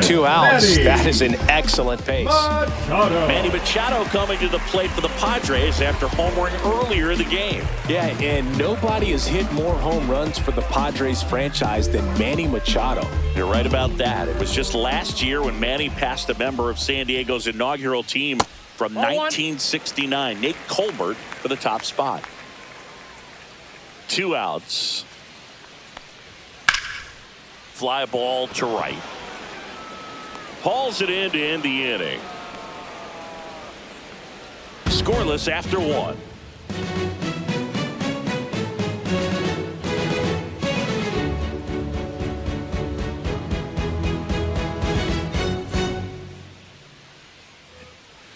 2 outs. That is an excellent pace. Manny Machado coming to the plate for the Padres after homering earlier in the game. Yeah, and nobody has hit more home runs for the Padres franchise than Manny Machado. You're right about that. It was just last year when Manny passed a member of San Diego's inaugural team from 1969, Nate Colbert, for the top spot. 2 outs. Fly ball to right. Hauls it in to end the inning. Scoreless after 1.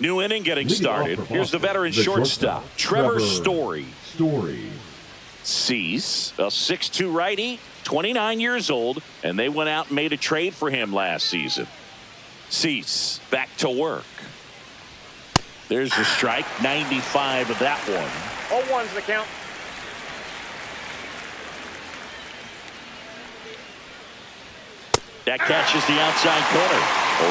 New inning getting started. Here's the veteran shortstop, Trevor Story. Cease, a 6'2" righty, 29 years old, and they went out and made a trade for him last season. Cease back to work. There's the strike, 95 of that one. 0-1's the count. That catches the outside corner.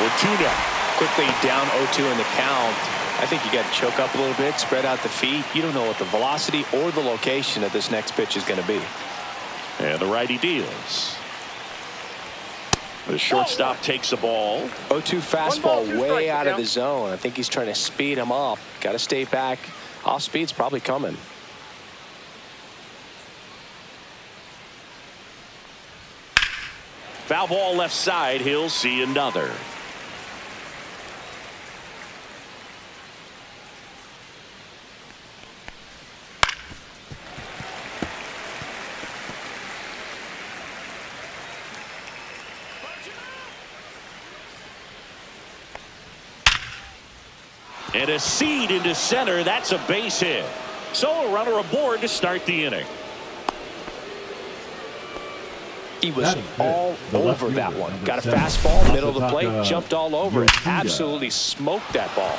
0-2 now. Quickly down 0-2 in the count. I think you got to choke up a little bit, spread out the feet. You don't know what the velocity or the location of this next pitch is going to be. And the righty deals. The shortstop takes the ball. 0-2 fastball way out of the zone. I think he's trying to speed him up. Got to stay back. Off speed's probably coming. Foul ball left side. He'll see another. And a seed into center. That's a base hit. So a runner aboard to start the inning. He was all over that one. Got a fastball, middle of the plate, jumped all over it. Absolutely smoked that ball.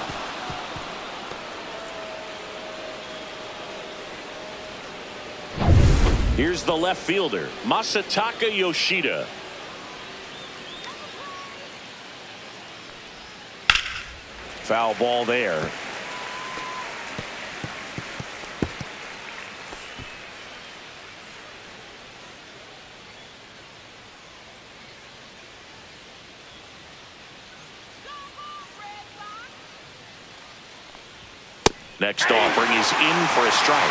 Here's the left fielder, Masataka Yoshida. Foul ball there. Next offering is in for a strike.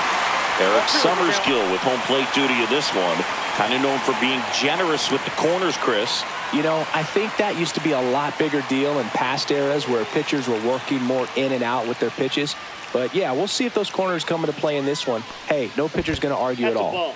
Eric Summerskill with home plate duty in this one. Kind of known for being generous with the corners, Chris. You know, I think that used to be a lot bigger deal in past eras where pitchers were working more in and out with their pitches. But yeah, we'll see if those corners come into play in this one. Hey, no pitcher's going to argue at all.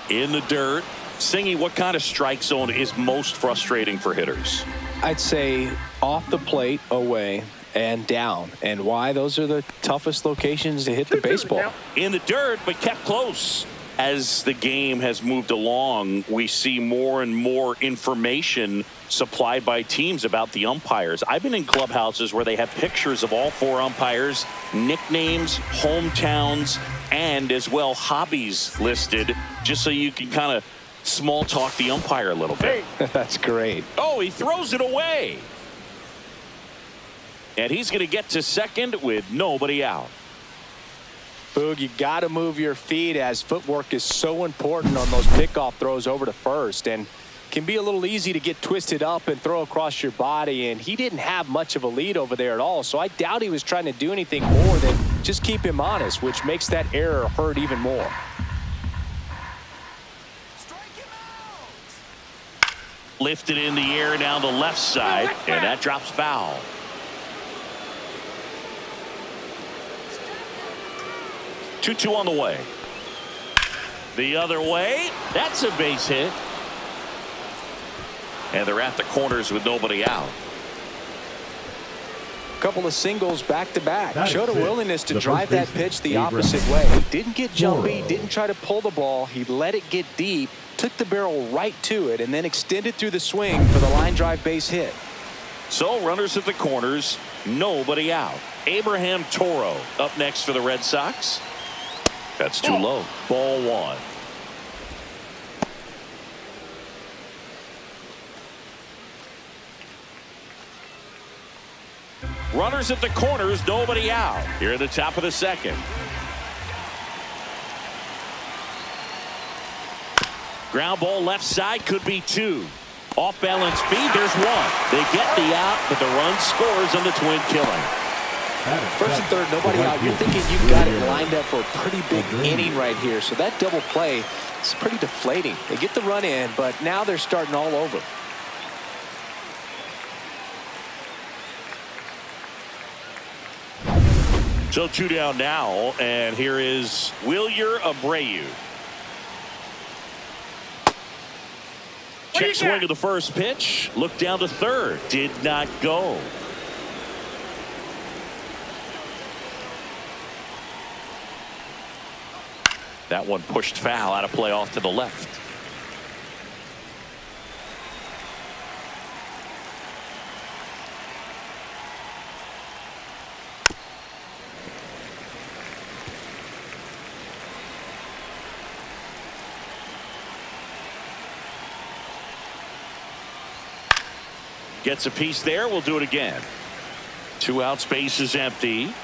In the dirt. Singy, what kind of strike zone is most frustrating for hitters? I'd say off the plate, away, and down. And why? Those are the toughest locations to hit the baseball. In the dirt, but kept close. As the game has moved along, we see more and more information supplied by teams about the umpires. I've been in clubhouses where they have pictures of all 4 umpires, nicknames, hometowns, and as well hobbies listed, just so you can kind of small talk the umpire a little bit. That's great. Oh, he throws it away. And he's going to get to second with nobody out. Boog, you got to move your feet as footwork is so important on those pickoff throws over to first, and can be a little easy to get twisted up and throw across your body, and he didn't have much of a lead over there at all, so I doubt he was trying to do anything more than just keep him honest, which makes that error hurt even more. Lifted in the air down the left side, and that drops foul. Two on the way. The other way. That's a base hit. And they're at the corners with nobody out. A couple of singles back to back. Showed a willingness to drive that pitch the opposite way. Didn't get jumpy, didn't try to pull the ball. He let it get deep, took the barrel right to it, and then extended through the swing for the line drive base hit. So runners at the corners, nobody out. Abraham Toro up next for the Red Sox. That's too low. Ball 1. Runners at the corners, nobody out. Here at the top of the second. Ground ball left side, could be two. Off balance feed, there's one. They get the out, but the run scores on the twin killing. First and third, nobody out. You're thinking you've got it lined up for a pretty big inning right here. So that double play is pretty deflating. They get the run in, but now they're starting all over. So 2 down now, and here is Wilyer Abreu. Check swing of the first pitch. Look down to third. Did not go. That one pushed foul, out of play off to the left. Gets a piece there. We'll do it again. 2 out, space is empty.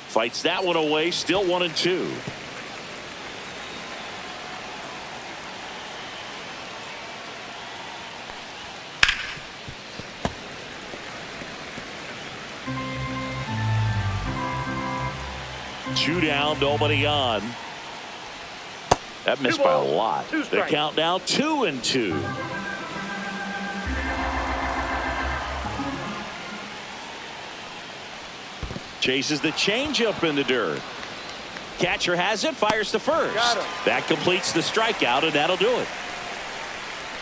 Fights that one away. Still 1-2. Two down, nobody on. That missed by a lot. The count now 2-2. Chases the changeup in the dirt. Catcher has it, fires to first. That completes the strikeout, and that'll do it.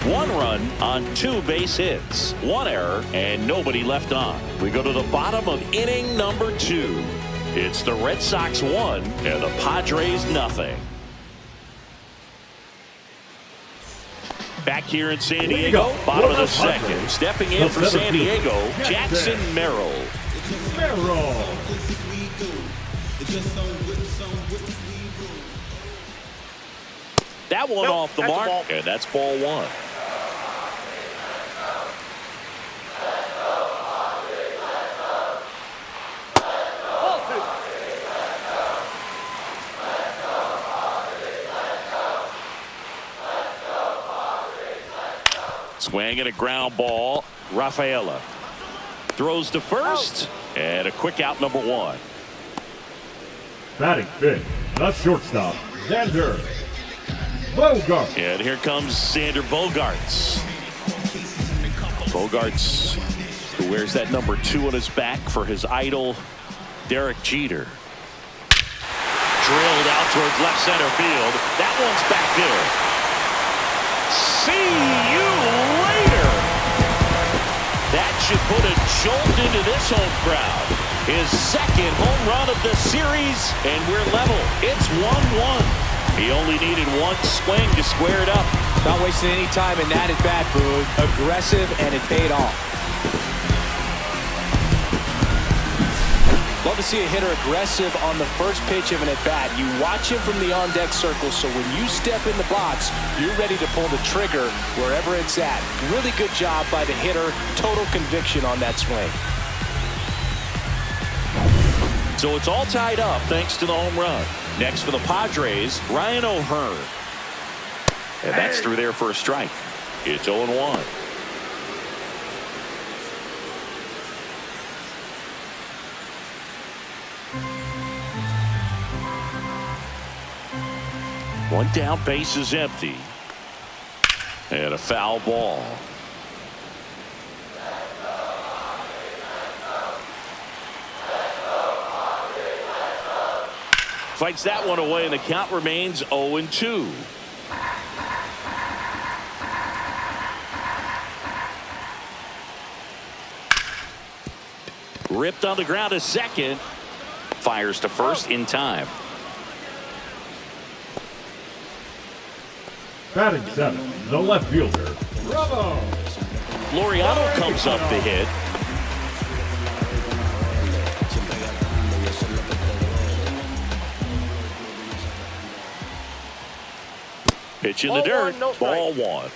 1 run on 2 base hits. 1 error, and nobody left on. We go to the bottom of inning number 2. It's the Red Sox 1 and the Padres nothing. Back here in San Diego, bottom of the second. Stepping in for San Diego, Jackson Merrill. That one off the mark, and that's ball 1. Swing and a ground ball. Rafaela throws to first, and a quick out, number 1. Batting fifth, the shortstop, Xander Bogaerts. And here comes Xander Bogaerts. Bogaerts, who wears that number 2 on his back for his idol, Derek Jeter. Drilled out towards left center field. That one's back there. See you later. That should put a jolt into this home crowd. His second home run of the series, and we're level. It's 1-1. He only needed 1 swing to square it up. Not wasting any time in that at bat, Boog. Aggressive, and it paid off. Love to see a hitter aggressive on the first pitch of an at-bat. You watch him from the on-deck circle, so when you step in the box, you're ready to pull the trigger wherever it's at. Really good job by the hitter. Total conviction on that swing. So it's all tied up thanks to the home run. Next for the Padres, Ryan O'Hearn. And that's through there for a strike. It's 0-1. One down, base is empty. And a foul ball. Fights that one away, and the count remains 0-2. Ripped on the ground to second. Fires to first in time. Batting seventh, the left fielder, Bravo. Laureano comes up to hit. Pitch in the dirt, ball 1.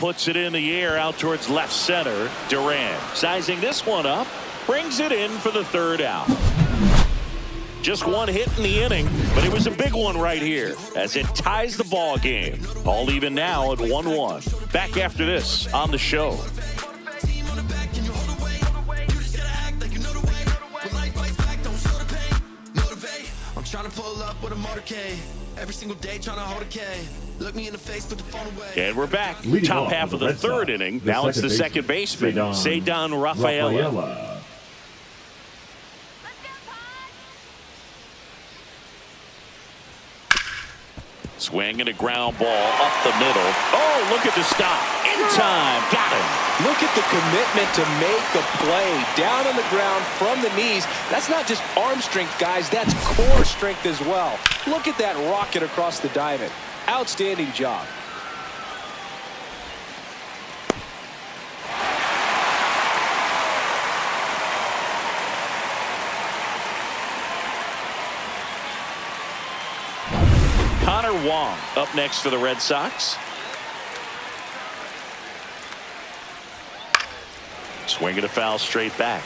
puts it in the air out towards left center. Duran sizing this one up, brings it in for the third out. Just one hit in the inning, but it was a big one right here as it ties the ball game. All even now at 1-1. Back after this on the show. I'm trying to pull up with a motorcade. Every single day trying to hold a K. Look me in the face, put the phone away. And we're back. Leading Top off half for of the the Red third Sox, inning. the Now it's the second second baseman, Ceddanne Rafaela. Swing and a ground ball up the middle. Oh, look at the stop. In time. Got him. Look at the commitment to make the play down on the ground from the knees. That's not just arm strength, guys. That's core strength as well. Look at that rocket across the diamond. Outstanding job. Connor Wong up next for the Red Sox. Swinging a foul straight back.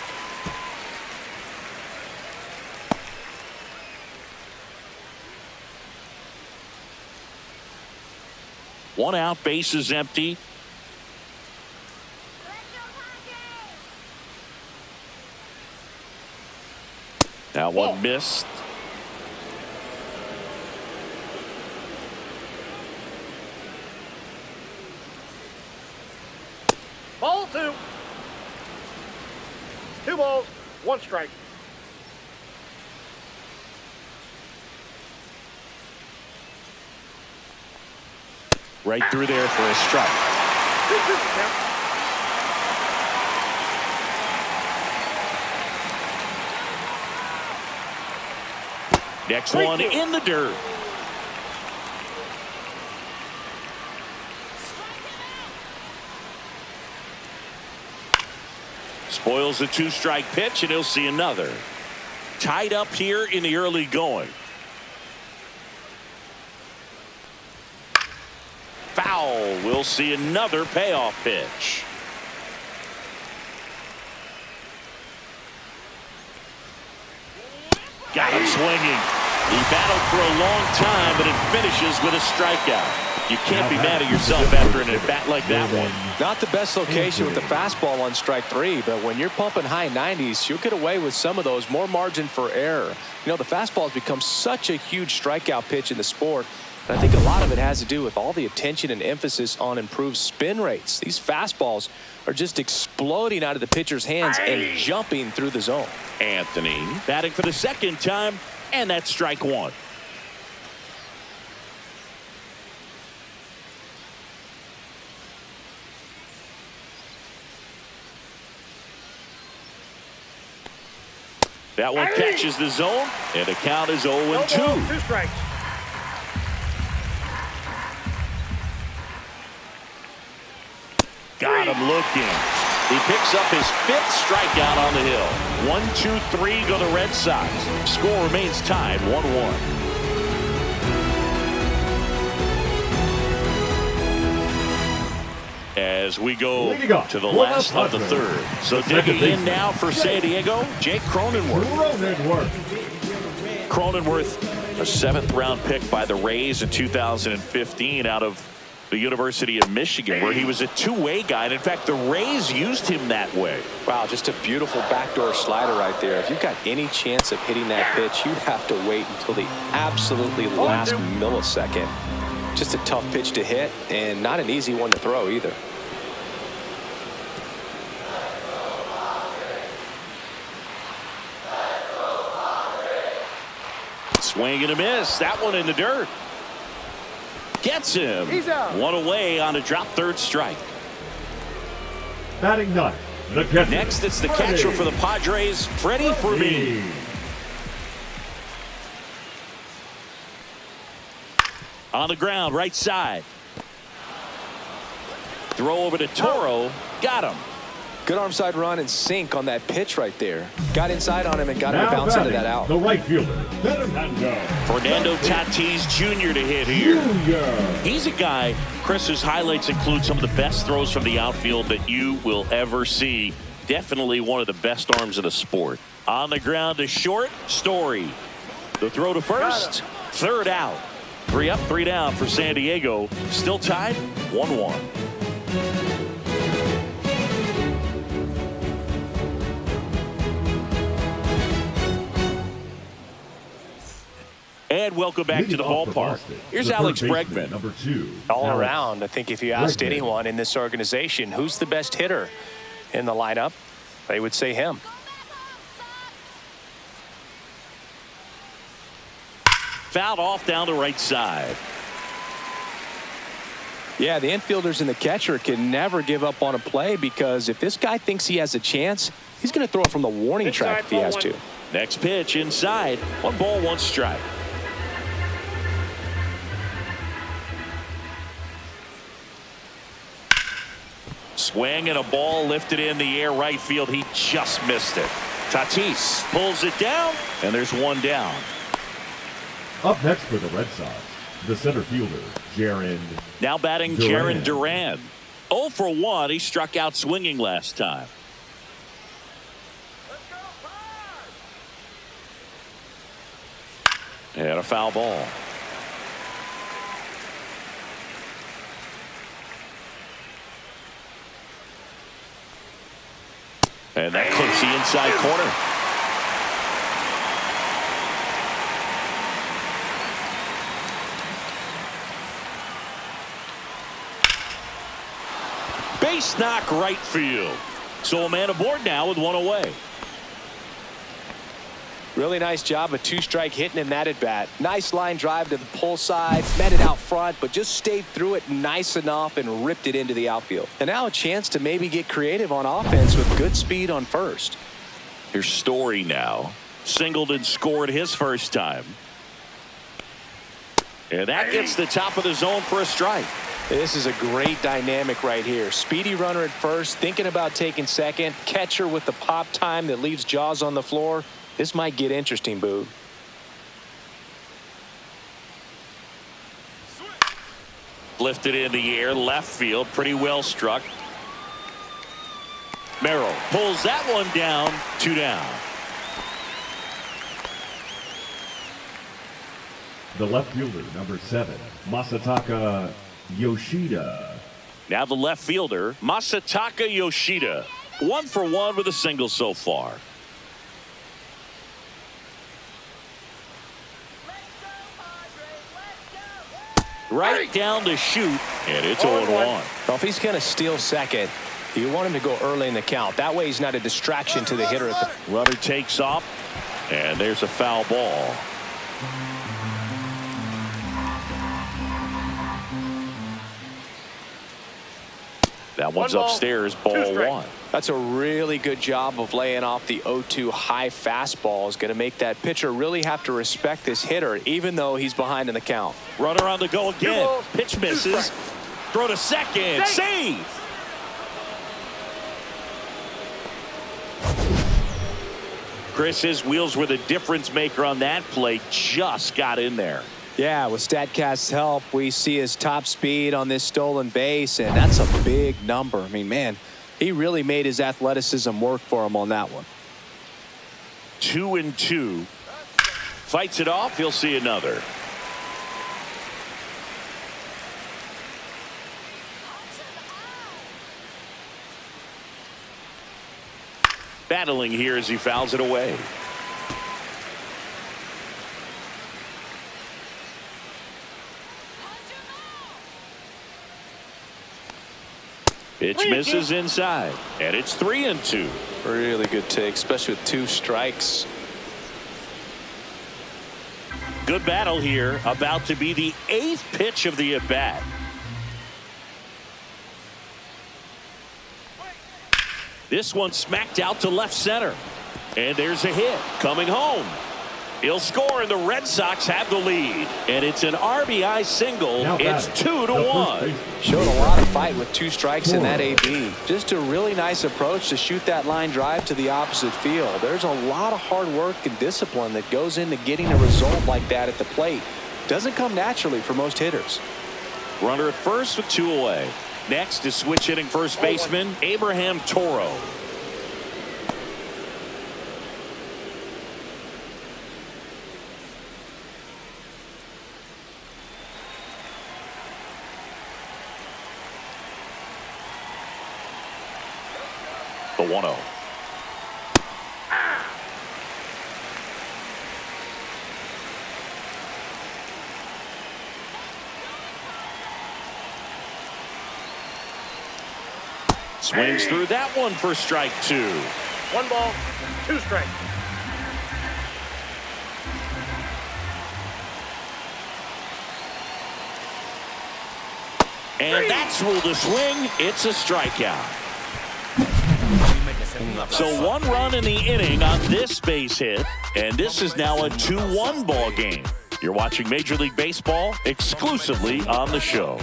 One out, base is empty. Now one missed. Ball two. 2 balls, 1 strike. Right through there for a strike. 2-2 count. Next one in the dirt. Spoils the 2-strike pitch, and he'll see another. Tied up here in the early going. Foul. We'll see another payoff pitch. Got him swinging. He battled for a long time, but it finishes with a strikeout. You can't be mad at yourself after an at-bat like that one. Not the best location with the fastball on strike 3, but when you're pumping high 90s, you'll get away with some of those. More margin for error. You know, the fastball has become such a huge strikeout pitch in the sport. And I think a lot of it has to do with all the attention and emphasis on improved spin rates. These fastballs are just exploding out of the pitcher's hands and jumping through the zone. Anthony batting for the second time, and that's strike 1. That one catches the zone, and the count is 0-2. 2 strikes. Got him looking. He picks up his 5th strikeout on the hill. 1-2-3 go the Red Sox. Score remains tied 1-1. As we go to the last of the third. So digging in now for San Diego, Jake Cronenworth. Cronenworth, a 7th-round pick by the Rays in 2015 out of the University of Michigan, where he was a two-way guy. And in fact, the Rays used him that way. Wow, just a beautiful backdoor slider right there. If you've got any chance of hitting that pitch, you have to wait until the absolutely last millisecond. Just a tough pitch to hit, and not an easy one to throw either. Swing and a miss. That one in the dirt. Gets him. He's out. One away on a drop 3rd strike. Batting 9, the catcher. Next, it's the catcher for the Padres, Freddie Fermin. On the ground, right side. Throw over to Toro. Got him. Good arm side run and sink on that pitch right there. Got inside on him and got him to Now bounce into batting, that out. the right fielder, Fernando. Fernando Tatis Jr. to hit here. Jr. He's a guy, Chris, whose highlights include some of the best throws from the outfield that you will ever see. Definitely one of the best arms in the sport. On the ground to short, Story. The throw to first, third out. 3 up, 3 down for San Diego. Still tied, 1-1. And welcome back to the ballpark. Here's Alex Bregman. Number 2. All Alex around, I think if you asked Bregman. anyone in this organization who's the best hitter in the lineup, they would say him. Fouled off down the right side. Yeah, the infielders and the catcher can never give up on a play because if this guy thinks he has a chance, he's going to throw it from the warning track if he has to. Next pitch inside. 1 ball, 1 strike. Swing and a ball lifted in the air right field. He just missed it. Tatis pulls it down, and there's 1 down. Up next for the Red Sox, the center fielder, Jaron. Now batting Jaron Duran. 0 for 1. He struck out swinging last time. And a foul ball. And that clips the inside corner. Base knock right field. So a man aboard now with 1 away. Really nice job of 2-strike hitting in that at bat. Nice line drive to the pull side, met it out front, but just stayed through it nice enough and ripped it into the outfield. And now a chance to maybe get creative on offense with good speed on first. Here's Story now. Singled and scored his first time. And that gets the top of the zone for a strike. This is a great dynamic right here. Speedy runner at first, thinking about taking second. Catcher with the pop time that leaves Jaws on the floor. This might get interesting, Boo. Lifted in the air, left field, pretty well struck. Merrill pulls that one down, 2 down. The left fielder, number 7, Masataka Yoshida. Now the left fielder, Masataka Yoshida. 1 for 1 with a single so far. Right down to shoot, and it's 0-1. Well, if he's going to steal second, you want him to go early in the count. That way he's not a distraction to the hitter. Runner takes off, and there's a foul ball. That one's upstairs, ball 1. That's a really good job of laying off the 0-2 high fastball. Is going to make that pitcher really have to respect this hitter, even though he's behind in the count. Runner on the go again. Pitch misses. Throw to second. Save. Chris, his wheels were the difference maker on that play. Just got in there. Yeah, with StatCast's help, we see his top speed on this stolen base, and that's a big number. I mean, man, he really made his athleticism work for him on that one. 2-2. Fights it off. He'll see another. Battling here as he fouls it away. Pitch misses inside, and it's 3-2. Really good take, especially with 2 strikes. Good battle here, about to be the 8th pitch of the at-bat. This one smacked out to left center, and there's a hit coming home. He'll score, and the Red Sox have the lead. And it's an RBI single. Now It's batting, 2-1. Showed a lot of fight with 2 strikes in that AB. Just a really nice approach to shoot that line drive to the opposite field. There's a lot of hard work and discipline that goes into getting a result like that at the plate. Doesn't come naturally for most hitters. Runner at first with 2 away. Next is switch hitting first baseman Abraham Toro. The 1-0. Swings through that one for strike 2. 1 ball, 2 strikes. And that's ruled a swing. It's a strikeout. So 1 run in the inning on this base hit, and this is now a 2-1 ball game. You're watching Major League Baseball exclusively on the show.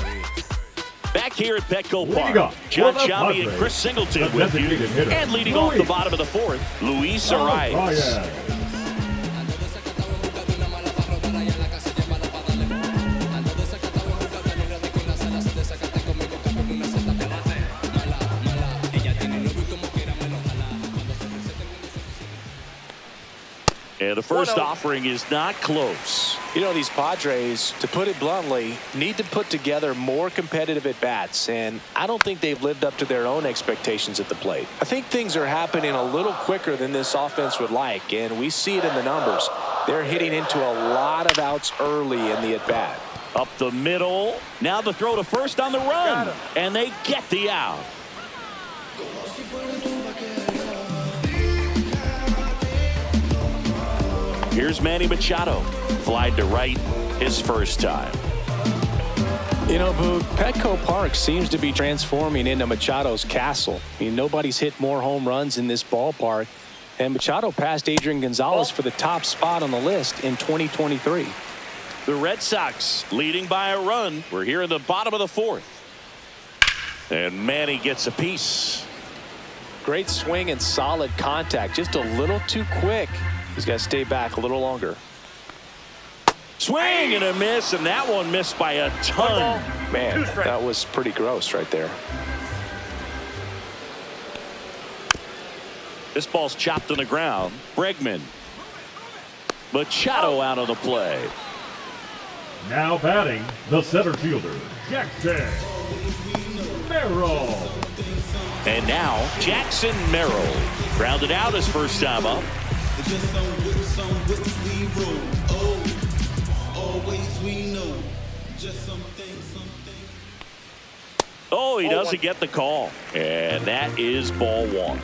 Back here at Petco Park, John Sciambi and Chris Singleton with you, and leading off the bottom of the 4th, Luis Arias. And the first offering is not close. You know, these Padres, to put it bluntly, need to put together more competitive at-bats, and I don't think they've lived up to their own expectations at the plate. I think things are happening a little quicker than this offense would like, and we see it in the numbers. They're hitting into a lot of outs early in the at-bat. Up the middle. Now the throw to first on the run, and they get the out. Here's Manny Machado. Flied to right his first time. You know, Boog, Petco Park seems to be transforming into Machado's castle. I mean, nobody's hit more home runs in this ballpark. And Machado passed Adrian Gonzalez for the top spot on the list in 2023. The Red Sox leading by a run. We're here in the bottom of the 4th. And Manny gets a piece. Great swing and solid contact. Just a little too quick. He's got to stay back a little longer. Swing and a miss, and that one missed by a ton. Man, that was pretty gross right there. This ball's chopped on the ground. Bregman. Machado out of the play. Now batting, the center fielder, Jackson Merrill. And now Jackson Merrill. Grounded out his first time up. Oh, he doesn't get the call. And that is ball 1.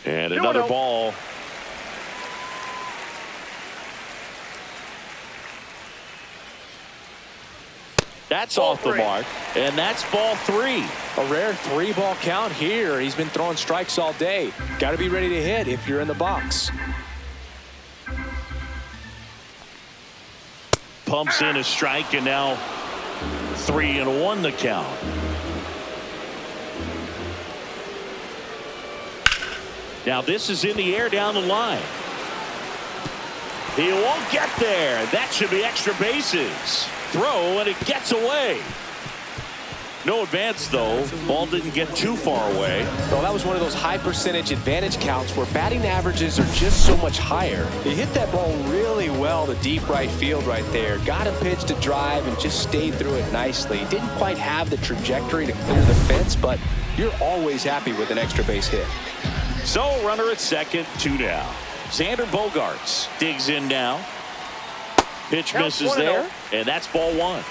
And another ball. That's off the mark, and that's ball 3. A rare 3-ball count here. He's been throwing strikes all day. Got to be ready to hit if you're in the box. Pumps in a strike, and now 3-1 the count. Now this is in the air down the line. He won't get there. That should be extra bases. Throw, and it gets away. No advance, though. Ball didn't get too far away. Well, that was one of those high percentage advantage counts where batting averages are just so much higher. He hit that ball really well to deep right field right there. Got a pitch to drive and just stayed through it nicely. Didn't quite have the trajectory to clear the fence, but you're always happy with an extra base hit. So, runner at second, 2 down. Xander Bogaerts digs in now. Pitch misses there, and that's ball 1.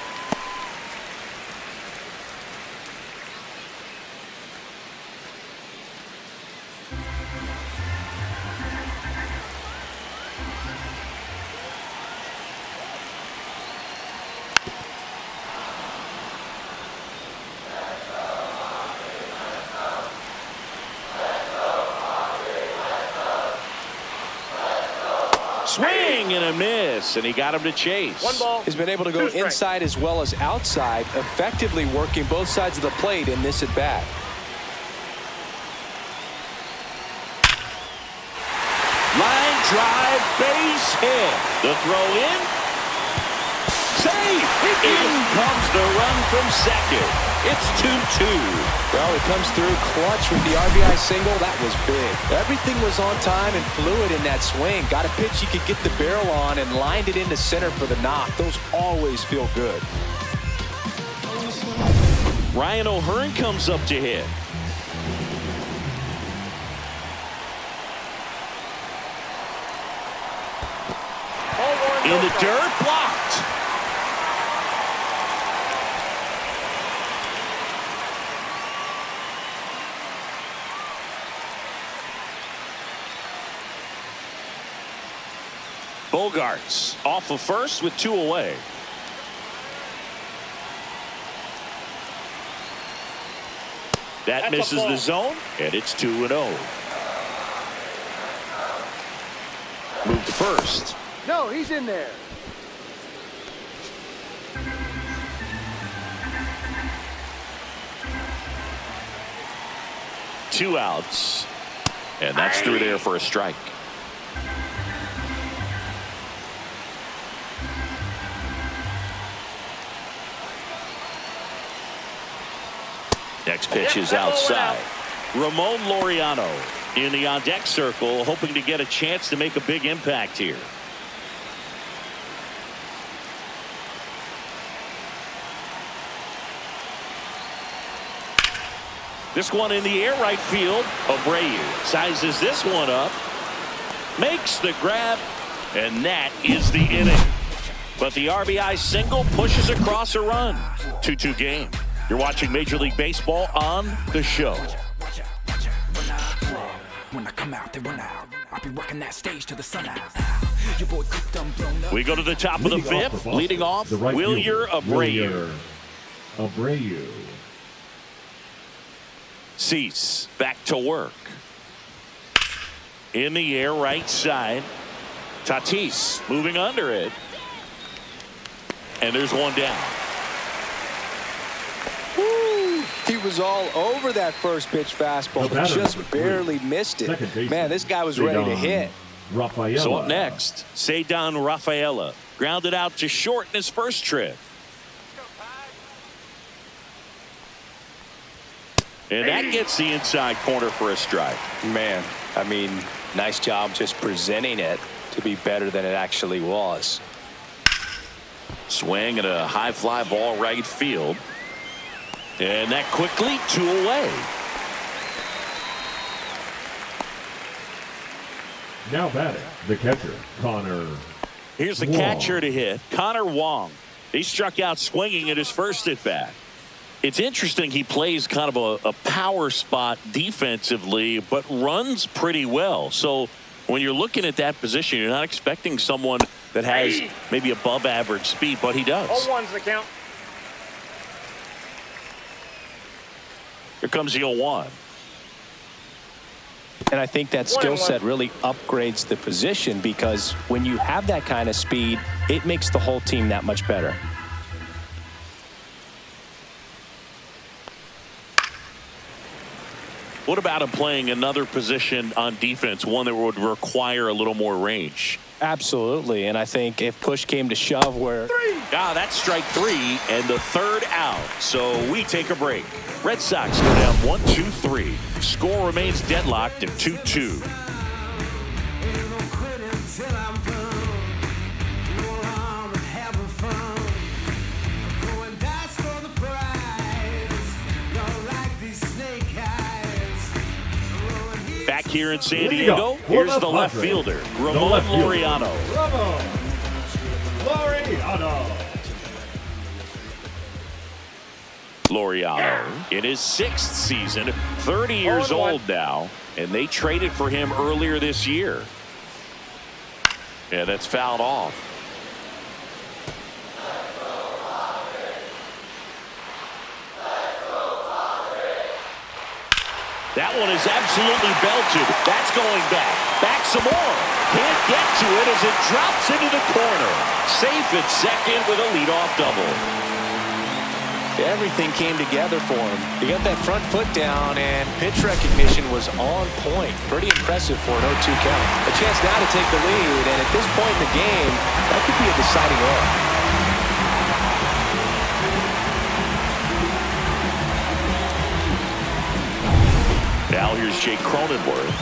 Swing and a miss, and he got him to chase. 1 ball. He's been able to go 2 strikes. inside as well as outside, effectively working both sides of the plate in this at bat. Line drive, base hit. The throw in. Safe. In comes the run from second. It's 2-2. Well, it comes through clutch with the RBI single. That was big. Everything was on time and fluid in that swing. Got a pitch he could get the barrel on and lined it into center for the knock. Those always feel good. Ryan O'Hearn comes up to hit. In the dirt, blocked. Bogarts off of first with 2 away. That That's a misses ball. the zone, and it's 2-0. Move to first. No, he's in there. Two outs, and that's through there for a strike. Next pitch is outside. Ramon Laureano in the on-deck circle, hoping to get a chance to make a big impact here. This one in the air right field. Abreu sizes this one up, makes the grab, and that is the inning. But the RBI single pushes across a run. 2-2 game. You're watching Major League Baseball on The Show. When I come out, they run out. I'll be rocking that stage to the sun out. Your boy cooked them blown up. We go to the top of the fifth. Leading off, the right Wilyer fielder, Abreu. Abreu. Cease back to work. In the air right side. Tatis moving under it. And there's one down. Woo! He was all over that first pitch fastball, The but batter, just number 3, barely missed it. second baseman, Man, this guy was ready to hit. Rafaela. So up next, Cedar Rafaela. Grounded out to short in his first trip. And that gets the inside corner for a strike. Man, I mean, nice job just presenting it to be better than it actually was. Swing and a high fly ball right field. And that quickly 2 away. Now batting, the catcher, Connor. Here's the Wong. catcher to hit, Connor Wong. He struck out swinging at his first at bat. It's interesting he plays kind of a power spot defensively, but runs pretty well. So when you're looking at that position, you're not expecting someone that has maybe above average speed, but he does. 0-1's the count. Here comes the 0-1. And I think that skill set really upgrades the position, because when you have that kind of speed, it makes the whole team that much better. What about him playing another position on defense, one that would require a little more range? Absolutely. And I think if push came to shove where... That's strike 3 and the third out. So we take a break. Red Sox go down 1-2-3. Score remains deadlocked at 2-2. Back here in San Diego, here's the left fielder, Ramon Laureano. Ramon Laureano. Laureano in his 6th season, 30 years old now, and they traded for him earlier this year. Yeah, that's fouled off. That one is absolutely belted. That's going back. Back some more. Can't get to it as it drops into the corner. Safe at second with a leadoff double. Everything came together for him. He got that front foot down, and pitch recognition was on point. Pretty impressive for an 0-2 count. A chance now to take the lead, and at this point in the game, that could be a deciding error. Now here's Jake Cronenworth.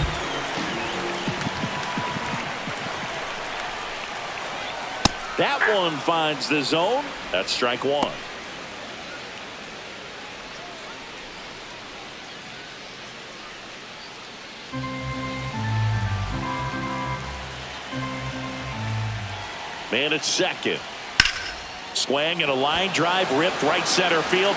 That one finds the zone. That's strike one. Man at second. Swing and a line drive ripped right center field.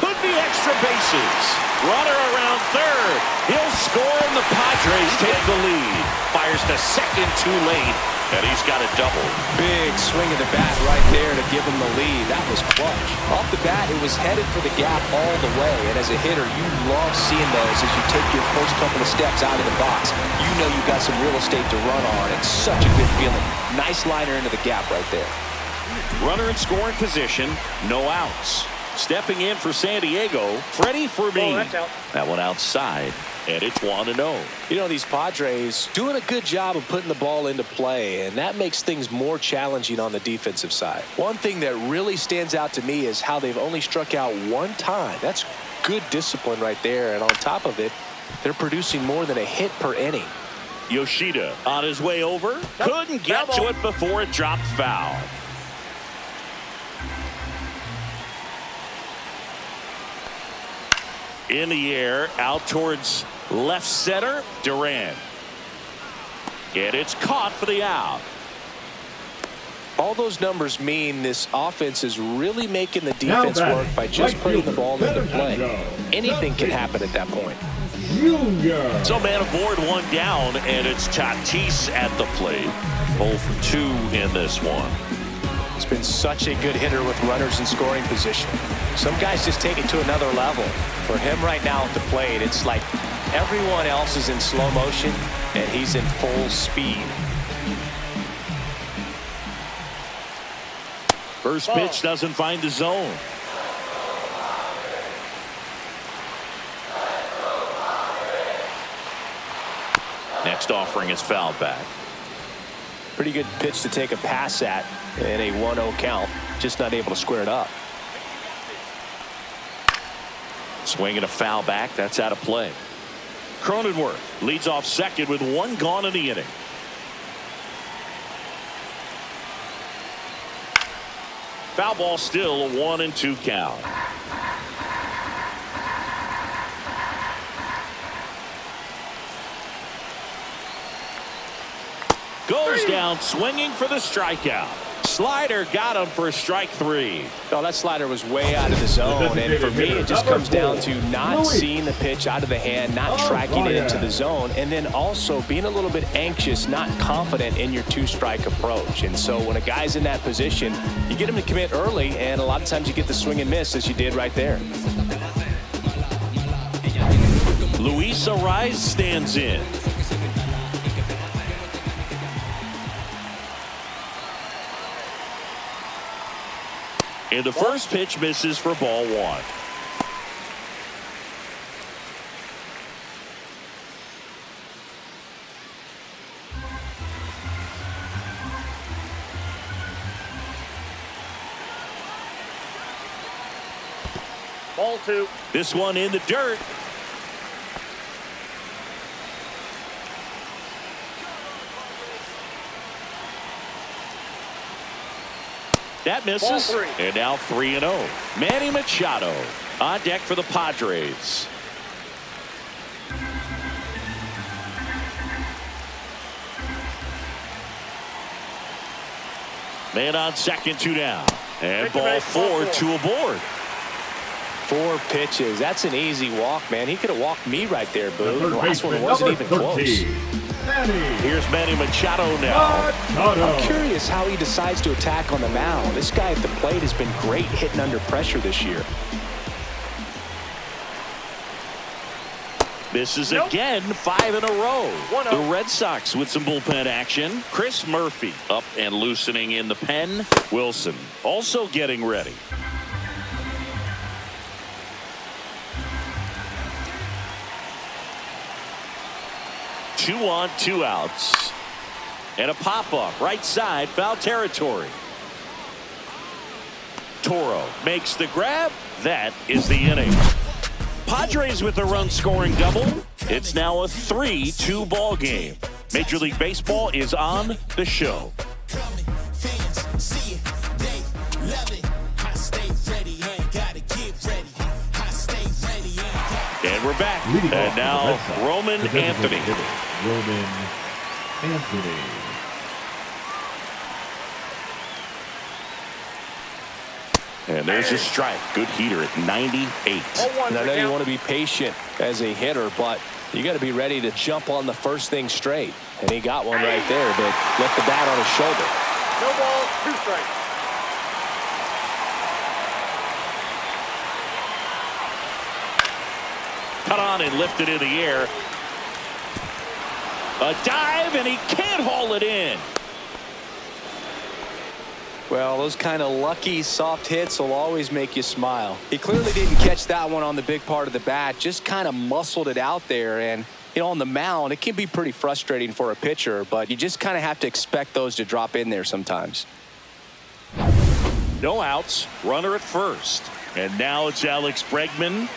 Could be extra bases. Runner around third. He'll score and the Padres take the lead. Fires to second too late. And he's got a double. Big swing of the bat right there to give him the lead. That was clutch. Off the bat, it was headed for the gap all the way. And as a hitter, you love seeing those as you take your first couple of steps out of the box. You know you've got some real estate to run on. It's such a good feeling. Nice liner into the gap right there. Runner in scoring position. No outs. Stepping in for San Diego, Freddie Fermin. That's out. That one outside, and it's 1-0. You know, these Padres doing a good job of putting the ball into play, and that makes things more challenging on the defensive side. One thing that really stands out to me is how they've only struck out one time. That's good discipline right there, and on top of it, they're producing more than a hit per inning. Yoshida on his way over. Couldn't get to it before it dropped foul. In the air, out towards left center, Durant. And it's caught for the out. All those numbers mean this offense is really making the defense work by just putting the ball into play. Anything can happen at that point. So man aboard, one down, and it's Tatis at the plate. 0 for 2 in this one. He's been such a good hitter with runners in scoring position. Some guys just take it to another level. For him right now at the plate, it's like everyone else is in slow motion and he's in full speed. First pitch doesn't find the zone. Next offering is fouled back. Pretty good pitch to take a pass at in a 1-0 count. Just not able to square it up. Swing and a foul back. That's out of play. Cronenworth leads off second with one gone in the inning. Foul ball, still a 1-2 count. Goes down swinging for the strikeout. Slider got him for strike 3. Oh, that slider was way out of the zone, and for me it just comes down to not seeing the pitch out of the hand, not tracking it into the zone, and then also being a little bit anxious, not confident in your two-strike approach. And so when a guy's in that position, you get him to commit early, and a lot of times you get the swing and miss as you did right there. Luis Ariz stands in. And the first pitch misses for ball 1. Ball 2. This one in the dirt. That misses. Ball 3. And now 3-0. Manny Machado on deck for the Padres. Man on second, 2 down. And ball 4, 2 aboard. 4 pitches. That's an easy walk, man. He could have walked me right there, Boo. The last one wasn't even close. Here's Manny Machado now. I'm curious how he decides to attack on the mound. This guy at the plate has been great hitting under pressure this year. Misses again, 5 in a row. 1-0. The Red Sox with some bullpen action. Chris Murphy up and loosening in the pen. Wilson also getting ready. Two on, 2 outs. And a pop-up right side, foul territory. Toro makes the grab. That is the inning. Padres with a run-scoring double. It's now a 3-2 ball game. Major League Baseball is on the show. And we're back. And now Roman Anthony. Roman Anthony. And there's a strike. Good heater at 98. And I know you want to be patient as a hitter, but you got to be ready to jump on the first thing straight. And he got one right there, but left the bat on his shoulder. No ball, 2 strikes. Cut on and lifted in the air. A dive, and he can't haul it in. Well, those kind of lucky soft hits will always make you smile. He clearly didn't catch that one on the big part of the bat, just kind of muscled it out there. And, you know, on the mound, it can be pretty frustrating for a pitcher, but you just kind of have to expect those to drop in there sometimes. No outs, runner at first. And now it's Alex Bregman.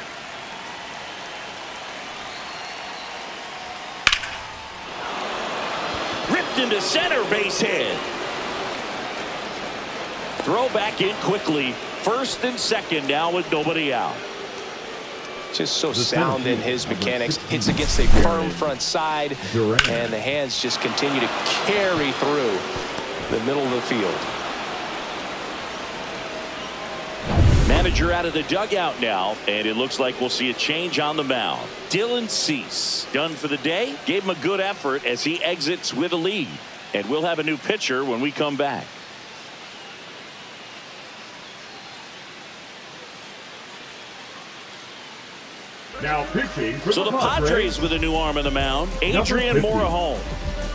Ripped into center, base hit. Throw back in quickly. First and second now with nobody out. Just so sound in his mechanics. Hits against a firm front side, and the hands just continue to carry through the middle of the field. Manager out of the dugout now, and it looks like we'll see a change on the mound. Dylan Cease, done for the day. Gave him a good effort as he exits with a lead. And we'll have a new pitcher when we come back. Now pitching for So the Padres with a new arm on the mound. Adrian Morejon.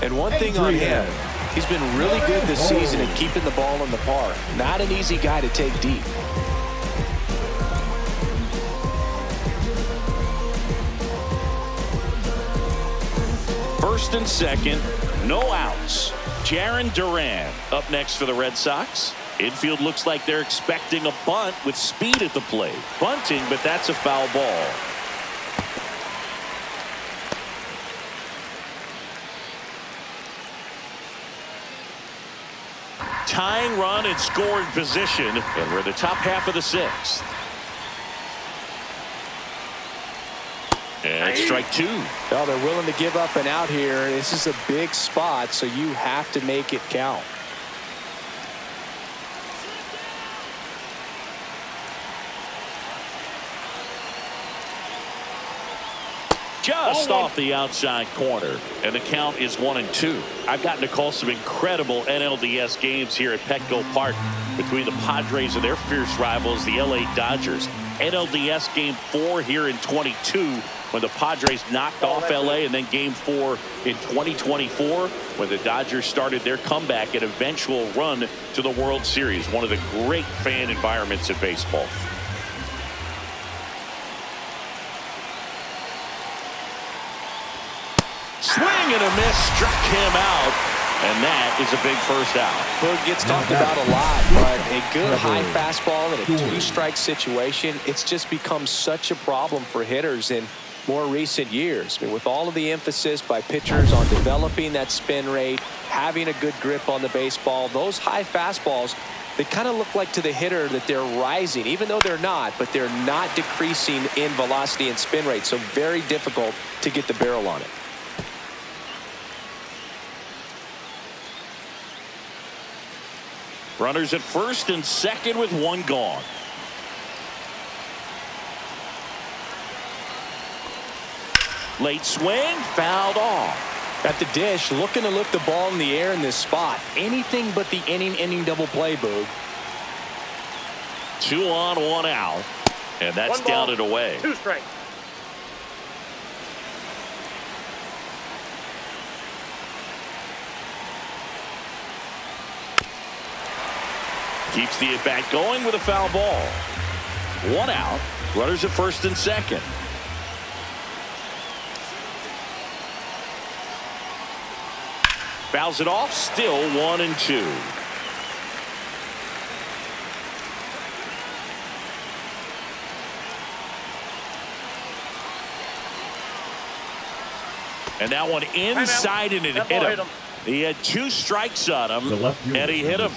And one thing on him, he's been really good this season at keeping the ball in the park. Not an easy guy to take deep. First and second, no outs. Jarren Duran up next for the Red Sox. Infield looks like they're expecting a bunt with speed at the plate. Bunting, but that's a foul ball. Tying run in scoring position, and we're in the top half of the 6th. And strike 2. Well, they're willing to give up and out here. This is a big spot, so you have to make it count. Just off the outside corner, and the count is 1-2. I've gotten to call some incredible NLDS games here at Petco Park between the Padres and their fierce rivals, the LA Dodgers. NLDS Game 4 here in 22 when the Padres knocked off LA, and then Game 4 in 2024 when the Dodgers started their comeback and eventual run to the World Series. One of the great fan environments in baseball. Swing and a miss, struck him out, and that is a big first out. Boog gets talked about a lot, but a good high fastball in a 2-strike situation, it's just become such a problem for hitters in more recent years. I mean, with all of the emphasis by pitchers on developing that spin rate, having a good grip on the baseball, those high fastballs, they kind of look like to the hitter that they're rising, even though they're not, but they're not decreasing in velocity and spin rate, so very difficult to get the barrel on it. Runners at first and second with one gone. Late swing, fouled off. At the dish, looking to lift the ball in the air in this spot. Anything but the inning double play, Boog. 2 on, 1 out. And that's down and away. 2 strikes. Keeps the at-bat going with a foul ball. 1 out. Runners at first and second. Fouls it off. Still 1-2. And that one inside, and it hit him. He had 2 strikes on him, and he hit him.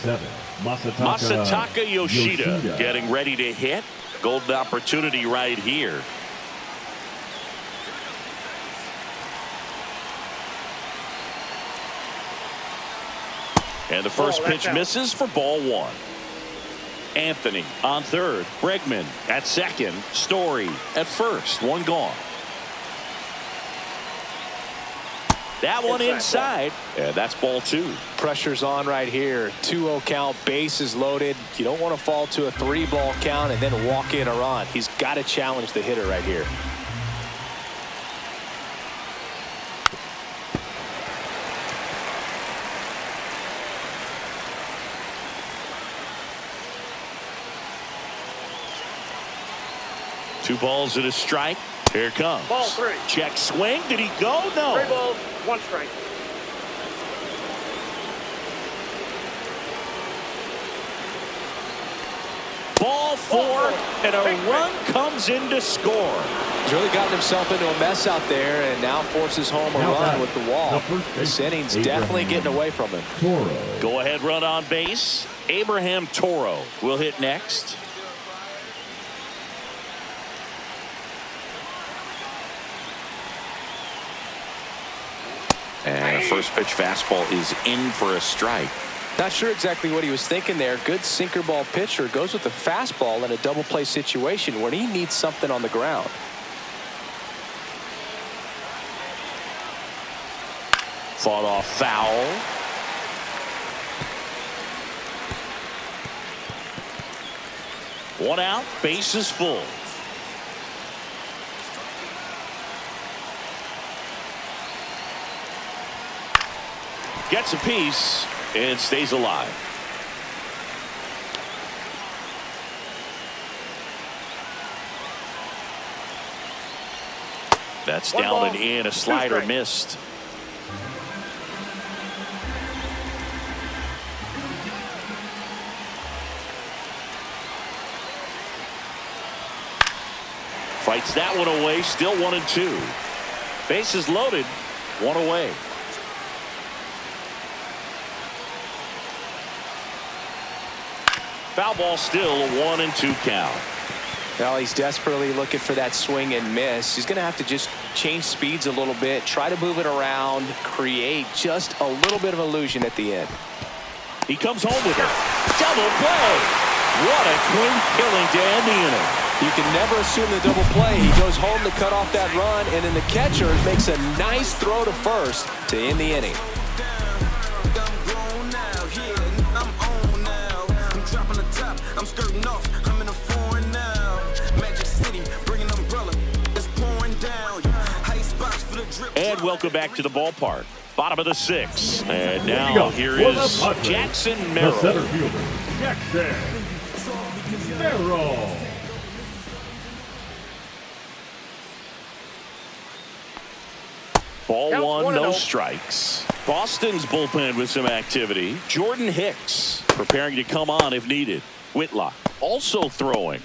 Masataka Yoshida getting ready to hit. Golden opportunity right here. And the first pitch misses for ball 1. Anthony on third. Bregman at second. Story at first. 1 gone. That one inside. And that's ball 2. Pressure's on right here. 2-0 count. Bases loaded. You don't want to fall to a 3-ball count and then walk in a run. He's got to challenge the hitter right here. Two balls and a strike. Here it comes. Ball 3. Check swing. Did he go? No. 3 balls, 1 strike. Ball 4, and a run comes in to score. He's really gotten himself into a mess out there and now forces home a run with the wall. This inning's definitely getting away from him. Go ahead run on base. Abraham Toro will hit next. And a first pitch fastball is in for a strike. Not sure exactly what he was thinking there. Good sinker ball pitcher goes with the fastball in a double play situation when he needs something on the ground. Fought off foul. One out, base is full. Gets a piece and stays alive. That's down and in. A slider missed. Fights that one away. Still 1-2. Bases loaded. 1 away. Foul ball, still a 1-2 count. Well, he's desperately looking for that swing and miss. He's going to have to just change speeds a little bit, try to move it around, create just a little bit of illusion at the end. He comes home with it. Double play. What a clean killing to end the inning. You can never assume the double play. He goes home to cut off that run, and then the catcher makes a nice throw to first to end the inning. I'm skirting off, I'm in a foreign now. Magic City, bring an umbrella, it's pouring down. Ice box for the drip. And welcome back to the ballpark. Bottom of the 6th. And now here is Jackson Merrill. The center fielder, Jackson Merrill. Ball 1, no strikes. Boston's bullpen with some activity. Jordan Hicks preparing to come on if needed. Whitlock also throwing.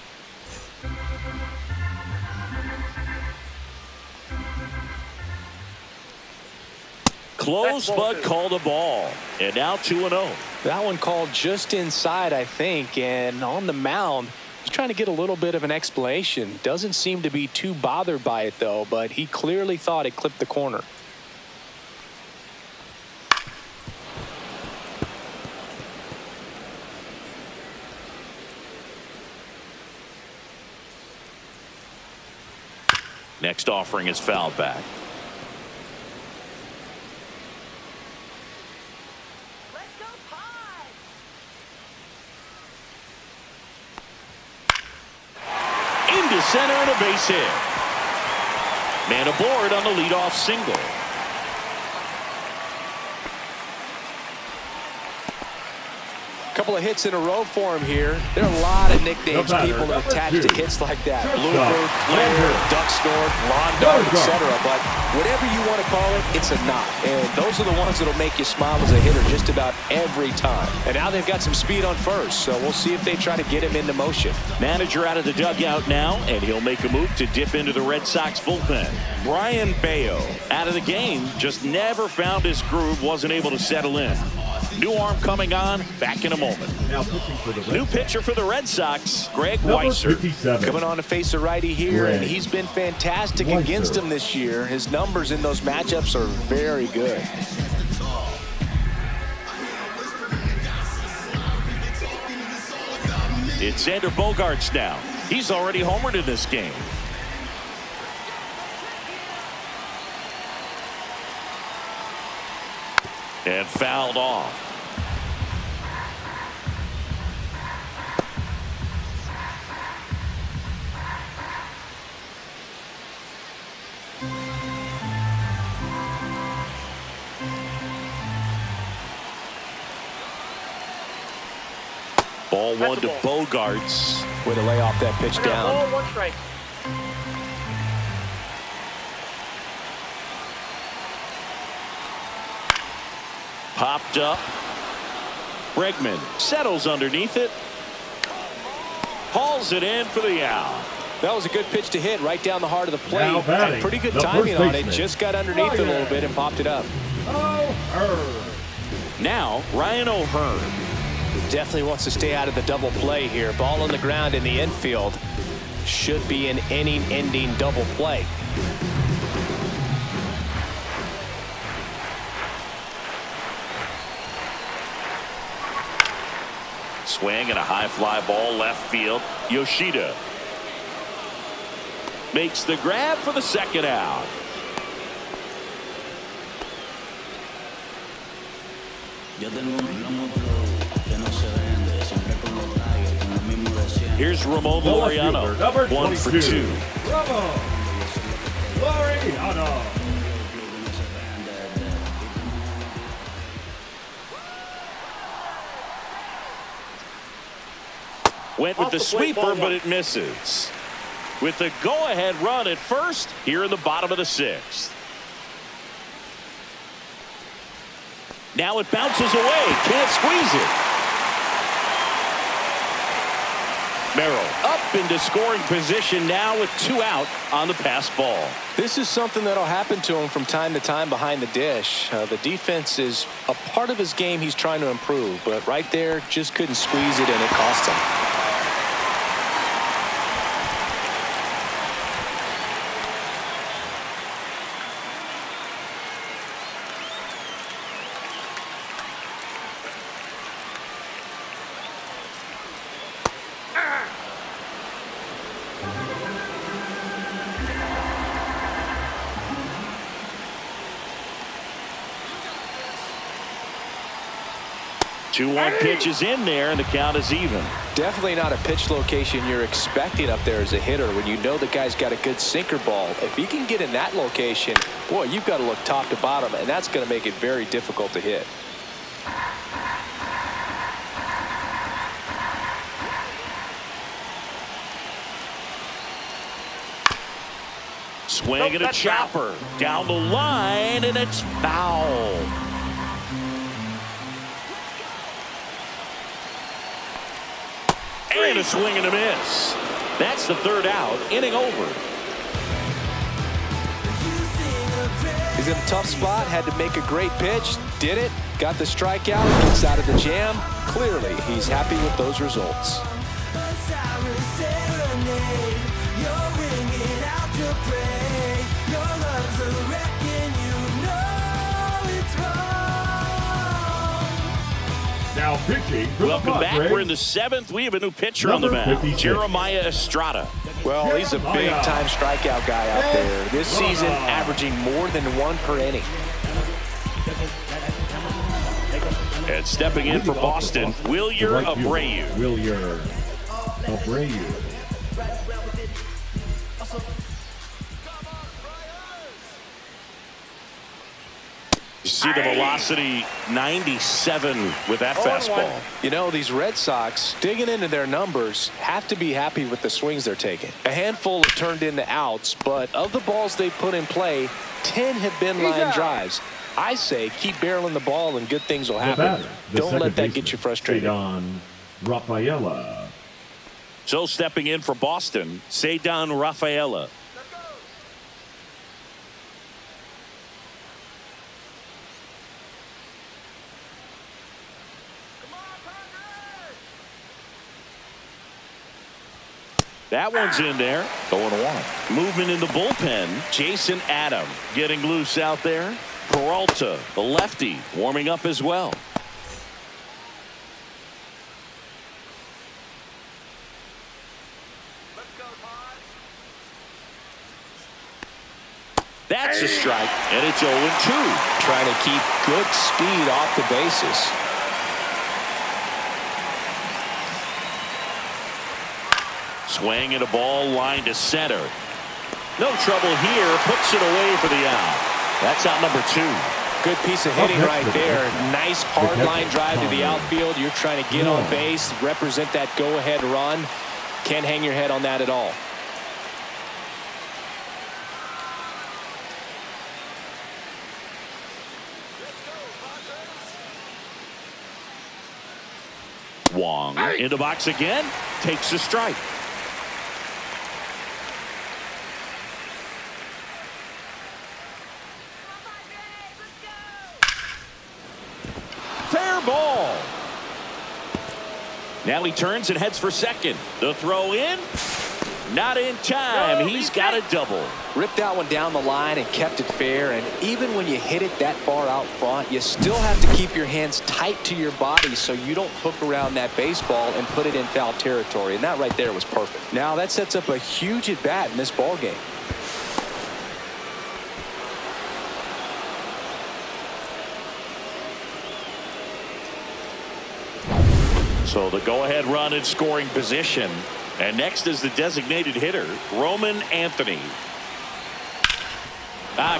Close but called a ball. And now 2-0. That one called just inside, I think, and on the mound, he's trying to get a little bit of an explanation. Doesn't seem to be too bothered by it, though, but he clearly thought it clipped the corner. Next offering is fouled back. Let's go Padres! Into center and a base hit. Man aboard on the leadoff single. Couple couple of hits in a row for him here. There are a lot of nicknames people have attached to hits like that. Bluebird, Flare, Duck Snort, Lawn Dart, etc. But whatever you want to call it, it's a knot. And those are the ones that'll make you smile as a hitter just about every time. And now they've got some speed on first, so we'll see if they try to get him into motion. Manager out of the dugout now, and he'll make a move to dip into the Red Sox bullpen. Brian Bayo out of the game, just never found his groove, wasn't able to settle in. New arm coming on, back in a moment. Now pitching for the Red New Sox. pitcher for the Red Sox, Greg Number Weiser. 57. Coming on to face a righty here, and he's been fantastic Weiser. against him this year. His numbers in those matchups are very good. It's Xander Bogaerts now. He's already homered in this game. And fouled off. Ball one to Bogaerts. Way to lay off that pitch down. Ball, 1 strike. Popped up. Bregman settles underneath it. Hauls it in for the out. That was a good pitch to hit right down the heart of the plate. Now batting, Had pretty good the timing first on it. baseman. Just got underneath it a little bit and popped it up. Now Ryan O'Hearn. Definitely wants to stay out of the double play here. Ball on the ground in the infield. Should be an inning-ending double play. Swing and a high fly ball left field. Yoshida makes the grab for the second out. Here's Ramon Laureano, Number 1 for 22. 2. Ramon Laureano. Went with Off the the plate, sweeper, ball but one. it misses. With the go-ahead run at first, here in the bottom of the 6th. Now it bounces away. Can't squeeze it. Merrill up into scoring position now with 2 out on the pass ball. This is something that'll happen to him from time to time behind the dish. The defense is a part of his game he's trying to improve, but right there just couldn't squeeze it and it cost him. Two-one pitch is in there, and the count is even. Definitely not a pitch location you're expecting up there as a hitter when you know the guy's got a good sinker ball. If he can get in that location, boy, you've got to look top to bottom, and that's going to make it very difficult to hit. Swing and a chopper down the line, and it's foul. And a swing and a miss. That's the 3rd out. Inning over. He's in a tough spot, had to make a great pitch, did it, got the strikeout, gets out of the jam. Clearly, he's happy with those results. Now pitching for Welcome the back. Padres. We're in the 7th. We have a new pitcher on the Number mound. 56. Jeremiah Estrada. Well, he's a big-time strikeout guy out there. This season, averaging more than 1 per inning. And stepping in for Boston, Wilyer Abreu. Wilyer Abreu. See the velocity 97 with that fastball. You know, these Red Sox, digging into their numbers, have to be happy with the swings they're taking. A handful have turned into outs, but of the balls they put in play, 10 have been line drives. I say keep barreling the ball and good things will happen. Don't let that get you frustrated. On Rafaela. So stepping in for Boston, Cedar Rafaela. That one's in there. 0-1. Movement in the bullpen. Jason Adam getting loose out there. Peralta, the lefty, warming up as well. That's a strike, and it's 0-2. Trying to keep good speed off the bases. Swing and a ball line to center. No trouble here. Puts it away for the out. That's out number 2. Good piece of hitting right there. Nice hard line drive to the outfield. You're trying to get on base, represent that go-ahead run. Can't hang your head on that at all. Wong in the box again. Takes a strike. Fair ball. Now he turns and heads for second. The throw in. Not in time. He's got a double. Ripped that one down the line and kept it fair. And even when you hit it that far out front, you still have to keep your hands tight to your body so you don't hook around that baseball and put it in foul territory. And that right there was perfect. Now that sets up a huge at bat in this ball game. So the go-ahead run in scoring position. And next is the designated hitter, Roman Anthony.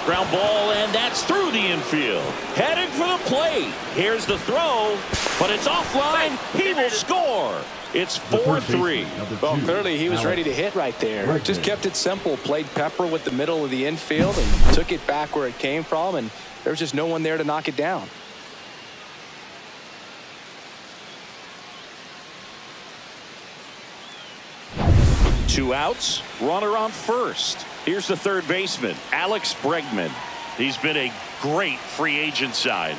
Ground ball, and that's through the infield. Headed for the plate. Here's the throw, but it's offline. He will score. It's 4-3. Well, clearly he was ready to hit right there. Just kept it simple. Played pepper with the middle of the infield and took it back where it came from, and there was just no one there to knock it down. Two outs, runner on first. Here's the third baseman, Alex Bregman. He's been a great free agent sign.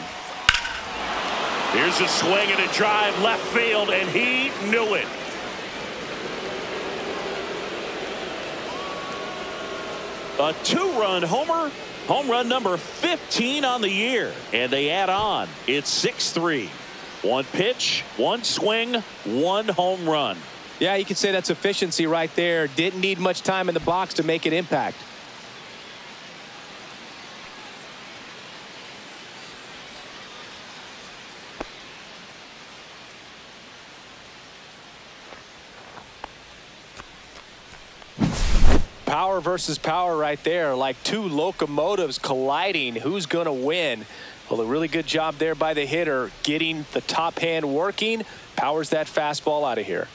Here's a swing and a drive left field, and he knew it. A 2-run homer, home run number 15 on the year, and they add on. It's 6-3. One pitch, one swing, one home run. Yeah, you could say that's efficiency right there. Didn't need much time in the box to make an impact. Power versus power right there, like two locomotives colliding. Who's going to win? Well, a really good job there by the hitter, getting the top hand working. Powers that fastball out of here.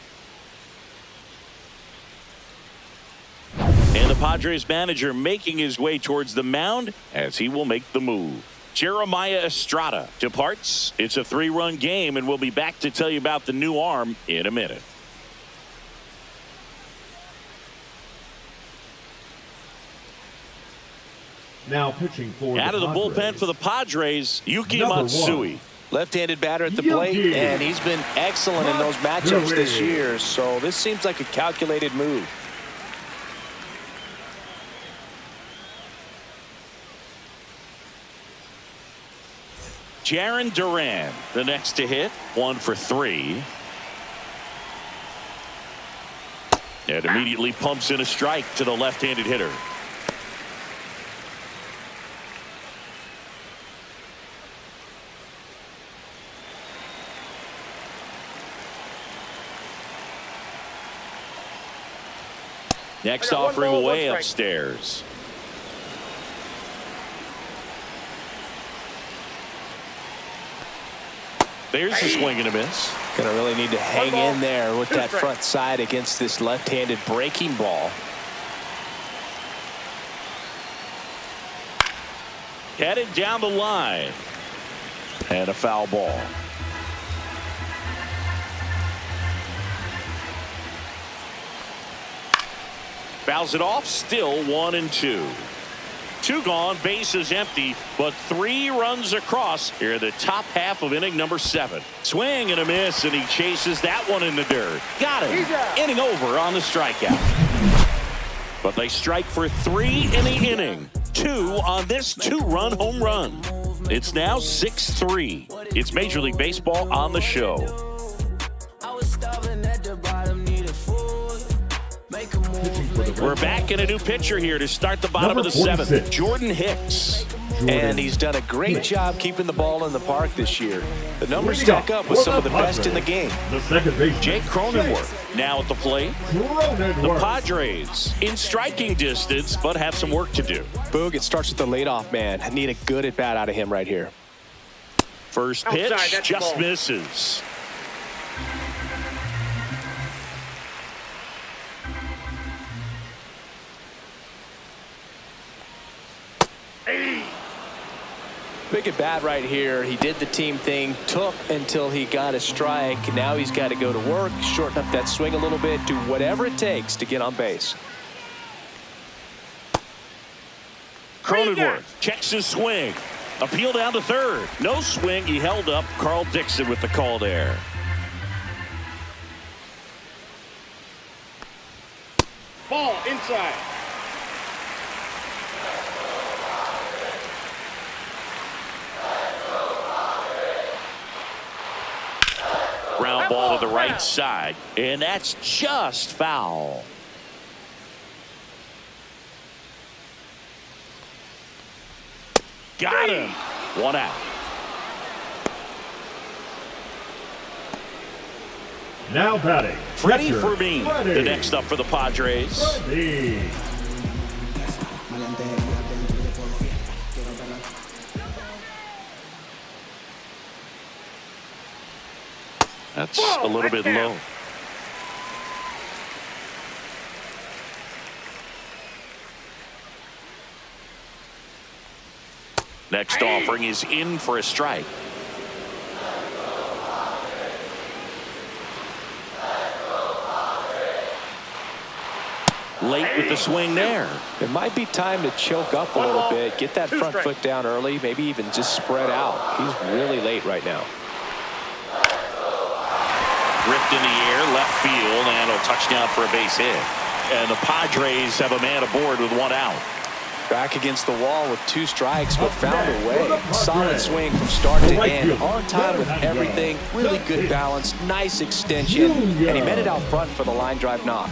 And the Padres manager making his way towards the mound as he will make the move. Jeremiah Estrada departs. It's a 3-run game, and we'll be back to tell you about the new arm in a minute. Now pitching for out of the bullpen for the Padres, Yuki Matsui. Left-handed batter at the plate, and he's been excellent in those matchups this year. So this seems like a calculated move. Jarren Duran, the next to hit, 1 for 3. And immediately pumps in a strike to the left-handed hitter. Next offering away upstairs. There's a swing and a miss. Gonna really need to hang in there with that front side against this left-handed breaking ball. Headed down the line. And a foul ball. Fouls it off, still 1-2. 2 gone, bases empty, but 3 runs across here in the top half of inning number 7. Swing and a miss, and he chases that one in the dirt. Got him. Inning over on the strikeout. But they strike for 3 in the inning. 2 on this 2-run home run. It's now 6-3. It's Major League Baseball on the show. We're back in a new pitcher here to start the bottom of the 7th. Jordan Hicks. And he's done a great job keeping the ball in the park this year. The numbers stack up with some of the best in the game. Jake Cronenworth now at the plate. The Padres in striking distance, but have some work to do. Boog, it starts with the leadoff man. I need a good at-bat out of him right here. First pitch just misses. Big at bat right here. He did the team thing, took until he got a strike. Now he's got to go to work, shorten up that swing a little bit, do whatever it takes to get on base. Cronenworth checks his swing. Appeal down to third. No swing. He held up. Carl Dixon with the call there. Ball inside. Ground ball to the right side, and that's just foul. Got him. 1 out. Now batting, Freddie catcher, Fermin, Freddie. the next up for the Padres. Freddie. That's a little bit low. Next offering is in for a strike. Late with the swing there. It might be time to choke up a little bit, get that front foot down early, maybe even just spread out. He's really late right now. Ripped in the air, left field, and a touchdown for a base hit. And the Padres have a man aboard with 1 out. Back against the wall with 2 strikes, but found a way. Solid swing from start to end. On time with everything. Really good balance. Nice extension. And he met it out front for the line drive knock.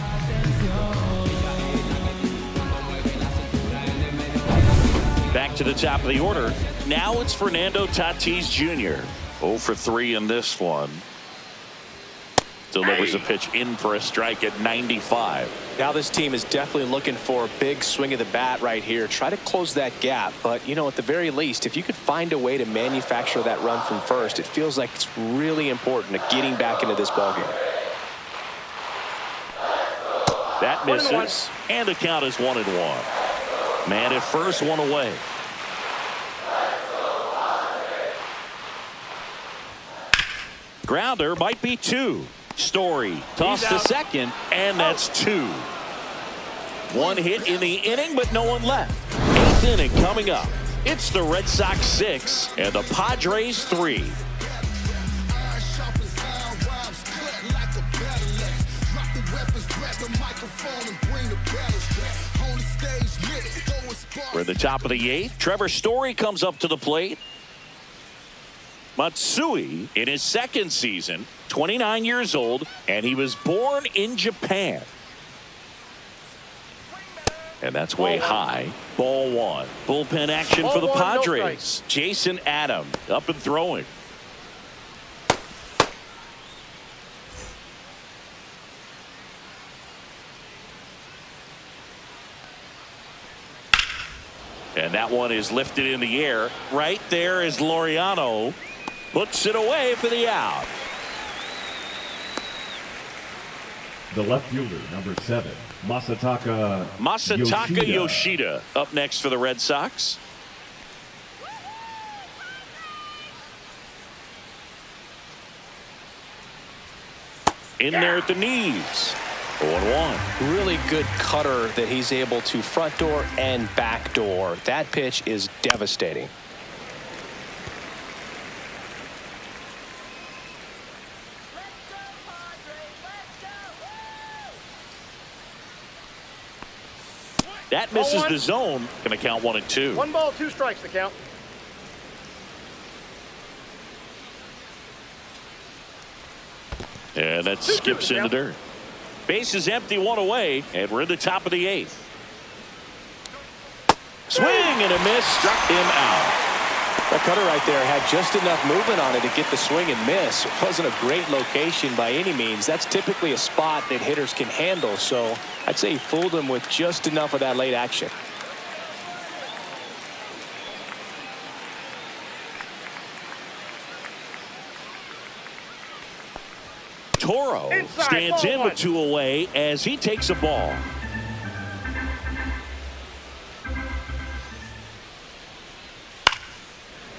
Back to the top of the order. Now it's Fernando Tatis Jr. 0 for 3 in this one. Delivers a pitch in for a strike at 95. Now this team is definitely looking for a big swing of the bat right here. Try to close that gap. But, you know, at the very least, if you could find a way to manufacture that run from first, it feels like it's really important to getting back into this ballgame. That misses. And the count is 1-1. Man at first, 1 away. Grounder might be 2. Story tossed to second, and that's 2. 1 hit in the inning, but no one left. 8th inning coming up. It's the Red Sox 6 and the Padres 3. We're at the top of the 8th. Trevor Story comes up to the plate. Matsui in his 2nd season, 29 years old, and he was born in Japan. And that's way high. Ball 1. Bullpen action for the Padres. Jason Adam up and throwing. And that one is lifted in the air. Right there is Laureano. Puts it away for the out. The left fielder, number 7, Masataka Yoshida up next for the Red Sox. In there at the knees. 0-1. Really good cutter that he's able to front door and back door. That pitch is devastating. Let's go, Padres. Let's go. Woo! That misses 0-1. the zone. Going to count 1 and 2. 1 ball, 2 strikes to count. And that skips in the dirt. Base is empty, 1 away, and we're in the top of the 8th. Swing and a miss, struck him out. That cutter right there had just enough movement on it to get the swing and miss. It wasn't a great location by any means. That's typically a spot that hitters can handle, so I'd say he fooled him with just enough of that late action. Toro Inside, stands ball in one. with 2 away as he takes a ball.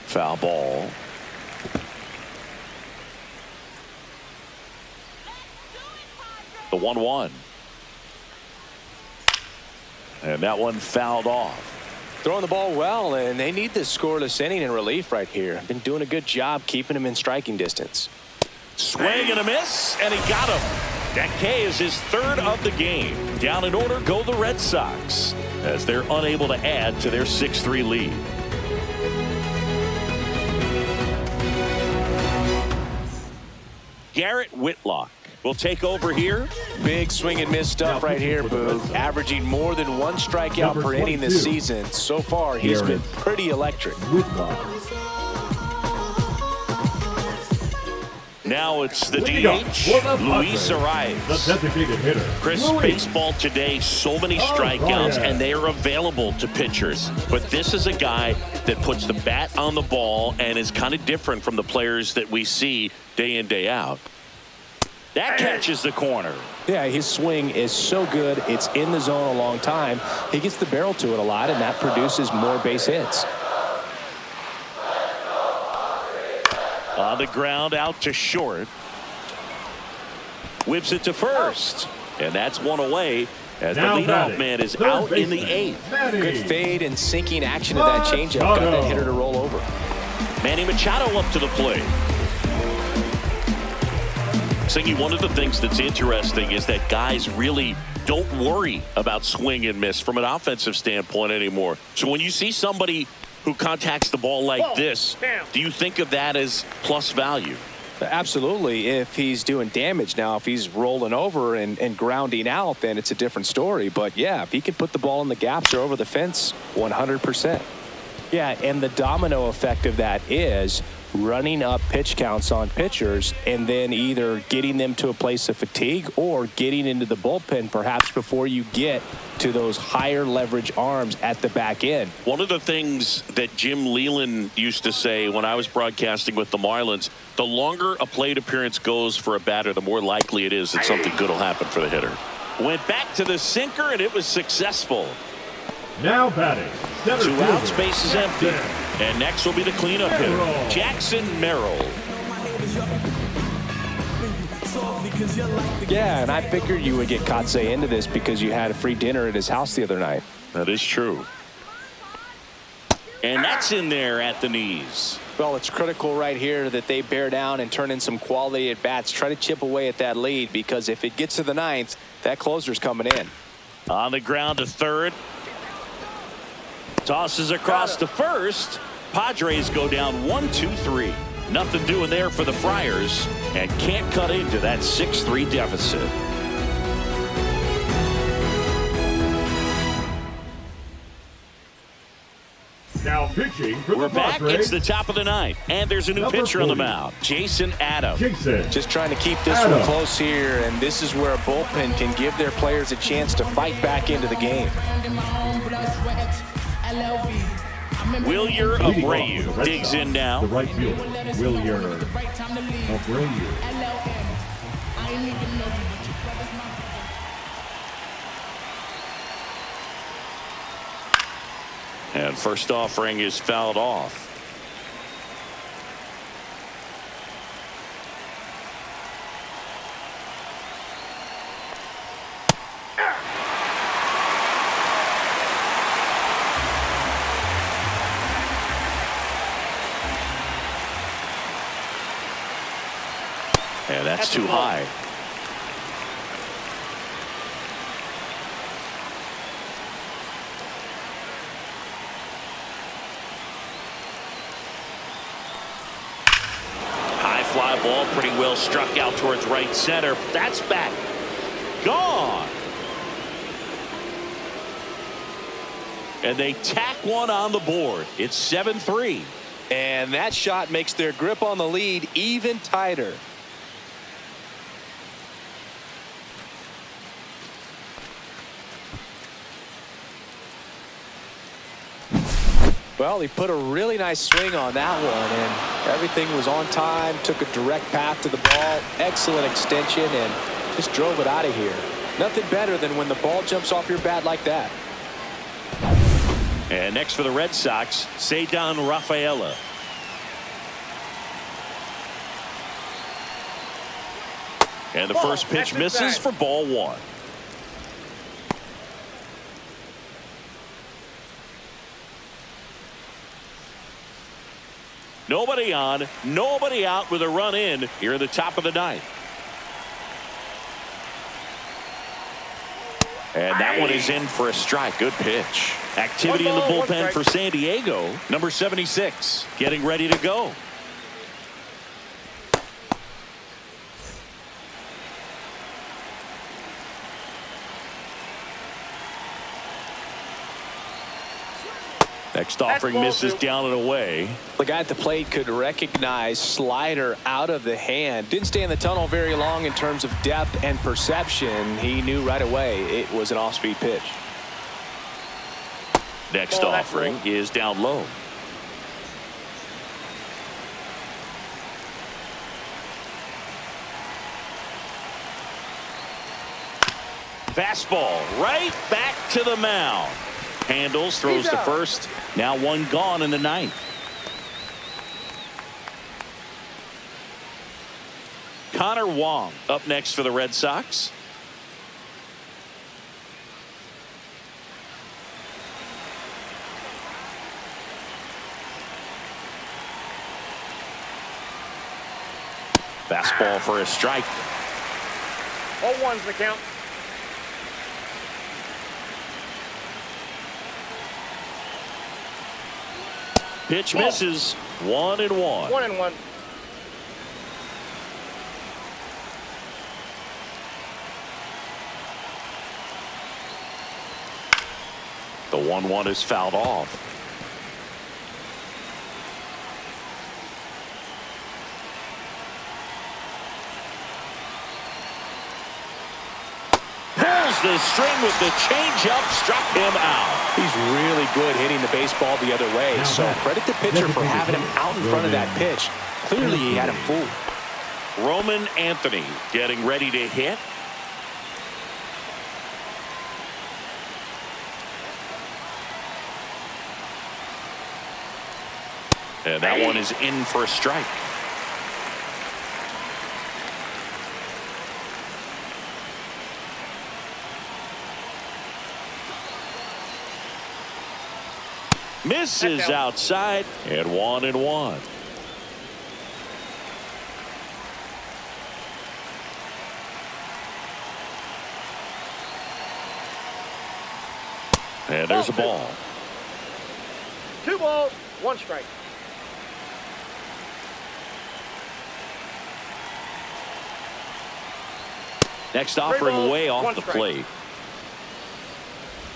Foul ball. The 1-1. And that one fouled off. Throwing the ball well, and they need this scoreless inning in relief right here. Been doing a good job keeping him in striking distance. Swing and a miss, and he got him. That K is his 3rd of the game. Down in order go the Red Sox as they're unable to add to their 6-3 lead. Garrett Whitlock will take over here. Big swing and miss stuff right here, Boog. Averaging more than 1 strikeout Number per inning this 22. season. So far, he's been pretty electric. Whitlock. Now it's the Leading off DH, for the Luis Padres, Arias. the designated hitter. Chris, Luis. baseball today, so many strikeouts, and they are available to pitchers. But this is a guy that puts the bat on the ball and is kind of different from the players that we see day in, day out. That catches the corner. Yeah, his swing is so good. It's in the zone a long time. He gets the barrel to it a lot, and that produces more base hits. On the ground, out to short. Whips it to first. And that's 1 away as Now the leadoff batting, man is third out in the baseman, 8th. Manny Good fade and sinking action of that changeup. Got that hitter to roll over. Manny Machado up to the plate. Singy, one of the things that's interesting is that guys really don't worry about swing and miss from an offensive standpoint anymore. So when you see somebody who contacts the ball like this, do you think of that as plus value? Absolutely. If he's doing damage now, if he's rolling over and grounding out, then it's a different story. But yeah, if he can put the ball in the gaps or over the fence, 100%. Yeah, and the domino effect of that is running up pitch counts on pitchers and then either getting them to a place of fatigue or getting into the bullpen perhaps before you get to those higher leverage arms at the back end. One of the things that Jim Leland used to say when I was broadcasting with the Marlins, the longer a plate appearance goes for a batter, the more likely it is that something good will happen for the hitter. Went back to the sinker, and it was successful. Now batting. 2 outs, base is empty. And next will be the cleanup hitter, Jackson Merrill. Yeah, and I figured you would get Kotsay into this because you had a free dinner at his house the other night. That is true. And that's in there at the knees. Well, it's critical right here that they bear down and turn in some quality at bats. Try to chip away at that lead because if it gets to the 9th, that closer's coming in. On the ground to third. Tosses across to first. Padres go down 1-2-3. Nothing doing there for the Friars and can't cut into that 6-3 deficit. Now pitching for We're the back. Padres. It's the top of the 9th. And there's a new Number pitcher on the 40. mound, Jason Adams. Jason. Just trying to keep this Adam. one close here, and this is where a bullpen can give their players a chance to fight back into the game. Wilyer Leading off Abreu for the Red digs Sox, in now. The right fielder, Wilyer Abreu. And first offering is fouled off. And that's too high. High fly ball, pretty well struck out towards right center. That's back. Gone. And they tack one on the board. It's 7-3. And that shot makes their grip on the lead even tighter. Well, he put a really nice swing on that one, and everything was on time, took a direct path to the ball, excellent extension, and just drove it out of here. Nothing better than when the ball jumps off your bat like that. And next for the Red Sox, Ceddanne Rafaela. And the first pitch misses for ball one. Nobody on, nobody out with a run in here in the top of the ninth. And that one is in for a strike. Good pitch. Activity in the bullpen for San Diego. Number 76 getting ready to go. Next offering misses down and away. The guy at the plate could recognize slider out of the hand. Didn't stay in the tunnel very long in terms of depth and perception. He knew right away it was an off-speed pitch. Next offering is down low. Fastball right back to the mound. Handles, throws to first. Now one gone in the ninth. Connor Wong up next for the Red Sox. Fastball for a strike. 0-1's the count. Pitch misses. 1-1. 1-1. The 1-1 is fouled off. Pulls the string with the changeup, struck him out. He's really good hitting the baseball the other way, so credit the pitcher for having him out in front of that pitch. Clearly he had him fooled. Roman Anthony getting ready to hit. And that one is in for a strike. Misses outside, and 1-1. And there's a ball. 2 balls, 1 strike. Next offering way off the plate.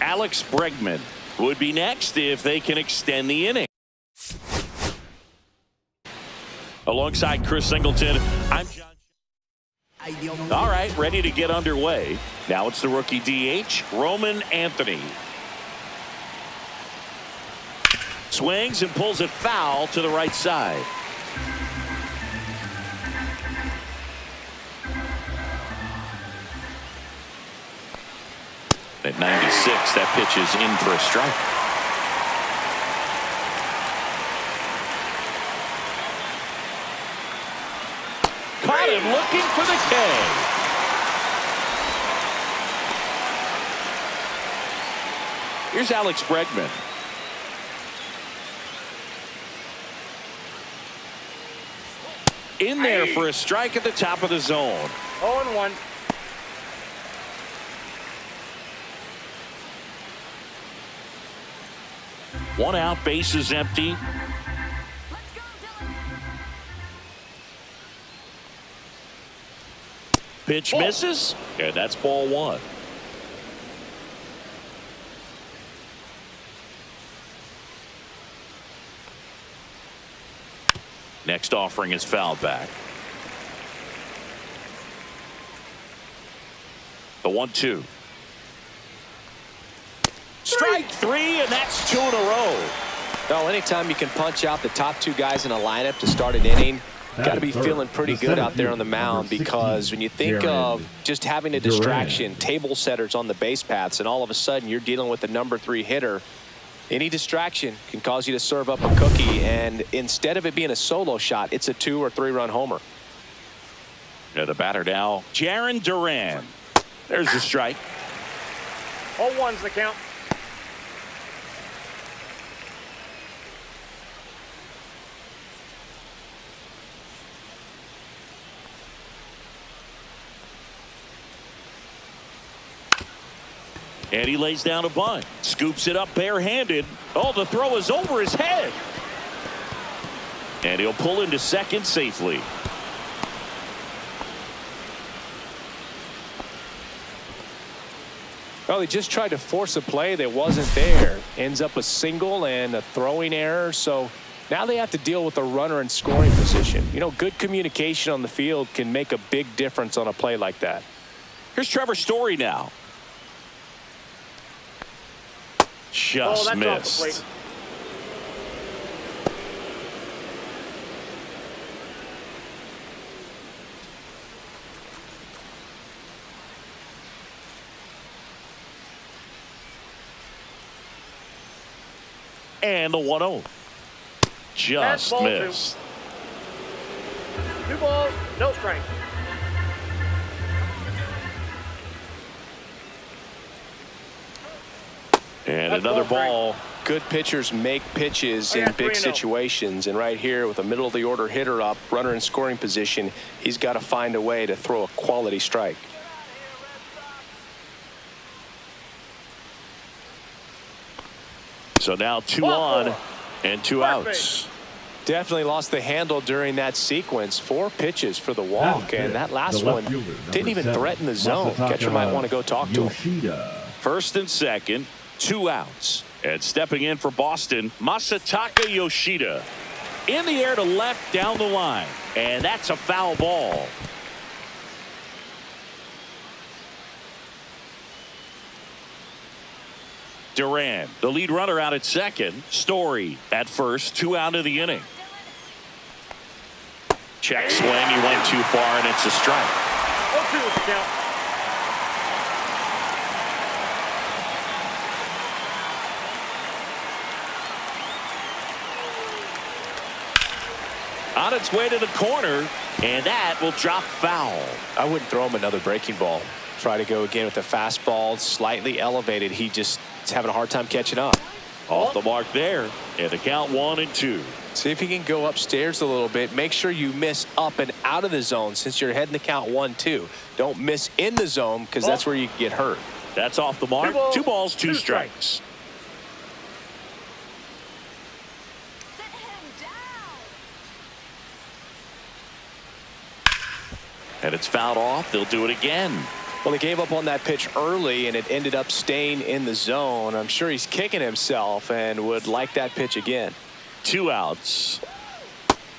Alex Bregman would be next if they can extend the inning. Alongside Chris Singleton, I'm John. All right, ready to get underway. Now it's the rookie DH, Roman Anthony. Swings and pulls it foul to the right side. At 96, that pitch is in for a strike. Caught him looking for the K. Here's Alex Bregman. In there for a strike at the top of the zone. 0-1. One out, base is empty. Let's go, Dylan. Pitch misses, and that's ball one. Next offering is fouled back. The 1-2. Strike three, and that's two in a row. Well, anytime you can punch out the top two guys in a lineup to start an inning, got to be feeling pretty good out there on the mound, because when you think of just having a distraction, table setters on the base paths, and all of a sudden you're dealing with the number 3 hitter, any distraction can cause you to serve up a cookie, and instead of it being a solo shot, it's a 2 or 3 run homer. Yeah, the batter now, Jarren Duran. There's the strike. 0-1's the count. And he lays down a bunt. Scoops it up barehanded. Oh, the throw is over his head. And he'll pull into second safely. Well, he just tried to force a play that wasn't there. Ends up a single and a throwing error. So now they have to deal with a runner in scoring position. You know, good communication on the field can make a big difference on a play like that. Here's Trevor Story now. Just that's missed. off the plate. And the 1-0. Just Ball missed. 2 balls, no strike. And That's another ball ball. Good pitchers make pitches Oh, yeah, in big 3-0. situations. And right here with a middle of the order hitter up, runner in scoring position, he's got to find a way to throw a quality strike. So now 2 Ball on 4. and 2 First outs. base. Definitely lost the handle during that sequence. 4 pitches for the walk, and that last one didn't even threaten the zone. Catcher might want to go talk to him. First and second, 2 outs. And stepping in for Boston, Masataka Yoshida. In the air to left down the line. And that's a foul ball. Duran, the lead runner out at second. Story at first, 2 out of the inning. Check swing, he went too far, and it's a strike. 0-2 is the count. On its way to the corner, and that will drop foul. I wouldn't throw him another breaking ball. Try to go again with the fastball, slightly elevated. He just is having a hard time catching up. Off the mark there, and the count 1-2. See if he can go upstairs a little bit. Make sure you miss up and out of the zone since you're heading the count 1-2. Don't miss in the zone, because that's where you get hurt. That's off the mark. 2 balls, 2 strikes. Sit him down. And it's fouled off. They'll do it again. Well, he gave up on that pitch early, and it ended up staying in the zone. I'm sure he's kicking himself and would like that pitch again. 2 outs.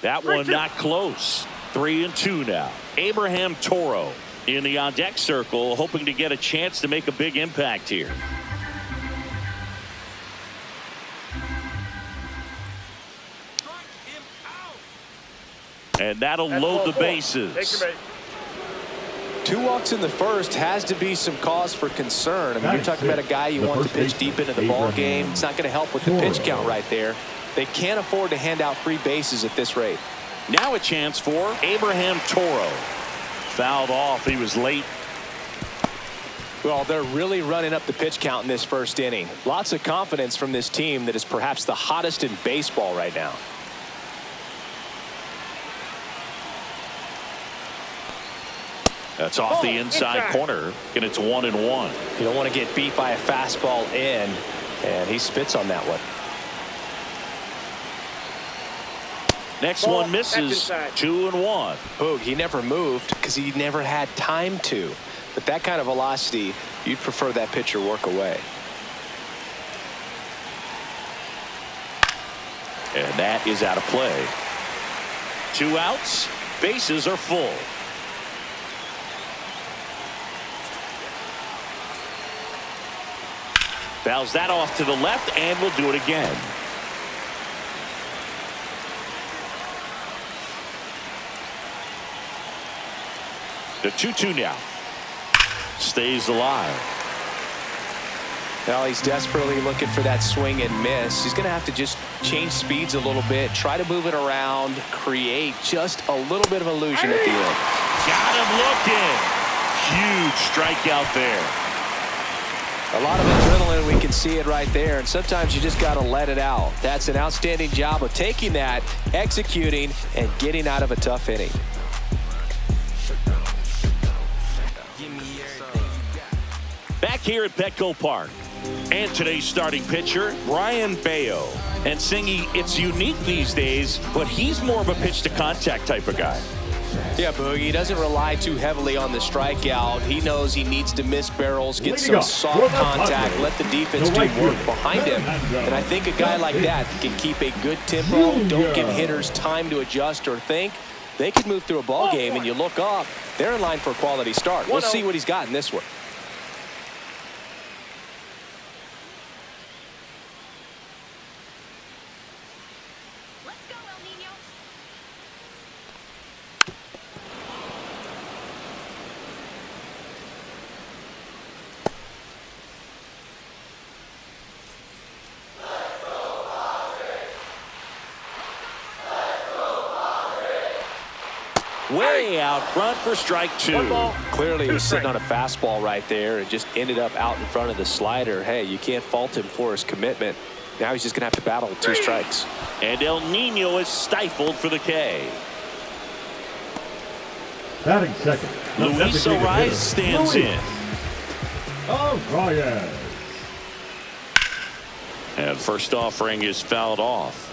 That one not close. 3-2 now. Abraham Toro in the on-deck circle, hoping to get a chance to make a big impact here. And that'll load the bases. Take your base. 2 walks in the first has to be some cause for concern. I mean, you're talking about a guy you want to pitch deep into the ball game. It's not going to help with the pitch count right there. They can't afford to hand out free bases at this rate. Now a chance for Abraham Toro. Fouled off. He was late. Well, they're really running up the pitch count in this first inning. Lots of confidence from this team that is perhaps the hottest in baseball right now. That's off the inside corner, and it's 1-1. You don't want to get beat by a fastball in, and he spits on that one. Next one misses. 2-1. Boog, he never moved because he never had time to. But that kind of velocity, you'd prefer that pitcher work away. And that is out of play. 2 outs. Bases are full. Fouls that off to the left, and we'll do it again. The 2-2 now. Stays alive. Well, he's desperately looking for that swing and miss. He's going to have to just change speeds a little bit, try to move it around, create just a little bit of illusion at the end. Got him looking. Huge strikeout there. A lot of adrenaline, we can see it right there, and sometimes you just got to let it out. That's an outstanding job of taking that, executing, and getting out of a tough inning. Back here at Petco Park, and today's starting pitcher, Brian Bayo. And Singy, it's unique these days, but he's more of a pitch-to-contact type of guy. Yeah, Boogie, he doesn't rely too heavily on the strikeout. He knows he needs to miss barrels, get some soft contact, let the defense do work behind him. And I think a guy like that can keep a good tempo, don't give hitters time to adjust or think. They can move through a ball game, and you look up, they're in line for a quality start. We'll see what he's got in this one. Way out front for strike 2. Clearly, he was sitting on a fastball right there and just ended up out in front of the slider. Hey, you can't fault him for his commitment. Now he's just going to have to battle with 2 strikes. And El Nino is stifled for the K. Batting second. Luis Arias stands in. Arias. And first offering is fouled off.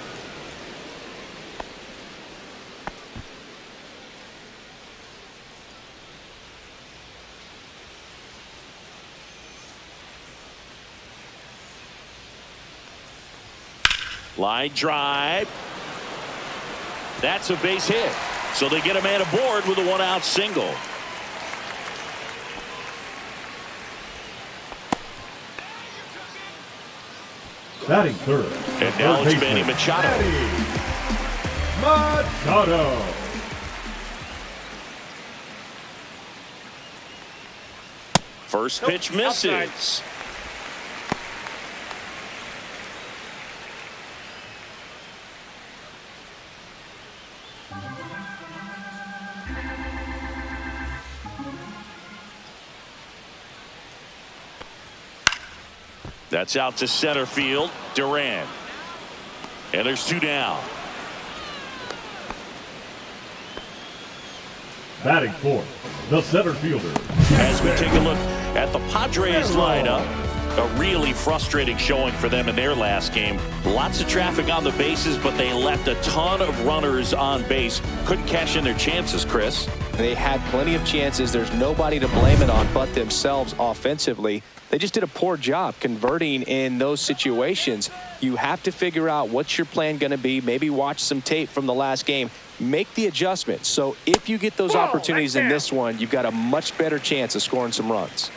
Line drive. That's a base hit. So they get a man aboard with a 1-out single. Batting third. And now it's Manny Machado. Machado. First pitch misses. That's out to center field. Duran. And there's 2 down. Batting fourth, the center fielder. As we take a look at the Padres lineup, a really frustrating showing for them in their last game. Lots of traffic on the bases, but they left a ton of runners on base. Couldn't cash in their chances, Chris. They had plenty of chances. There's nobody to blame it on but themselves offensively. They just did a poor job converting in those situations. You have to figure out what's your plan going to be. Maybe watch some tape from the last game. Make the adjustments. So if you get those opportunities in this one, you've got a much better chance of scoring some runs.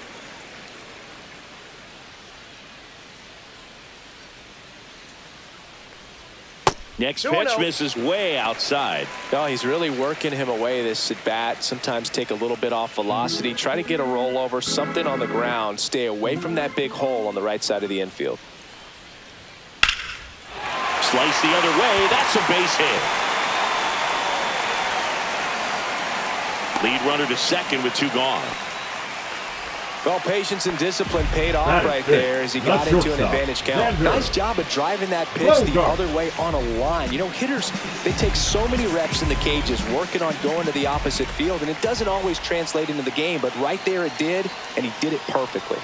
Next 2-0. pitch misses way outside. Oh, he's really working him away this at bat. Sometimes take a little bit off velocity. Try to get a rollover, something on the ground. Stay away from that big hole on the right side of the infield. Slice the other way. That's a base hit. Lead runner to second with 2 gone. Well, patience and discipline paid off That's right it. there as he got That's into an shortstop. advantage count. Xander. Nice job of driving that pitch Well the done. other way on a line. You know, hitters, they take so many reps in the cages working on going to the opposite field, and it doesn't always translate into the game, but right there it did, and he did it perfectly.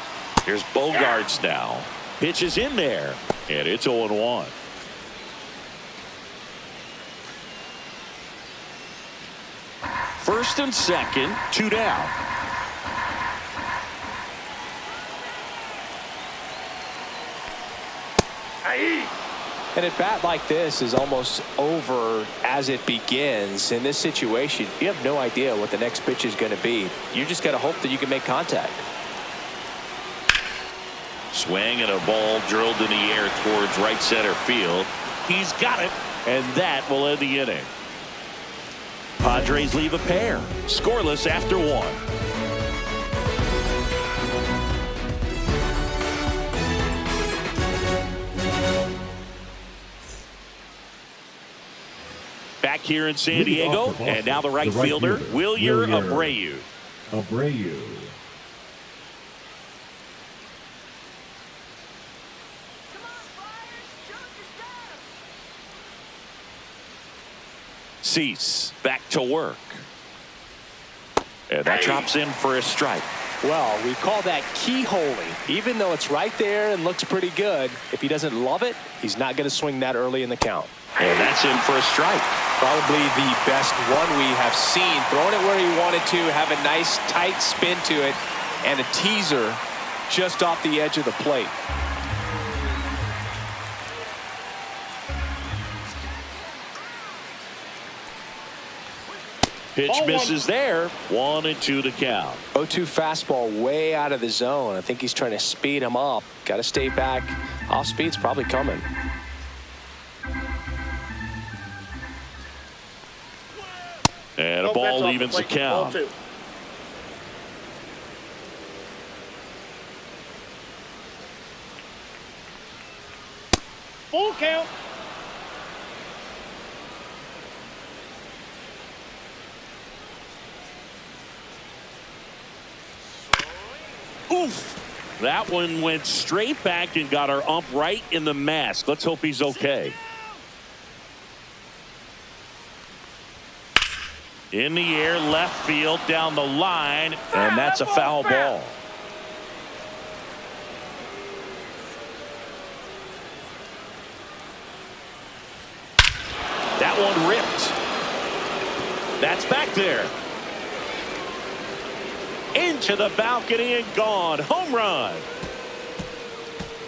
Here's Bogarts now. Pitch is in there, and it's 0-1. First and second, 2 down. And a bat like this is almost over as it begins. In this situation, you have no idea what the next pitch is going to be. You just got to hope that you can make contact. Swing and a ball drilled in the air towards right center field. He's got it, and that will end the inning. Padres leave a pair, scoreless after 1. Back here in San Diego, and now the right fielder, Wilyer Abreu. Abreu. Come on, Flyers. Jump your stuff. Cease back to work. And that drops in for a strike. Well, we call that keyholing. Even though it's right there and looks pretty good, if he doesn't love it, he's not going to swing that early in the count. And that's in for a strike. Probably the best one we have seen. Throwing it where he wanted to, have a nice tight spin to it, and a teaser just off the edge of the plate. Pitch misses there. 1-2 to count. 0-2 fastball way out of the zone. I think he's trying to speed him up. Got to stay back. Off speed's probably coming. And a No bets ball off evens the plate. count. 0-2. Full count. Oof. That one went straight back and got our ump right in the mask. Let's hope he's okay. In the air, left field, down the line, and that's a foul ball. That one ripped. That's back there. Into the balcony and gone. Home run.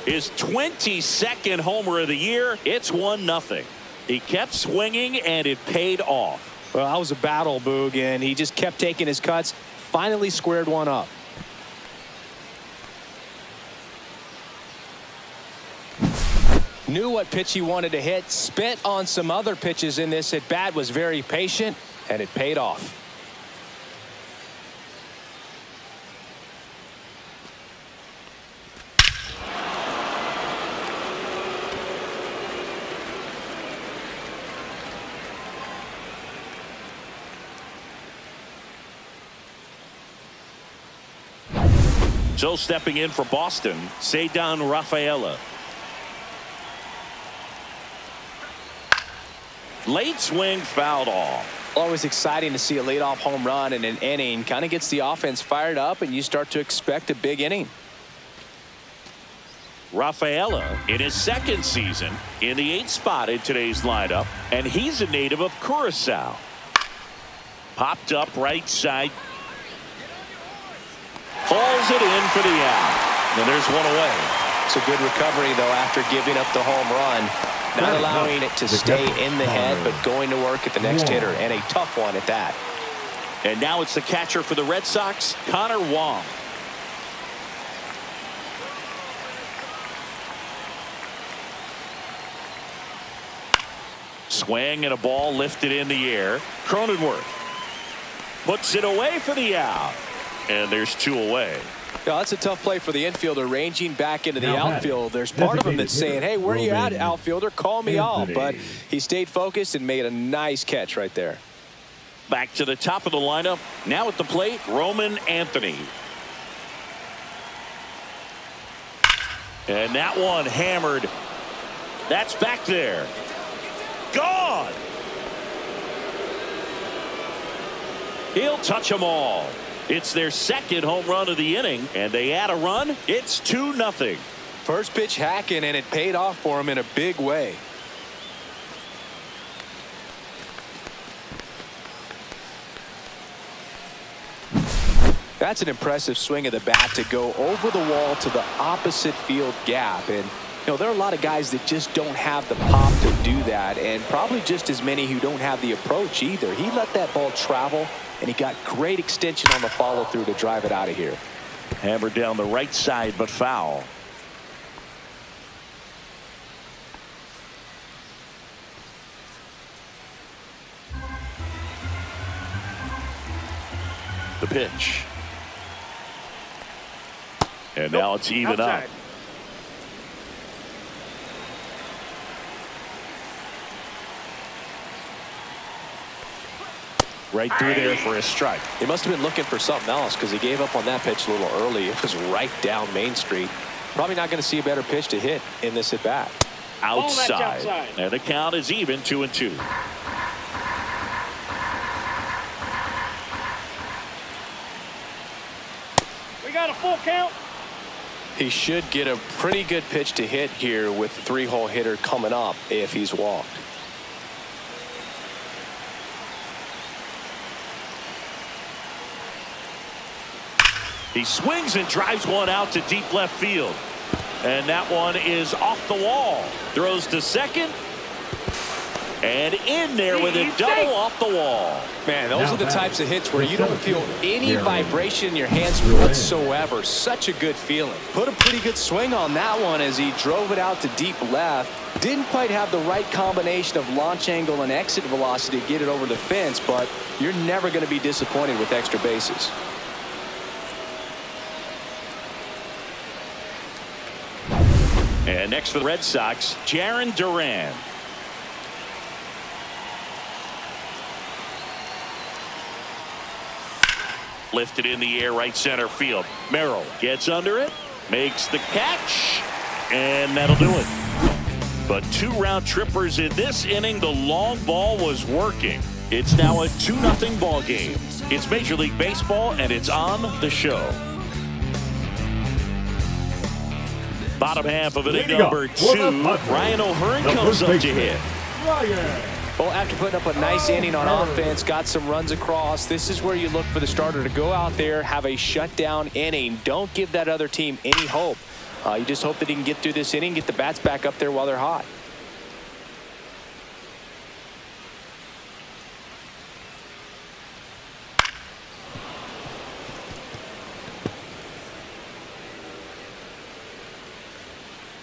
His 22nd homer of the year. It's 1-0. He kept swinging and it paid off. Well, that was a battle, Boog, and he just kept taking his cuts. Finally squared one up. Knew what pitch he wanted to hit. Spit on some other pitches in this at bat. Was very patient, and it paid off. So stepping in for Boston, Cedar Rafaela. Late swing fouled off. Always exciting to see a leadoff home run in an inning. Kind of gets the offense fired up, and you start to expect a big inning. Rafaela in his second season in the 8th spot in today's lineup, and he's a native of Curacao. Popped up right side. Hauls it in for the out. And there's one away. It's a good recovery, though, after giving up the home run. Not allowing it to stay in the head, but going to work at the next hitter, and a tough one at that. And now it's the catcher for the Red Sox, Connor Wong. Swing and a ball lifted in the air. Cronenworth puts it away for the out. And there's 2 away. Yeah, that's a tough play for the infielder, ranging back into the Now outfield. There's part of him that's saying, hey, where are you at, outfielder? Call me off. Anthony. But he stayed focused and made a nice catch right there. Back to the top of the lineup. Now at the plate, Roman Anthony. And that one hammered. That's back there. Gone. He'll touch them all. It's their second home run of the inning, and they add a run. It's 2-0. First pitch hacking, and it paid off for him in a big way. That's an impressive swing of the bat to go over the wall to the opposite field gap. And there are a lot of guys that just don't have the pop to do that, and probably just as many who don't have the approach either. He let that ball travel, and he got great extension on the follow through to drive it out of here. Hammered down the right side, but foul. The pitch. And now it's even up. Right through there for a strike. He must have been looking for something else because he gave up on that pitch a little early. It was right down Main Street. Probably not going to see a better pitch to hit in this at bat. Outside. And the count is even 2-2. We got a full count. He should get a pretty good pitch to hit here with the 3-hole hitter coming up if he's walked. He swings and drives one out to deep left field. And that one is off the wall. Throws to second. And in there with a double off the wall. Man, those are the types of hits where you don't feel any vibration in your hands whatsoever. Such a good feeling. Put a pretty good swing on that one as he drove it out to deep left. Didn't quite have the right combination of launch angle and exit velocity to get it over the fence, but you're never going to be disappointed with extra bases. And next for the Red Sox, Jarren Duran. Lifted in the air, right center field. Merrill gets under it, makes the catch, and that'll do it. But 2 round trippers in this inning. The long ball was working. It's now a 2-0 ball game. It's Major League Baseball, and it's on the show. Bottom half of inning number 2. Ryan O'Hearn comes up to hit. Well, after putting up a nice inning on offense, got some runs across, this is where you look for the starter to go out there, have a shutdown inning. Don't give that other team any hope. You just hope that he can get through this inning, get the bats back up there while they're hot.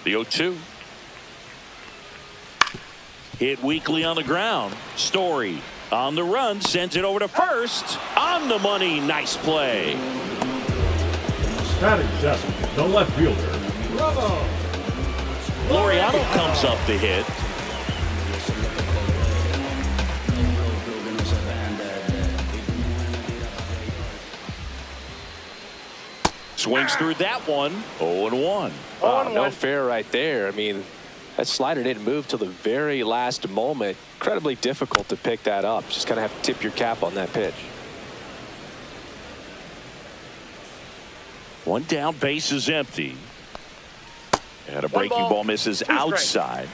The 0-2. Hit weakly on the ground. Story on the run, sends it over to first. On the money, nice play. Batting seventh, the left fielder, Bravo. Laureano comes up to hit. Swings through that one. 0-1. No fair right there. I mean, that slider didn't move till the very last moment. Incredibly difficult to pick that up. Just kind of have to tip your cap on that pitch. One down, base is empty. And a breaking ball misses outside.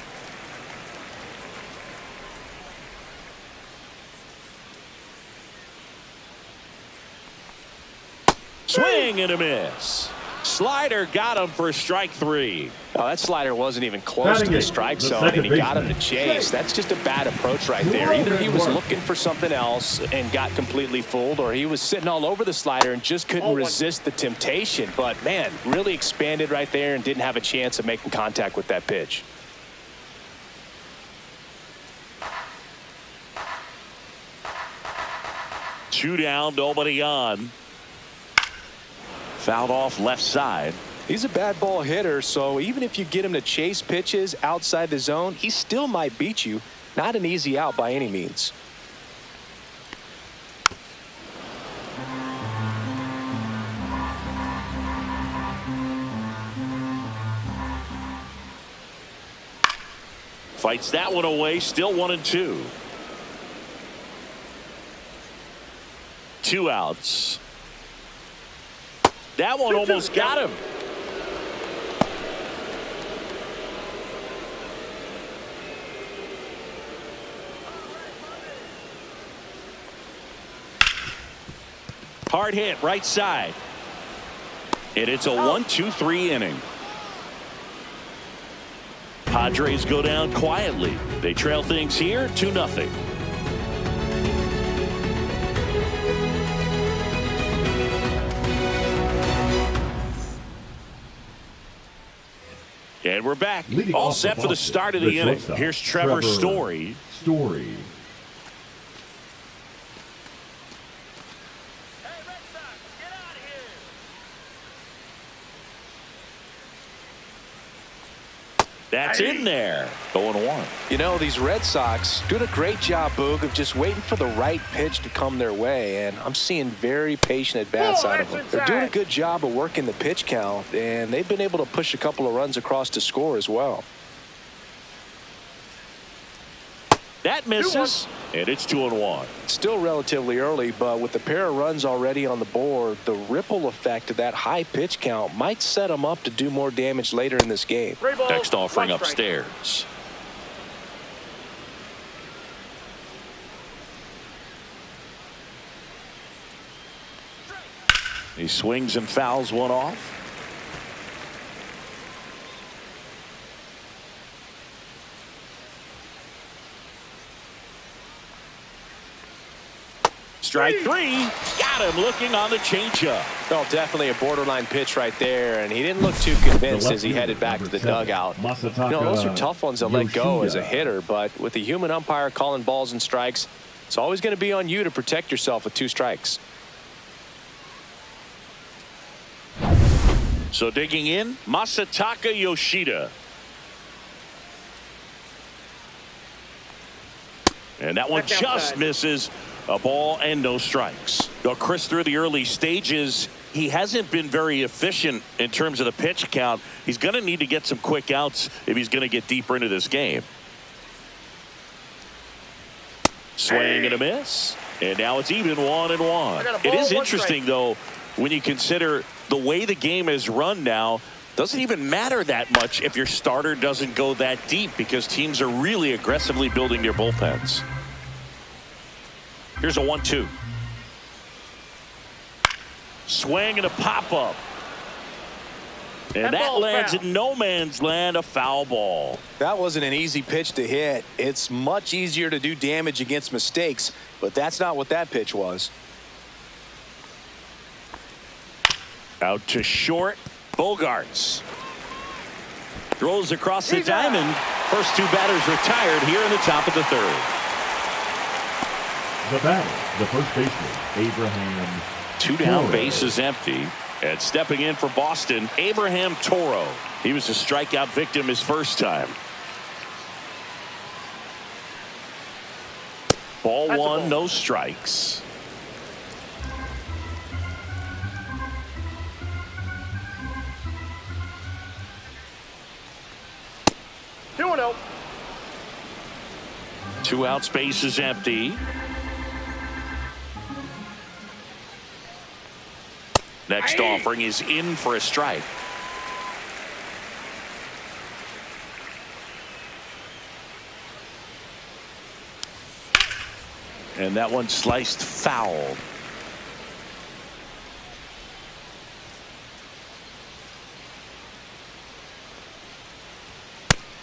Swing and a miss. Slider got him for strike 3. Oh, that slider wasn't even close to the strike zone, and he got him to chase. That's just a bad approach right there. Either he was looking for something else and got completely fooled, or he was sitting all over the slider and just couldn't resist the temptation. But, man, really expanded right there and didn't have a chance of making contact with that pitch. 2 down, nobody on. Fouled off left side. He's a bad ball hitter, so even if you get him to chase pitches outside the zone, he still might beat you. Not an easy out by any means. Fights that one away, still 1-2. 2 outs. That one almost got him. Hard hit, right side. And it's a 1-2-3 inning. Padres go down quietly. They trail things here 2-0. And we're back. Leading All off set for the start of the inning. Here's Trevor Story. That's in there. 0-1. You know, these Red Sox doing a great job, Boog, of just waiting for the right pitch to come their way, and I'm seeing very patient at-bats out of them. They're doing a good job of working the pitch count, and they've been able to push a couple of runs across to score as well. That misses, and it's 2-1. Still relatively early, but with the pair of runs already on the board, the ripple effect of that high pitch count might set them up to do more damage later in this game. Next offering upstairs. He swings and fouls one off. Strike 3. Got him looking on the changeup. Oh, definitely a borderline pitch right there, and he didn't look too convinced as he headed back to the dugout. You know, those are tough ones to let go as a hitter, but with the human umpire calling balls and strikes, it's always going to be on you to protect yourself with 2 strikes. So digging in, Masataka Yoshida. And that one just misses. A ball and no strikes. Now, Chris, through the early stages, he hasn't been very efficient in terms of the pitch count. He's going to need to get some quick outs if he's going to get deeper into this game. Swing and a miss. And now it's even 1-1. It is interesting, though, when you consider the way the game is run now, doesn't even matter that much if your starter doesn't go that deep because teams are really aggressively building their bullpens. Here's a 1-2. Swing and a pop-up. And that lands in no man's land, a foul ball. That wasn't an easy pitch to hit. It's much easier to do damage against mistakes, but that's not what that pitch was. Out to short. Bogarts. Throws across the diamond. First 2 batters retired here in the top of the 3rd. The batter, the first baseman, Abraham. 2 down, bases empty. And stepping in for Boston, Abraham Toro. He was a strikeout victim his first time. Ball 1, no strikes. Two out, space is empty. Next offering is in for a strike. And that one sliced foul.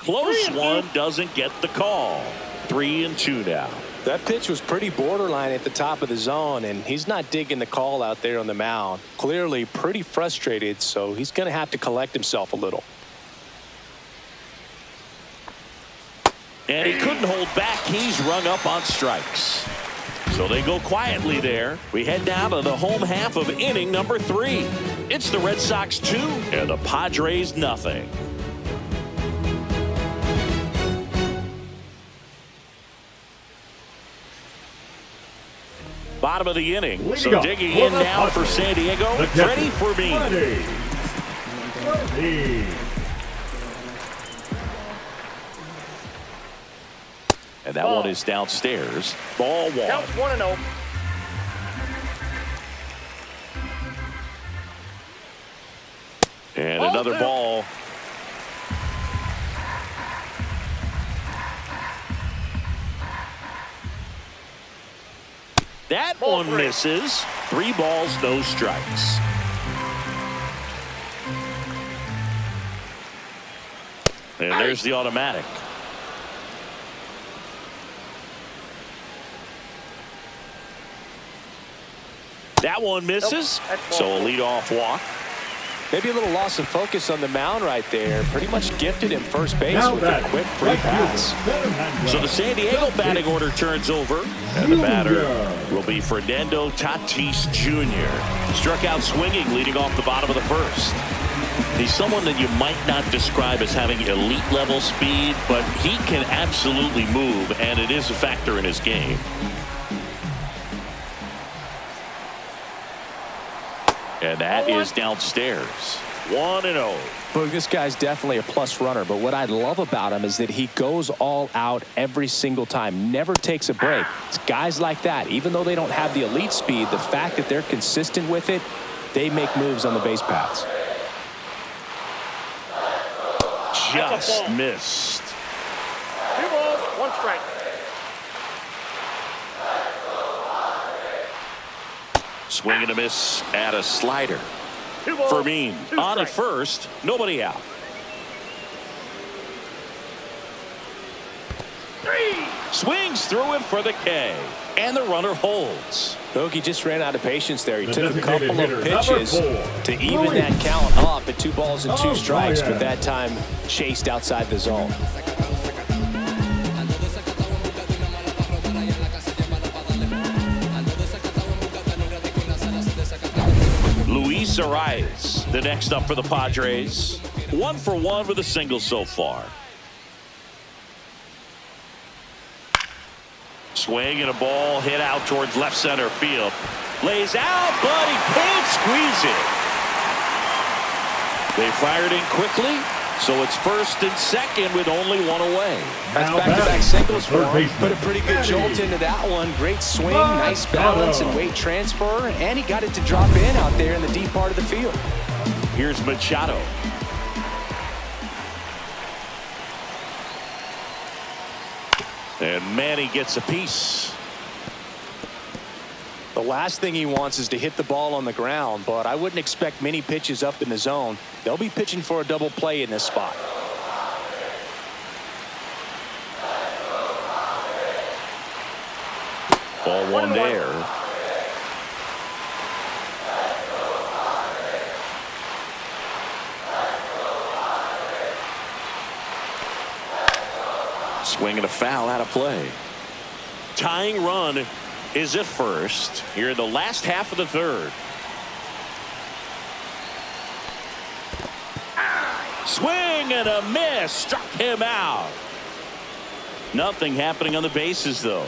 Close one, doesn't get the call. 3-2 now. That pitch was pretty borderline at the top of the zone, and he's not digging the call out there on the mound. Clearly pretty frustrated, so he's going to have to collect himself a little. And he couldn't hold back. He's rung up on strikes. So they go quietly there. We head down to the home half of inning number 3. It's the Red Sox 2 and the Padres nothing. Bottom of the inning. So digging in now for San Diego. Ready for me. And that one is downstairs. Ball 1. Counts 1-0. And another ball. That one misses. 3 balls, no strikes. And there's the automatic. That one misses. So a leadoff walk. Maybe a little loss of focus on the mound right there. Pretty much gifted him first base with a quick free pass. So the San Diego batting order turns over. And the batter will be Fernando Tatis Jr. Struck out swinging, leading off the bottom of the first. He's someone that you might not describe as having elite level speed, but he can absolutely move, and it is a factor in his game. And that is downstairs. 1-0. But this guy's definitely a plus runner, but what I love about him is that he goes all out every single time, never takes a break. It's guys like that, even though they don't have the elite speed, the fact that they're consistent with it, they make moves on the base paths. Just missed. 2 balls, 1 strike. Swing and a miss at a slider. 2 balls, Fermin 2 on at strikes. first, nobody out. 3. Swings through it for the K, and the runner holds. Bogey just ran out of patience there. He The took a designated couple of hitter, pitches number 4, to even Luis. that count up at 2 balls and 2 Oh, strikes, yeah. but that time chased outside the zone. Luis Arias, the next up for the Padres. 1 for 1 with a single so far. Swing and a ball hit out towards left center field. Lays out, but he can't squeeze it. They fired in quickly, so it's first and second with only 1 away. That's Now back-to-back batting, singles the third for him. baseman, Put a pretty good jolt into that one. Great swing, nice balance and weight transfer, and he got it to drop in out there in the deep part of the field. Here's Machado. And Manny gets a piece. The last thing he wants is to hit the ball on the ground, but I wouldn't expect many pitches up in the zone. They'll be pitching for a double play in this spot. Ball 1 there. Swing and a foul out of play. Tying run is at first here in the last half of the third. Swing and a miss, struck him out. Nothing happening on the bases though.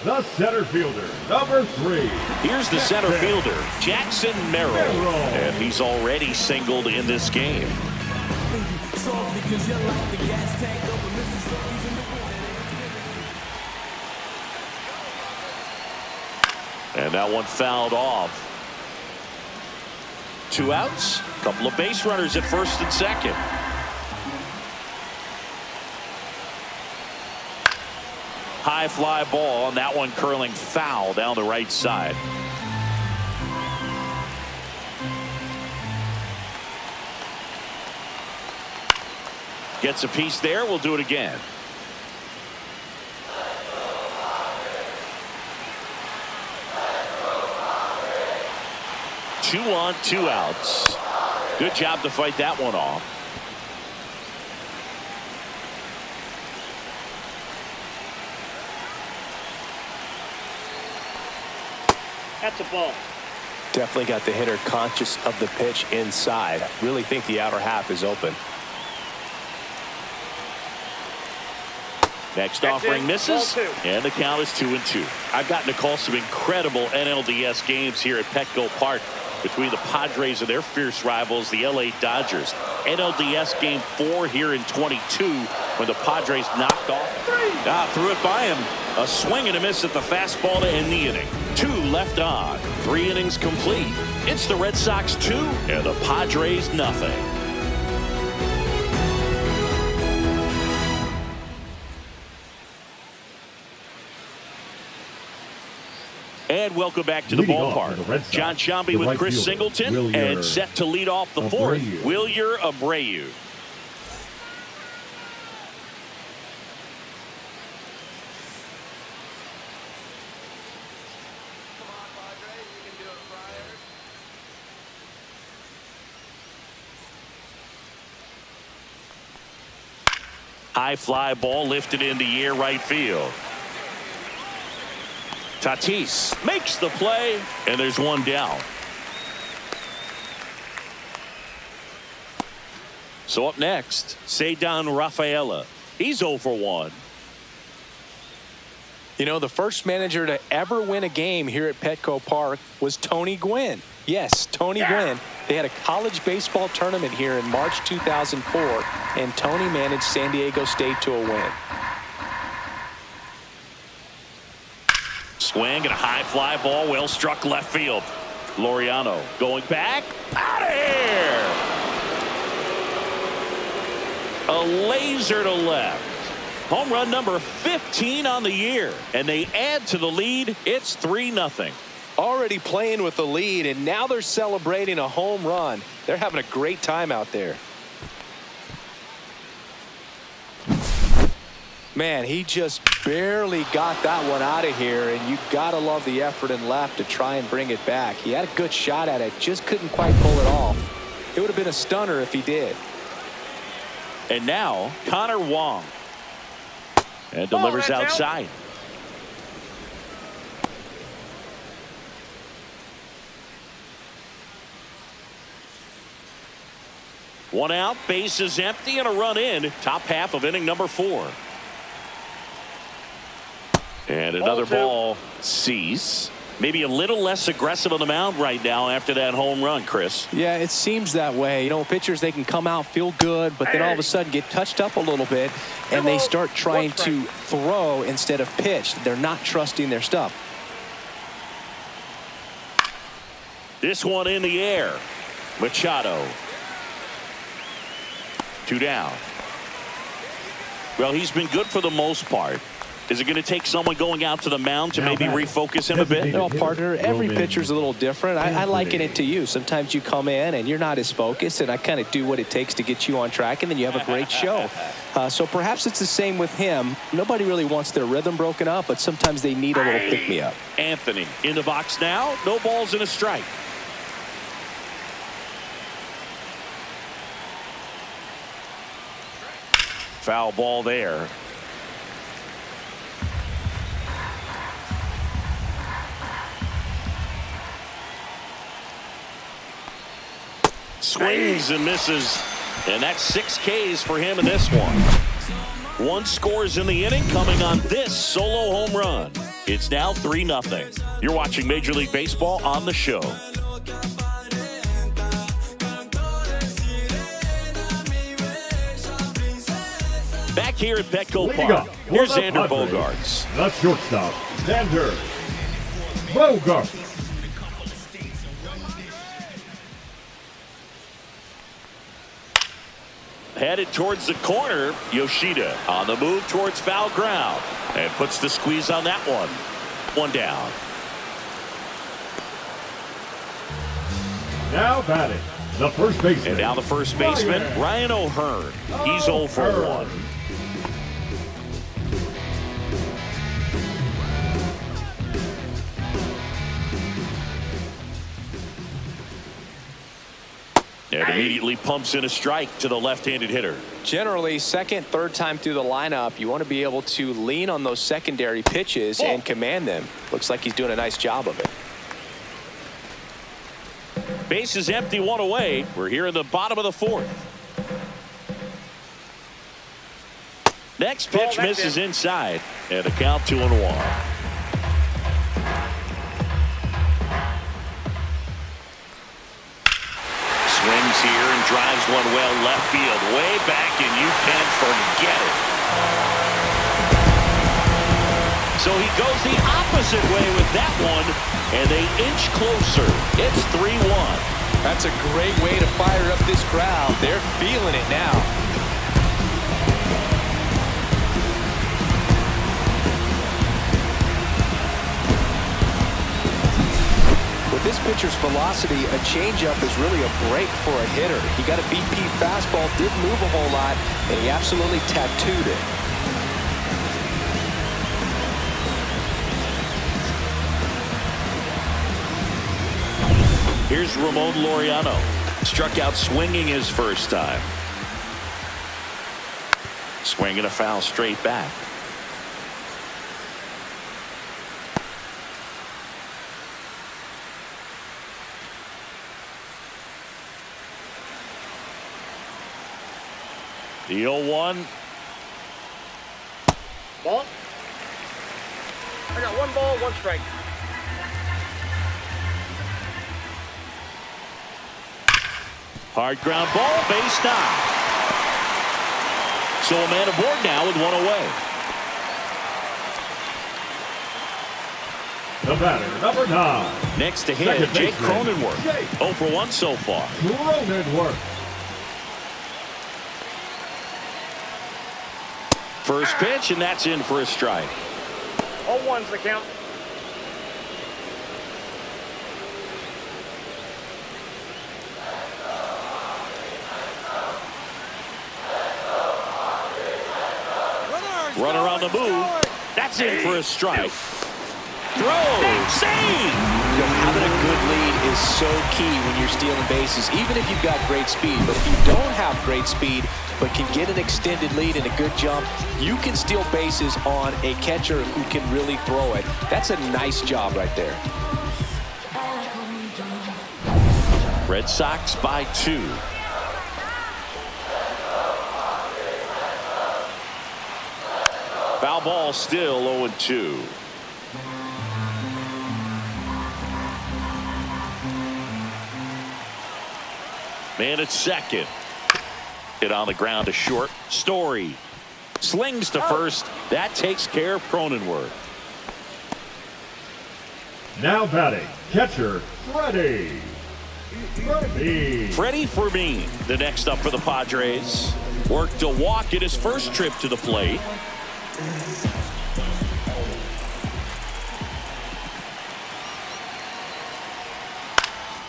The center fielder, number 3. Here's the center fielder, Jackson Merrill, and he's already singled in this game. And that one fouled off. 2 outs, couple of base runners at first and second. High fly ball, and that one curling foul down the right side. Gets a piece there. We'll do it again. Two on, 2 outs. Good job to fight that one off. That's a ball. Definitely got the hitter conscious of the pitch inside. Really think the outer half is open. Next offering misses, and the count is 2-2. I've gotten to call some incredible NLDS games here at Petco Park between the Padres and their fierce rivals, the LA Dodgers. NLDS Game 4 here in 22 when the Padres knocked off. Threw it by him. A swing and a miss at the fastball to end the inning. 2 left on. 3 innings complete. It's the Red Sox 2 and the Padres nothing. And welcome back to the ballpark. John Sciambi with Chris Singleton and set to lead off the fourth, Wilyer Abreu. High fly ball lifted in the air right field. Tatis makes the play, and there's one down. So up next, Ceddanne Rafaela. He's 0 for 1. You know, the first manager to ever win a game here at Petco Park was Tony Gwynn. Yes, Tony Gwynn. They had a college baseball tournament here in March 2004, and Tony managed San Diego State to a win. Swing and a high fly ball, well struck left field. Laureano going back, out of here. A laser to left. Home run number 15 on the year, and they add to the lead. It's 3-0. Already playing with the lead, and now they're celebrating a home run. They're having a great time out there. Man, he just barely got that one out of here, and you gotta love the effort in left to try and bring it back. He had a good shot at it, just couldn't quite pull it off. It would have been a stunner if he did. And now Connor Wong, and delivers outside. One out, base is empty, and a run in. Top half of inning number 4. And another ball sees. Maybe a little less aggressive on the mound right now after that home run, Chris. Yeah, it seems that way. You know, pitchers, they can come out, feel good, but then all of a sudden get touched up a little bit, and they start trying to throw instead of pitch. They're not trusting their stuff. This one in the air. Machado. 2 down. Well, he's been good for the most part. Is it going to take someone going out to the mound to maybe refocus him a bit? No, partner, every pitcher's a little different. I liken it to you. Sometimes you come in and you're not as focused, and I kind of do what it takes to get you on track, and then you have a great show. So perhaps it's the same with him. Nobody really wants their rhythm broken up, but sometimes they need a little pick-me-up. Anthony in the box now. No balls and a strike. Foul ball there. Swings and misses, and that's 6 Ks for him in this one. 1 scores in the inning, coming on this solo home run. It's now 3-0. You're watching Major League Baseball on the show. Back here at Petco Park, here's Xander Bogaerts. The shortstop, Xander Bogaerts. Headed towards the corner, Yoshida on the move towards foul ground and puts the squeeze on that one. 1 down. Now batting, the first baseman. And now the first baseman, Ryan O'Hearn. He's 0 for 1. And immediately pumps in a strike to the left-handed hitter. Generally, second, third time through the lineup, you want to be able to lean on those secondary pitches and command them. Looks like he's doing a nice job of it. Base is empty, one away. We're here in the bottom of the fourth. Next pitch misses inside, and a count 2-1. Swings here and drives one well left field, way back, and you can't forget it. So he goes the opposite way with that one, and they inch closer. It's 3-1. That's a great way to fire up this crowd. They're feeling it now. With this pitcher's velocity, a changeup is really a break for a hitter. He got a BP fastball, didn't move a whole lot, and he absolutely tattooed it. Here's Ramon Laureano. Struck out swinging his first time. Swinging a foul straight back. The 0-1. Ball. I got 1 ball, 1 strike. Hard ground ball, base knock. So a man aboard now with 1 away. The batter, number 9. Next to him, Second Jake baseman, Cronenworth. Jake 0 for 1 so far. Cronenworth. First pitch, and that's in for a strike. 0-1's the count. Runner on the move. That's in for a strike. Throw. Save. Having a good lead is so key when you're stealing bases, even if you've got great speed. But if you don't have great speed, but can get an extended lead and a good jump, you can steal bases on a catcher who can really throw it. That's a nice job right there. Red Sox by 2. Foul ball, still 0-2. Man at second. Hit on the ground to short. Story slings to first. That takes care of Cronenworth. Now batting, catcher, Freddie. Freddie Fermin, the next up for the Padres. Worked a walk in his first trip to the plate.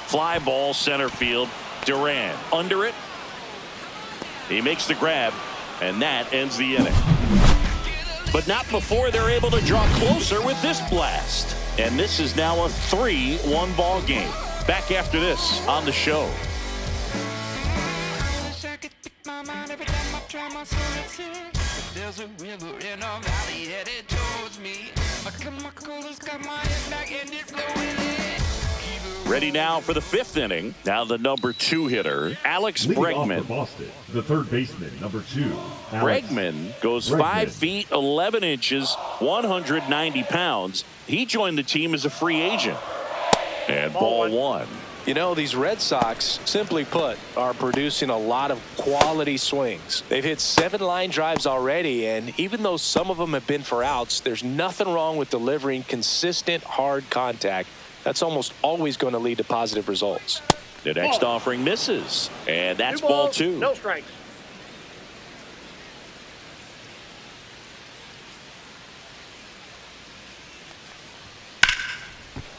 Fly ball center field. Duran under it. He makes the grab, and that ends the inning. But not before they're able to draw closer with this blast. And this is now a 3-1 ball game. Back after this on the show. There's a river in a valley headed towards me. My coolest got my head back and it flowing. Ready now for the 5th inning. Now the number 2 hitter, Alex Leading Bregman. off for Boston, the third baseman, number 2. Alex Bregman goes Bregman. 5 feet 11 inches, 190 pounds. He joined the team as a free agent. And ball 1. You know, these Red Sox, simply put, are producing a lot of quality swings. They've hit 7 line drives already, and even though some of them have been for outs, there's nothing wrong with delivering consistent, hard contact. That's almost always going to lead to positive results. The next offering misses, and that's 2 ball balls, 2. no strikes.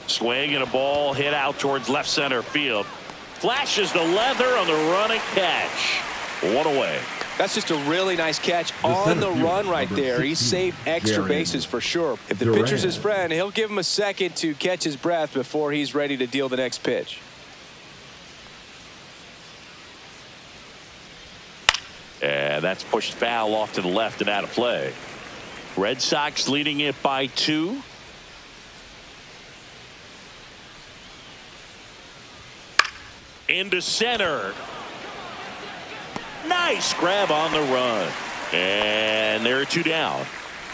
Swing and a ball hit out towards left center field. Flashes the leather on the running catch. 1 away. That's just a really nice catch on the run right there. He saved extra bases for sure. If the pitcher's his friend, he'll give him a second to catch his breath before he's ready to deal the next pitch. And that's pushed foul off to the left and out of play. Red Sox leading it by 2. Into center. Nice grab on the run. And there are 2 down.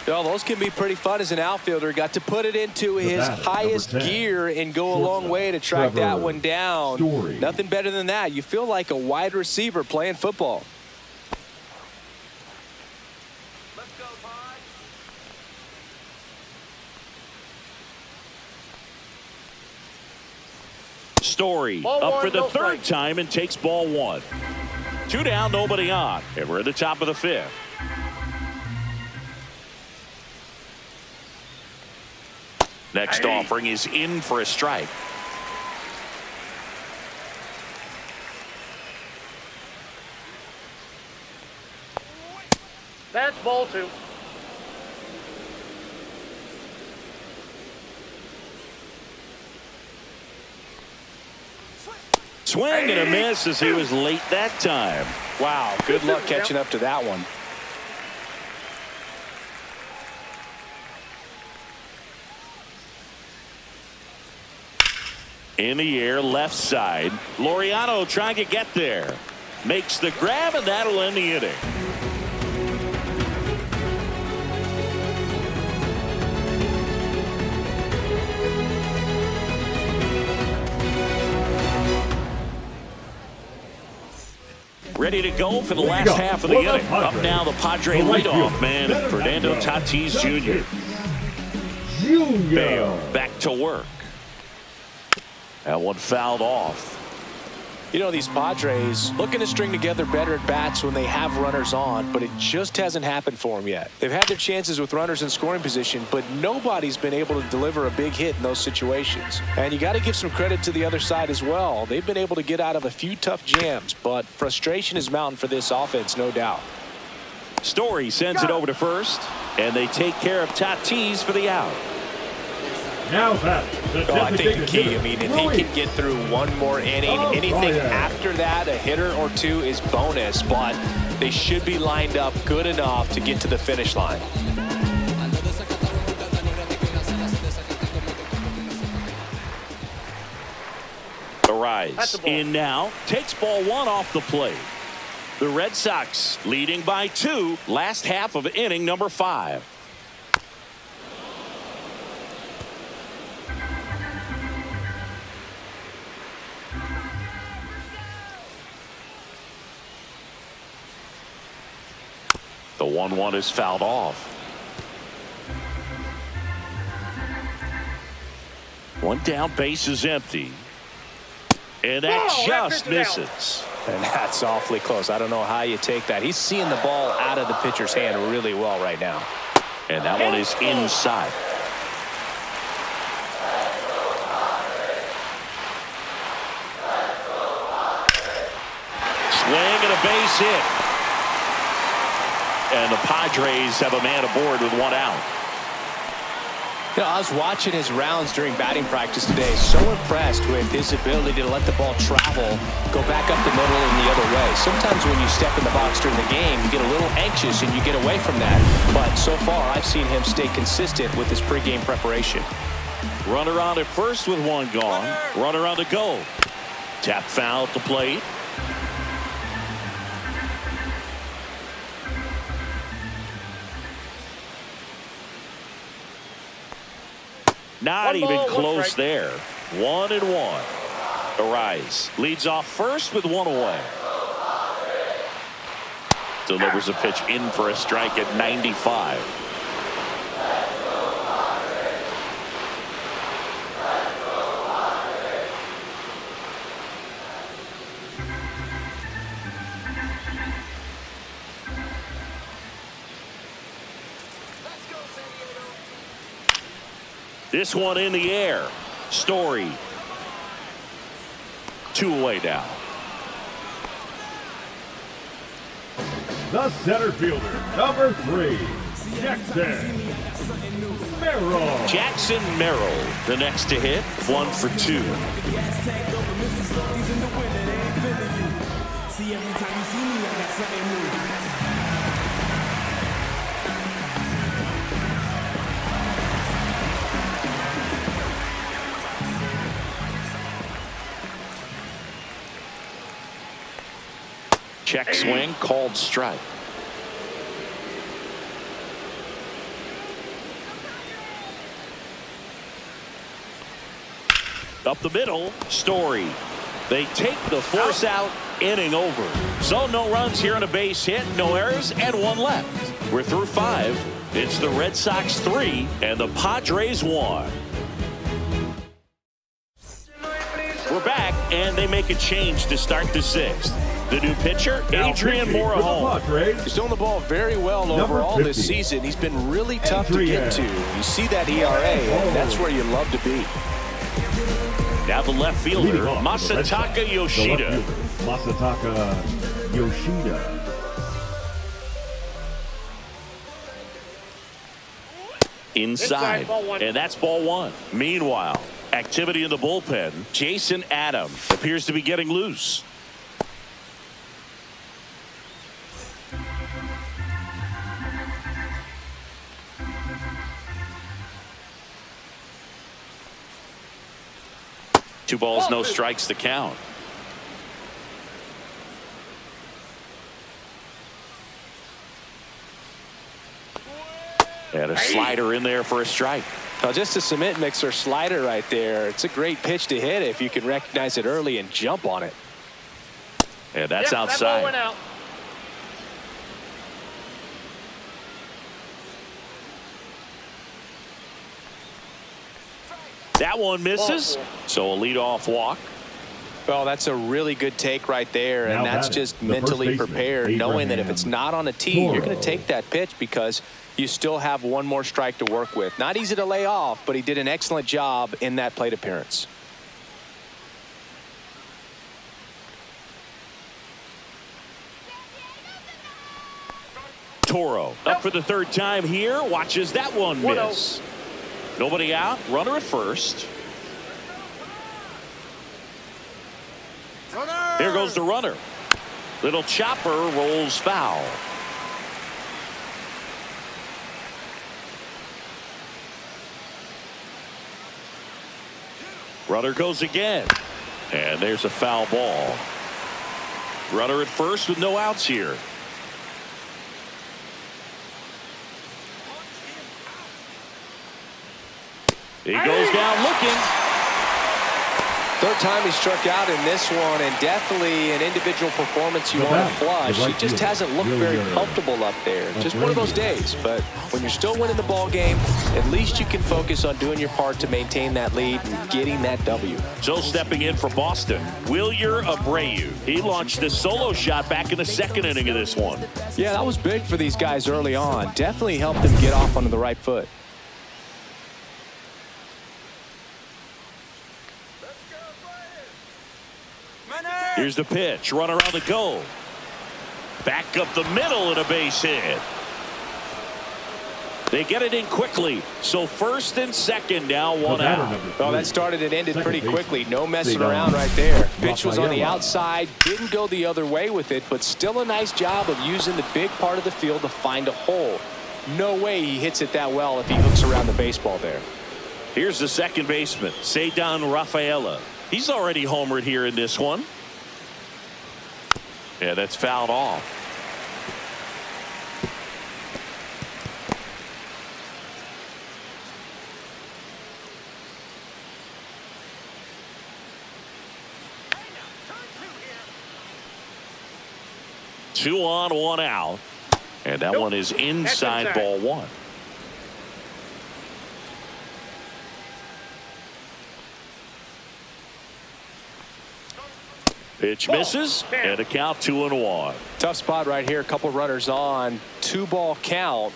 Well, those can be pretty fun as an outfielder. Got to put it into his highest gear and go a long way to track that one down. Nothing better than that. You feel like a wide receiver playing football. Let's go, Pod. Story Ball up one, for the no third strike. time and takes ball 1. 2 down, nobody on. And we're at the top of the 5th. Next offering is in for a strike. That's ball 2. Swing and a miss as he was late that time. Wow, good luck catching up to that one. In the air, left side. Laureano trying to get there. Makes the grab, and that'll end the inning. Ready to go for the last half of the inning. Up now, the Padre leadoff man, Fernando Tatis Jr. Bayo back to work. That one fouled off. You know, these Padres looking to string together better at bats when they have runners on, but it just hasn't happened for them yet. They've had their chances with runners in scoring position, but nobody's been able to deliver a big hit in those situations. And you got to give some credit to the other side as well. They've been able to get out of a few tough jams, but frustration is mounting for this offense, no doubt. Story sends it over to first, and they take care of Tatis for the out. Now that I think the key, I mean, if he can get through one more inning, anything after that, a hitter or two is bonus, but they should be lined up good enough to get to the finish line. Arise in now, takes ball 1 off the plate. The Red Sox leading by 2, last half of inning number 5. The 1-1 is fouled off. One down, base is empty. And that just misses. And that's awfully close. I don't know how you take that. He's seeing the ball out of the pitcher's hand really well right now. And that one is inside. Swing and a base hit. And the Padres have a man aboard with 1 out. You know, I was watching his rounds during batting practice today. So impressed with his ability to let the ball travel, go back up the middle and the other way. Sometimes when you step in the box during the game, you get a little anxious and you get away from that. But so far, I've seen him stay consistent with his pregame preparation. Runner on at first with 1 gone. Runner on to go. Tap foul at the plate. Not even close there. 1-1. Arise leads off first with 1 away. Delivers a pitch in for a strike at 95. This one in the air. Story. 2 away now. The center fielder, number 3, Jackson Merrill. Jackson Merrill, the next to hit, 1 for 2. Check swing, called strike. Up the middle, Story. They take the force out, inning over. So no runs here on a base hit, no errors, and one left. We're through 5. It's the Red Sox 3 and the Padres 1. We're back, and they make a change to start the 6th. The new pitcher, Adrian Morejon. He's doing the ball very well overall this season. He's been really tough to get to. You see that ERA, and that's where you love to be. Now the left fielder, Masataka Yoshida. Masataka Yoshida. Inside, and that's ball 1. Meanwhile, activity in the bullpen. Jason Adam appears to be getting loose. Two balls, no strikes to count. And a slider in there for a strike. Now just a cement mixer slider right there. It's a great pitch to hit if you can recognize it early and jump on it. And that's outside. That ball went out. That one misses. So a leadoff walk. Well, that's a really good take right there, and that's just mentally prepared, knowing that if it's not on a tee, you're going to take that pitch because you still have one more strike to work with. Not easy to lay off, but he did an excellent job in that plate appearance. Toro up for the 3rd time here. Watches that one miss. Nobody out. Runner at first. Here goes the runner. Little chopper rolls foul. Runner goes again. And there's a foul ball. Runner at first with no outs here. He goes down looking. 3rd time he struck out in this one, and definitely an individual performance you want to flush. He just hasn't looked very comfortable up there. Just one of those days. But when you're still winning the ball game, at least you can focus on doing your part to maintain that lead and getting that W. So stepping in for Boston, Wilyer Abreu. He launched a solo shot back in the 2nd inning of this one. Yeah, that was big for these guys early on. Definitely helped them get off onto the right foot. Here's the pitch. Runner on the go. Back up the middle and a base hit. They get it in quickly. So 1st and 2nd now, 1 out. Well, that started and ended pretty quickly. No messing around right there. Pitch was on the outside. Didn't go the other way with it, but still a nice job of using the big part of the field to find a hole. No way he hits it that well if he hooks around the baseball there. Here's the 2nd baseman, Cedar Rafaela. He's already homered here in this one. Yeah, that's fouled off. Two on, 1 out. And that one is inside ball 1. Pitch misses, and a count 2-1. Tough spot right here. A couple runners on. 2-ball count.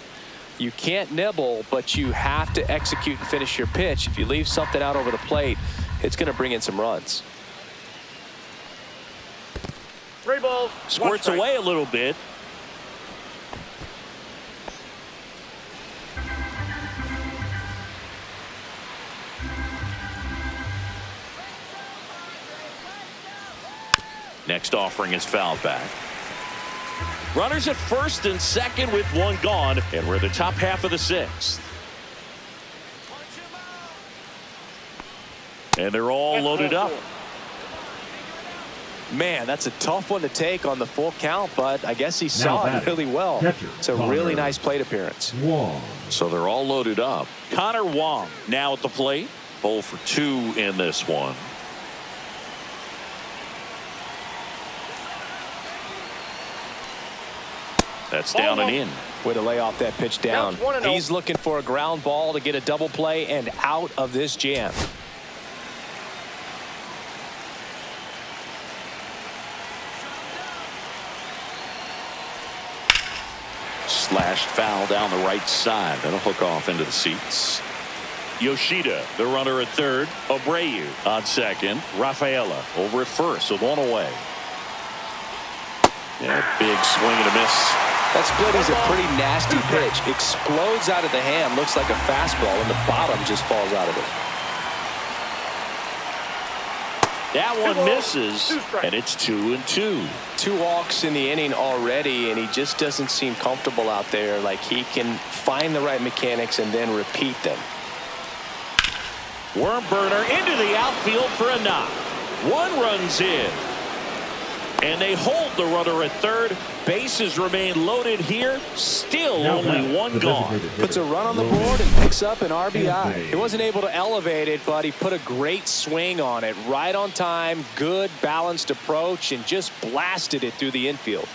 You can't nibble, but you have to execute and finish your pitch. If you leave something out over the plate, it's going to bring in some runs. 3 balls. Squirts away a little bit. Next offering is fouled back. Runners at 1st and 2nd with 1 gone, and we're in the top half of the 6th. And they're all loaded up. Man, that's a tough one to take on the full count, but I guess he saw it really well. It's a really nice plate appearance. Wong. So they're all loaded up. Connor Wong now at the plate. 0 for 2 in this one. That's down and in. Way to lay off that pitch down. Counts 1-0. He's looking for a ground ball to get a double play and out of this jam. Slashed foul down the right side. That'll hook off into the seats. Yoshida, the runner at third. Abreu on second. Rafaela over at first with one away. Yeah, big swing and a miss. That split is a pretty nasty pitch. Explodes out of the hand. Looks like a fastball, and the bottom just falls out of it. That one misses, and it's 2-2. 2 walks in the inning already, and he just doesn't seem comfortable out there. Like he can find the right mechanics and then repeat them. Worm burner into the outfield for a knock. 1 run's in. And they hold the runner at third. Bases remain loaded here. Still only 1 gone. Puts a run on the board and picks up an RBI. He wasn't able to elevate it, but he put a great swing on it. Right on time, good balanced approach, and just blasted it through the infield.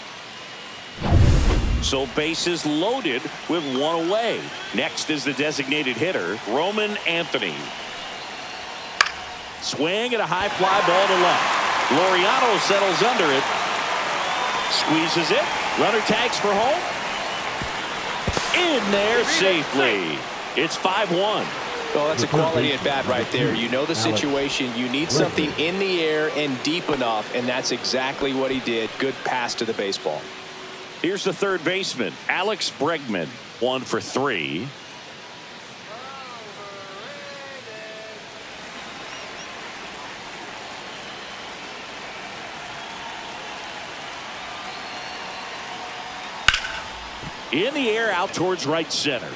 So bases loaded with 1 away. Next is the designated hitter, Roman Anthony. Swing and a high fly ball to left. Laureano settles under it. Squeezes it. Runner tags for home. In there safely. It's 5-1. Well, that's a quality at bat right there. You know the situation. You need something in the air and deep enough, and that's exactly what he did. Good pass to the baseball. Here's the third baseman, Alex Bregman. 1 for 3. In the air out towards right center.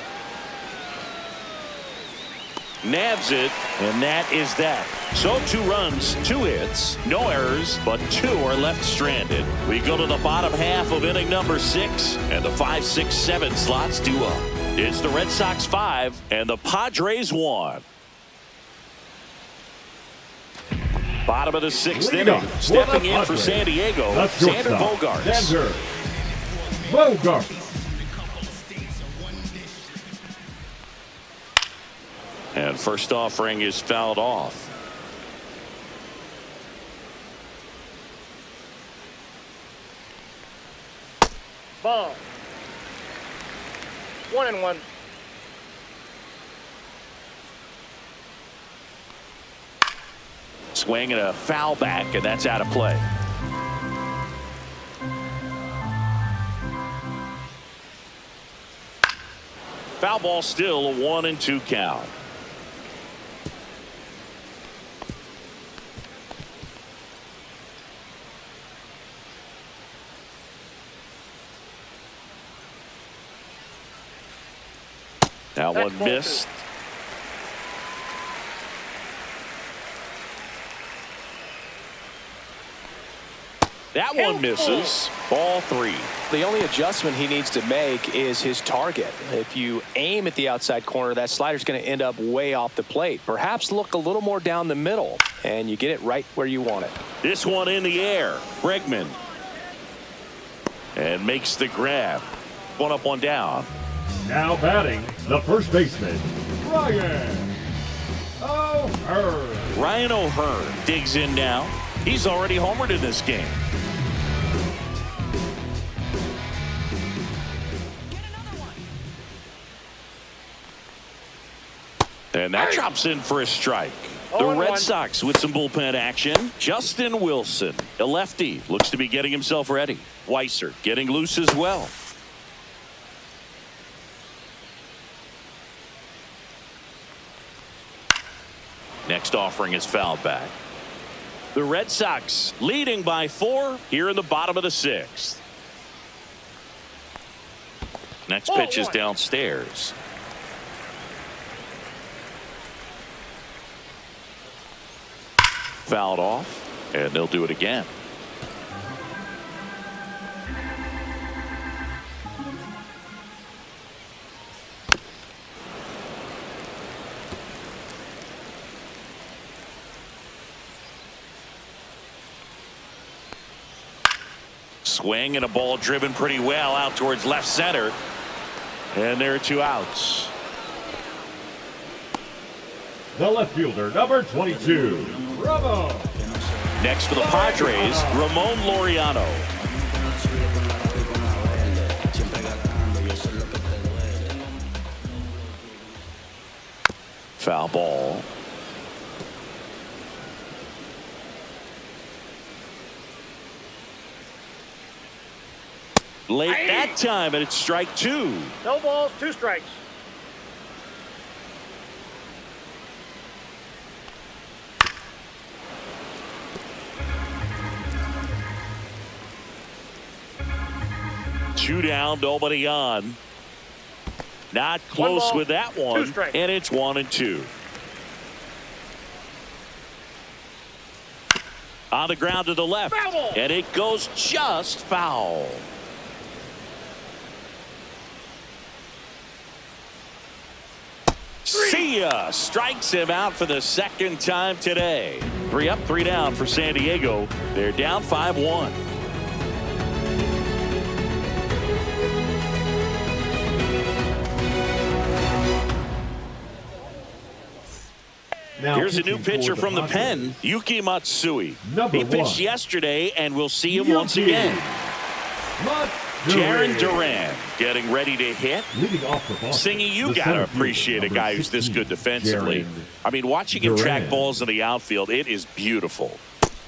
Nabs it, and that is that. So 2 runs, 2 hits, no errors, but 2 are left stranded. We go to the bottom half of inning number 6, and the 5, 6, 7 slots due up. It's the Red Sox 5 and the Padres 1. Bottom of the 6th inning. Stepping in for San Diego, Xander Bogaerts. Xander Bogaerts. And first offering is fouled off. Ball. 1-1. Swing and a foul back, and that's out of play. Foul ball, still a 1-2 count. Now one missed. That one misses. Ball 3. The only adjustment he needs to make is his target. If you aim at the outside corner, that slider's going to end up way off the plate. Perhaps look a little more down the middle, and you get it right where you want it. This one in the air. Bregman. And makes the grab. 1 up, 1 down. Now batting, the first baseman, Ryan O'Hearn. Ryan O'Hearn digs in now. He's already homered in this game. And that drops in for a strike. The Red Sox with some bullpen action. Justin Wilson, a lefty, looks to be getting himself ready. Weiser getting loose as well. Next offering is fouled back. The Red Sox leading by 4 here in the bottom of the 6th. Next pitch is downstairs. Fouled off, and they'll do it again. swing and a ball driven pretty well out towards left center. And there are 2 outs. The left fielder, number 22, Bravo. Next for the Padres, Ramon Laureano. Foul ball. Late that time, and it's strike 2. No balls, 2 strikes. Two down, nobody on. Not close ball, with that 2 one, strikes. and it's 1-2. On the ground to the left, Foul ball. and it goes just foul. See ya! Strikes him out for the 2nd time today. 3 up, 3 down for San Diego. They're down 5-1. Now Here's a new pitching pitcher for from the Padres, pen, Yuki Matsui. Number He pitched 1. yesterday, and we'll see him Yuki once again. Matsui. Jaron Duran getting ready to hit. Leading off the Boston, Singy, you the got to center appreciate fielder, a guy number who's this 16, good defensively. Jaron I mean, watching him track Duran. balls in the outfield, it is beautiful.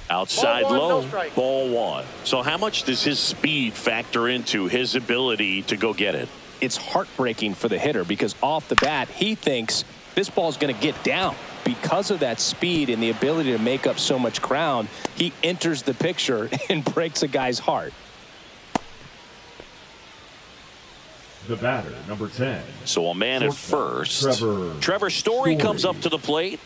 Outside Ball 1, low, no strike. ball 1. So how much does his speed factor into his ability to go get it? It's heartbreaking for the hitter because off the bat, he thinks this ball's going to get down. Because of that speed and the ability to make up so much ground, he enters the picture and breaks a guy's heart. The batter, number 10. So a man at Shortstop, first. Trevor Story comes up to the plate.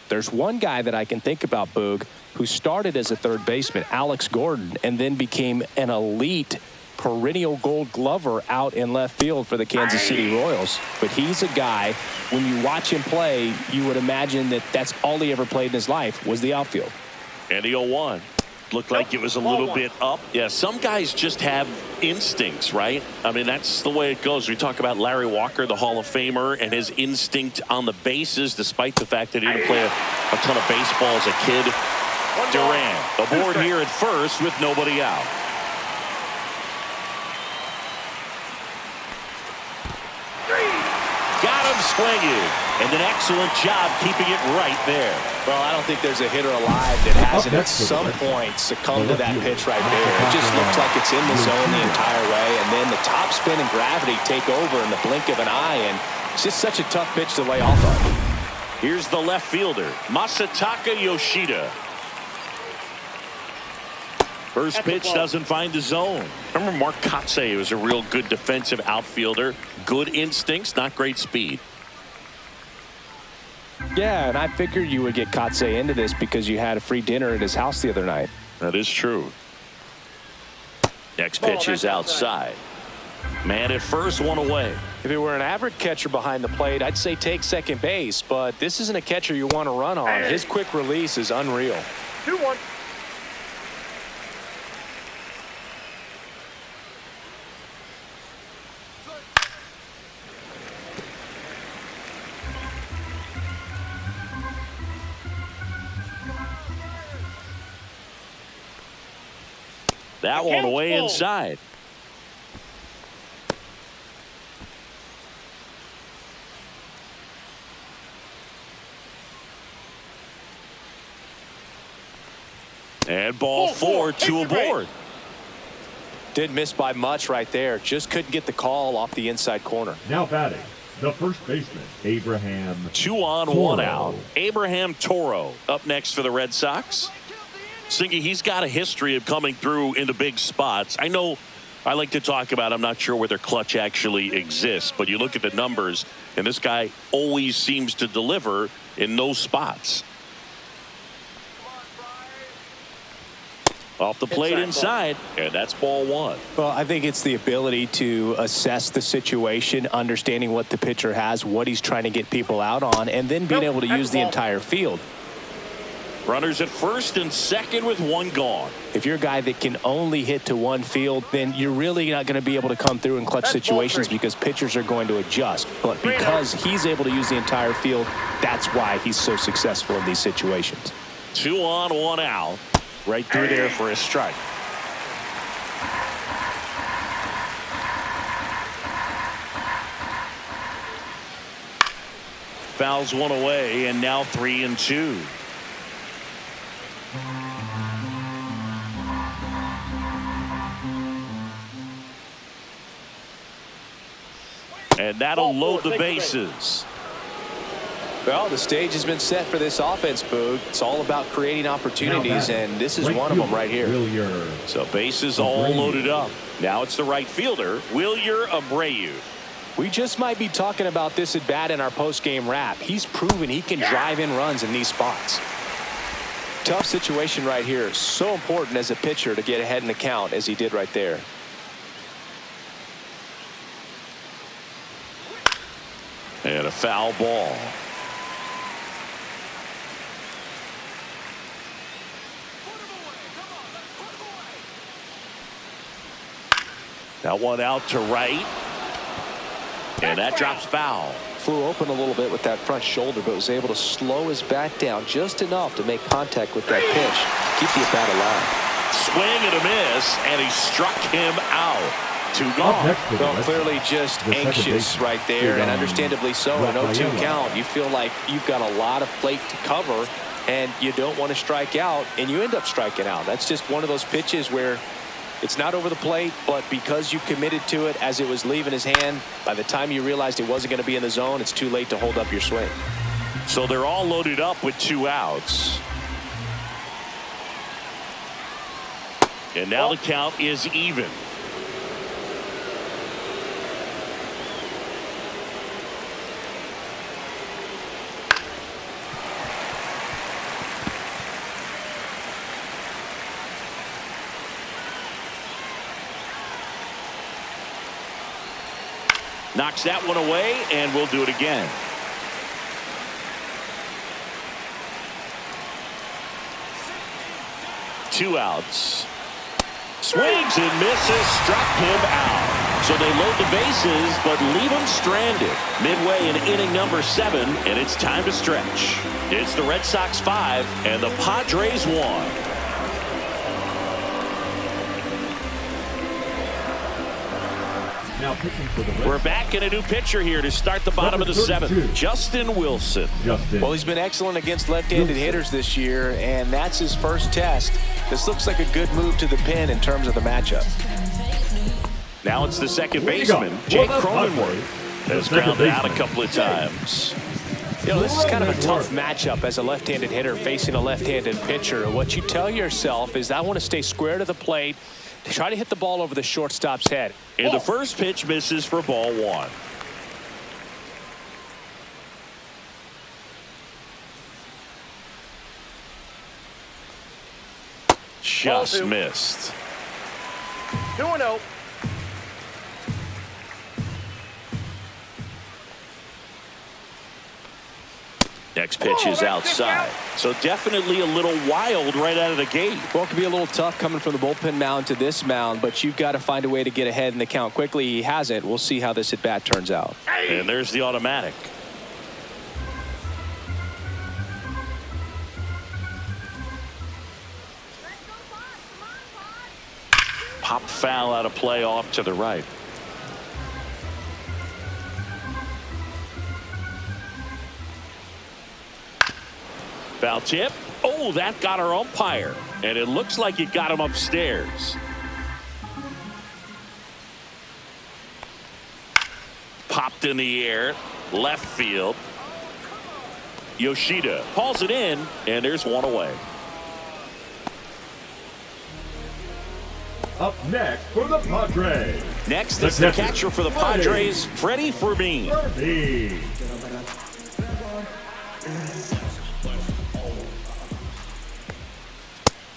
There's one guy that I can think about, Boog, who started as a third baseman, Alex Gordon, and then became an elite perennial gold glover out in left field for the Kansas City Royals. But he's a guy, when you watch him play, you would imagine that that's all he ever played in his life was the outfield. And the 0-1. Looked like it was a little bit up. Yeah, some guys just have instincts, right? I mean, that's the way it goes. We talk about Larry Walker, the Hall of Famer, and his instinct on the bases, despite the fact that he didn't play a ton of baseball as a kid. Duran aboard here at first with nobody out. Got him swinging, and an excellent job keeping it right there. Well, I don't think there's a hitter alive that hasn't at some point succumbed to that pitch right there. It just looks like it's in the zone the entire way, and then the top spin and gravity take over in the blink of an eye, and it's just such a tough pitch to lay off of. Here's the left fielder, Masataka Yoshida. First pitch doesn't find the zone. Remember Mark Kotsay was a real good defensive outfielder. Good instincts, not great speed. Yeah, and I figured you would get Kotsay into this because you had a free dinner at his house the other night. That is true. Next pitch is outside. Man at first, 1 away. If it were an average catcher behind the plate, I'd say take second base, but this isn't a catcher you want to run on. His quick release is unreal. 2-1. That one away inside. And ball 4, 2 aboard. Didn't miss by much right there. Just couldn't get the call off the inside corner. Now batting, the first baseman, Abraham 2 on, Toro. 1 out. Abraham Toro up next for the Red Sox. Singy, he's got a history of coming through into big spots. I know I like to talk about, I'm not sure whether clutch actually exists, but you look at the numbers, and this guy always seems to deliver in those spots. Off the plate inside, and that's ball 1. Well, I think it's the ability to assess the situation, understanding what the pitcher has, what he's trying to get people out on, and then being able to use the entire field. Runners at first and second with one gone. If you're a guy that can only hit to one field, then you're really not going to be able to come through in clutch situations because pitchers are going to adjust. But because he's able to use the entire field, that's why he's so successful in these situations. 2 on, 1 out. Right through there for a strike. Fouls one away, and now 3-2. And that'll load the bases. Well, the stage has been set for this offense, Boog. It's all about creating opportunities, and this is one of them right here. So bases all loaded up. Now it's the right fielder, Wilyer Abreu. We just might be talking about this at bat in our post-game wrap. He's proven he can drive in runs in these spots. Tough situation right here. So important as a pitcher to get ahead in the count as he did right there. And a foul ball. That one out to right. And that drops foul. Flew open a little bit with that front shoulder, but was able to slow his bat down just enough to make contact with that pitch. Keep the at-bat alive. Swing and a miss, and he struck him out. 2 gone. Well, clearly just anxious right there, and understandably so. An 0-2 count, you feel like you've got a lot of plate to cover, and you don't want to strike out, and you end up striking out. That's just one of those pitches where it's not over the plate, but because you committed to it as it was leaving his hand, by the time you realized it wasn't going to be in the zone, it's too late to hold up your swing. So they're all loaded up with 2 outs. And now the count is even. Knocks that one away, and we'll do it again. Two outs. Swings and misses, struck him out. So they load the bases, but leave him stranded. Midway in inning number 7, and it's time to stretch. It's the Red Sox 5 and the Padres 1. Now pitching for the Red We're back in a new pitcher here to start the bottom of the 7th. Justin Wilson. Well, he's been excellent against left-handed hitters this year, and that's his first test. This looks like a good move to the pen in terms of the matchup. Now it's the second baseman, Jake Cronenworth, has grounded out a couple of times. You know, this is kind of a tough matchup as a left-handed hitter facing a left-handed pitcher. What you tell yourself is, I want to stay square to the plate, try to hit the ball over the shortstop's head. And the first pitch misses for ball 1. Just missed. 2-0. Next pitch is outside. So definitely a little wild right out of the gate. Well, it can be a little tough coming from the bullpen mound to this mound, but you've got to find a way to get ahead in the count quickly. He hasn't. We'll see how this at-bat turns out. And there's the automatic. Pop foul out of play off to the right. Foul tip. Oh, that got our umpire. And it looks like it got him upstairs. Popped in the air. Left field. Yoshida hauls it in, and there's one away. Up next for the Padres. Next is the catcher for the Padres, Freddie Fermin.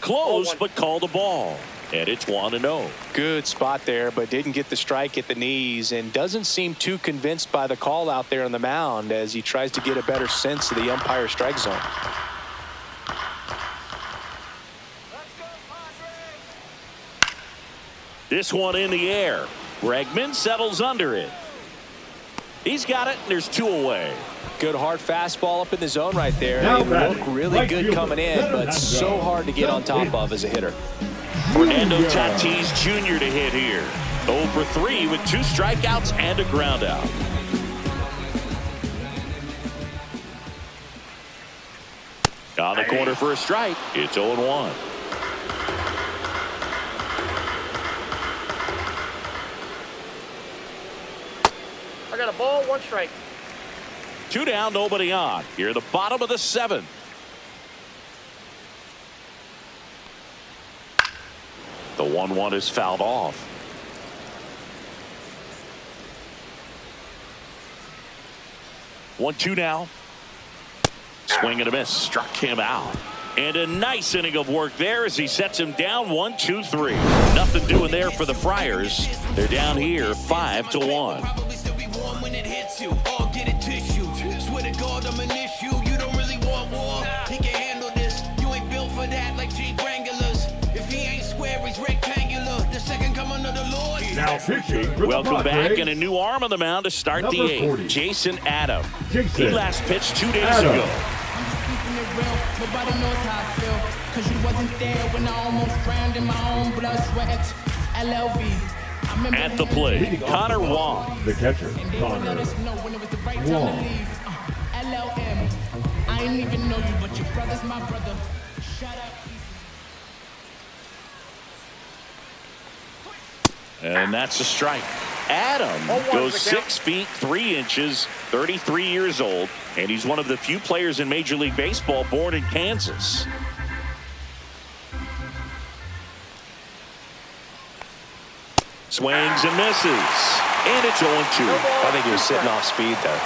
Close, but called a ball. And it's 1-0. Good spot there, but didn't get the strike at the knees, and doesn't seem too convinced by the call out there on the mound as he tries to get a better sense of the umpire strike zone. This one in the air. Bregman settles under it. He's got it, and there's 2 away. Good hard fastball up in the zone right there. Now It batting, looked really right good fielder, coming in, but so hard to get on top of as a hitter. Fernando Tatis Jr. to hit here. 0 for 3 with 2 strikeouts and a ground out. On the corner for a strike. It's 0-1. I got a ball, 1 strike. 2 down, nobody on. Here at the bottom of the 7th. The 1-1 is fouled off. 1-2 now. Swing and a miss. Struck him out. And a nice inning of work there as he sets him down 1-2-3. Nothing doing there for the Friars. They're down here 5-1. Probably still be warm when it hits you. Or get a tissue. Swear to God, I'm an issue. You don't really want war. He can handle this. You ain't built for that like Jeep Wranglers. If he ain't square, he's rectangular. The second coming of the Lord. Now pitching for the Welcome back, Padres, and a new arm on the mound to start Number the 8th. 40. Jason Adam. Jason He last pitched 2 days Adam. ago. Keeping it real, nobody knows how I feel. Cause you wasn't there when I almost drowned in my own blood, sweat. LLV. I remember At the when plate, Leading off Connor the Wong. ball, the catcher, And they would let Connor us know when it was the right time Wong. to leave. LLM. I ain't even know you, but your brother's my brother. Shut up. And that's a strike. Adam 0-1 goes the count. 6 feet 3 inches, 33 years old, and he's one of the few players in Major League Baseball born in Kansas. Swings and misses. And it's 0-2. I think he was sitting off speed there.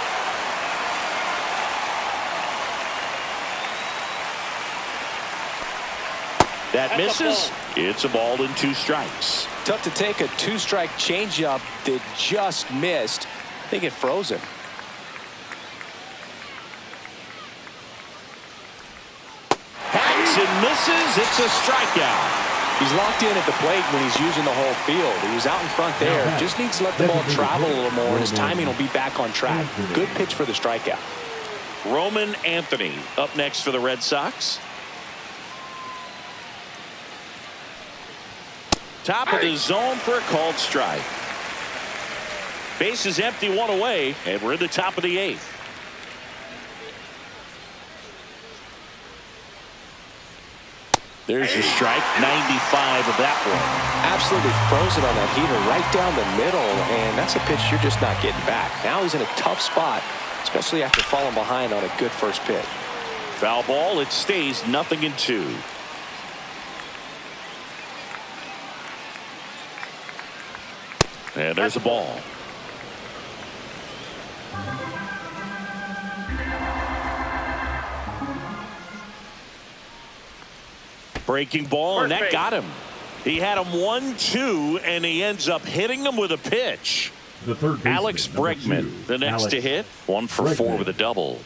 That That's a misses. ball. It's a ball and 2 strikes. Tough to take a 2-strike changeup that just missed. I think it froze him. Hacks and misses. It's a strikeout. He's locked in at the plate when he's using the whole field. He was out in front there. Just needs to let the ball travel a little more, and his timing will be back on track. Good pitch for the strikeout. Roman Anthony up next for the Red Sox. Top of the zone for a called strike. Base is empty, 1 away, and we're in the top of the 8th. There's a strike, 95 of that one. Absolutely frozen on that heater right down the middle, and that's a pitch you're just not getting back. Now he's in a tough spot, especially after falling behind on a good first pitch. Foul ball, it stays 0-2. And there's a ball. Breaking ball, and that Perfect. got him. He had him 1-2, and he ends up hitting him with a pitch. The third baseman, Alex number Bregman, 2, the next Alex to hit. 1 for 4 Bregman. with a double.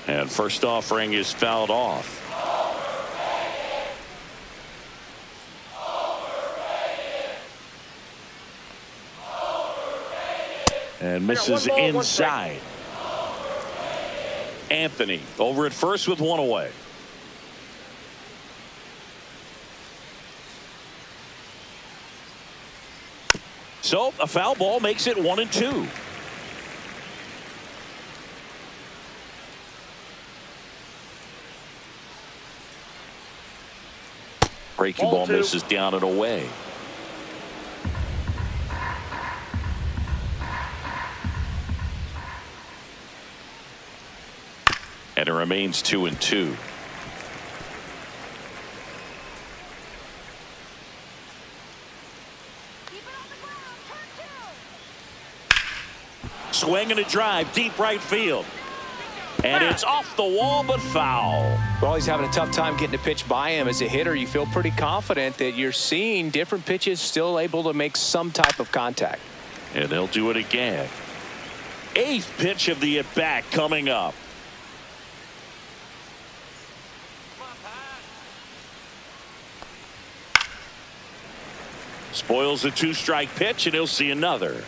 And first offering is fouled off. And misses 1 ball, 1 inside. Anthony over at first with 1 away. So a foul ball makes it 1-2. Breaking Ball ball 2. misses down and away. And it remains 2-2. Swing and a drive, deep right field. And it's off the wall, but foul. Well, he's having a tough time getting a pitch by him. As a hitter, you feel pretty confident that you're seeing different pitches still able to make some type of contact. And they'll do it again. 8th pitch of the at-bat coming up. Spoils a 2-strike pitch, and he'll see another.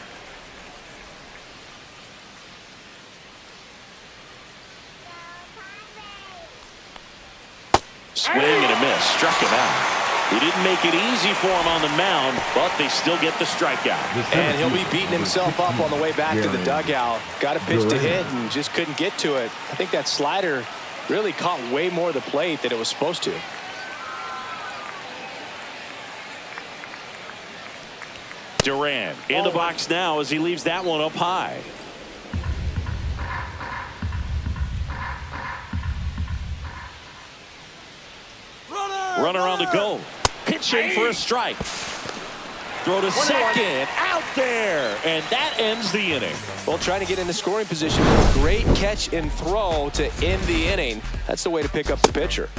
Swing and a miss. Struck him out. He didn't make it easy for him on the mound, but they still get the strikeout. And he'll be beating himself up on the way back to the dugout. Got a pitch to hit and just couldn't get to it. I think that slider really caught way more of the plate than it was supposed to. Duran in the box now as he leaves that one up high. Runner on the go. Pitching for a strike. Throw to second. Out there. And that ends the inning. Well, trying to get into scoring position. Great catch and throw to end the inning. That's the way to pick up the pitcher.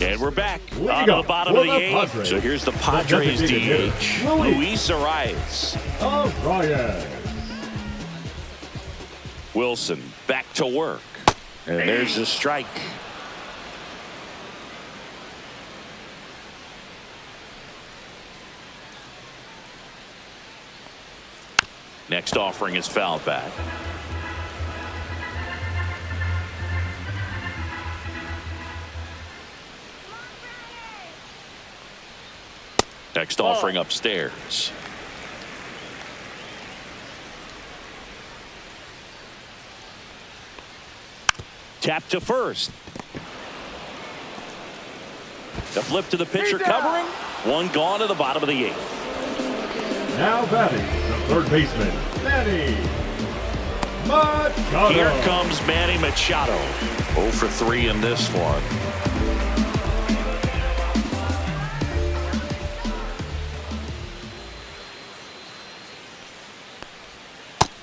And we're back on the bottom of the 8th. So here's the Padres DH, Luis Arias. Wilson back to work. And there's the strike. Next offering is fouled back. Next offering upstairs. Tap to first. The flip to the pitcher covering. One gone to the bottom of the 8th. Now batting, the third baseman, Manny Machado. Here comes Manny Machado. 0 for 3 in this one.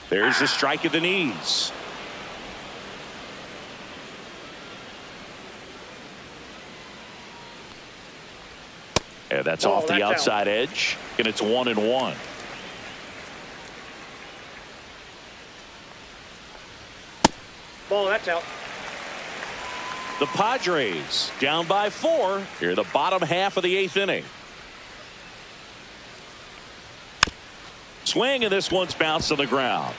There's the strike at the knees. Yeah, that's off the outside edge, and it's 1-1. Ball, that's out. The Padres down by 4 here, the bottom half of the 8th inning. Swing, and this one's bounced to the ground.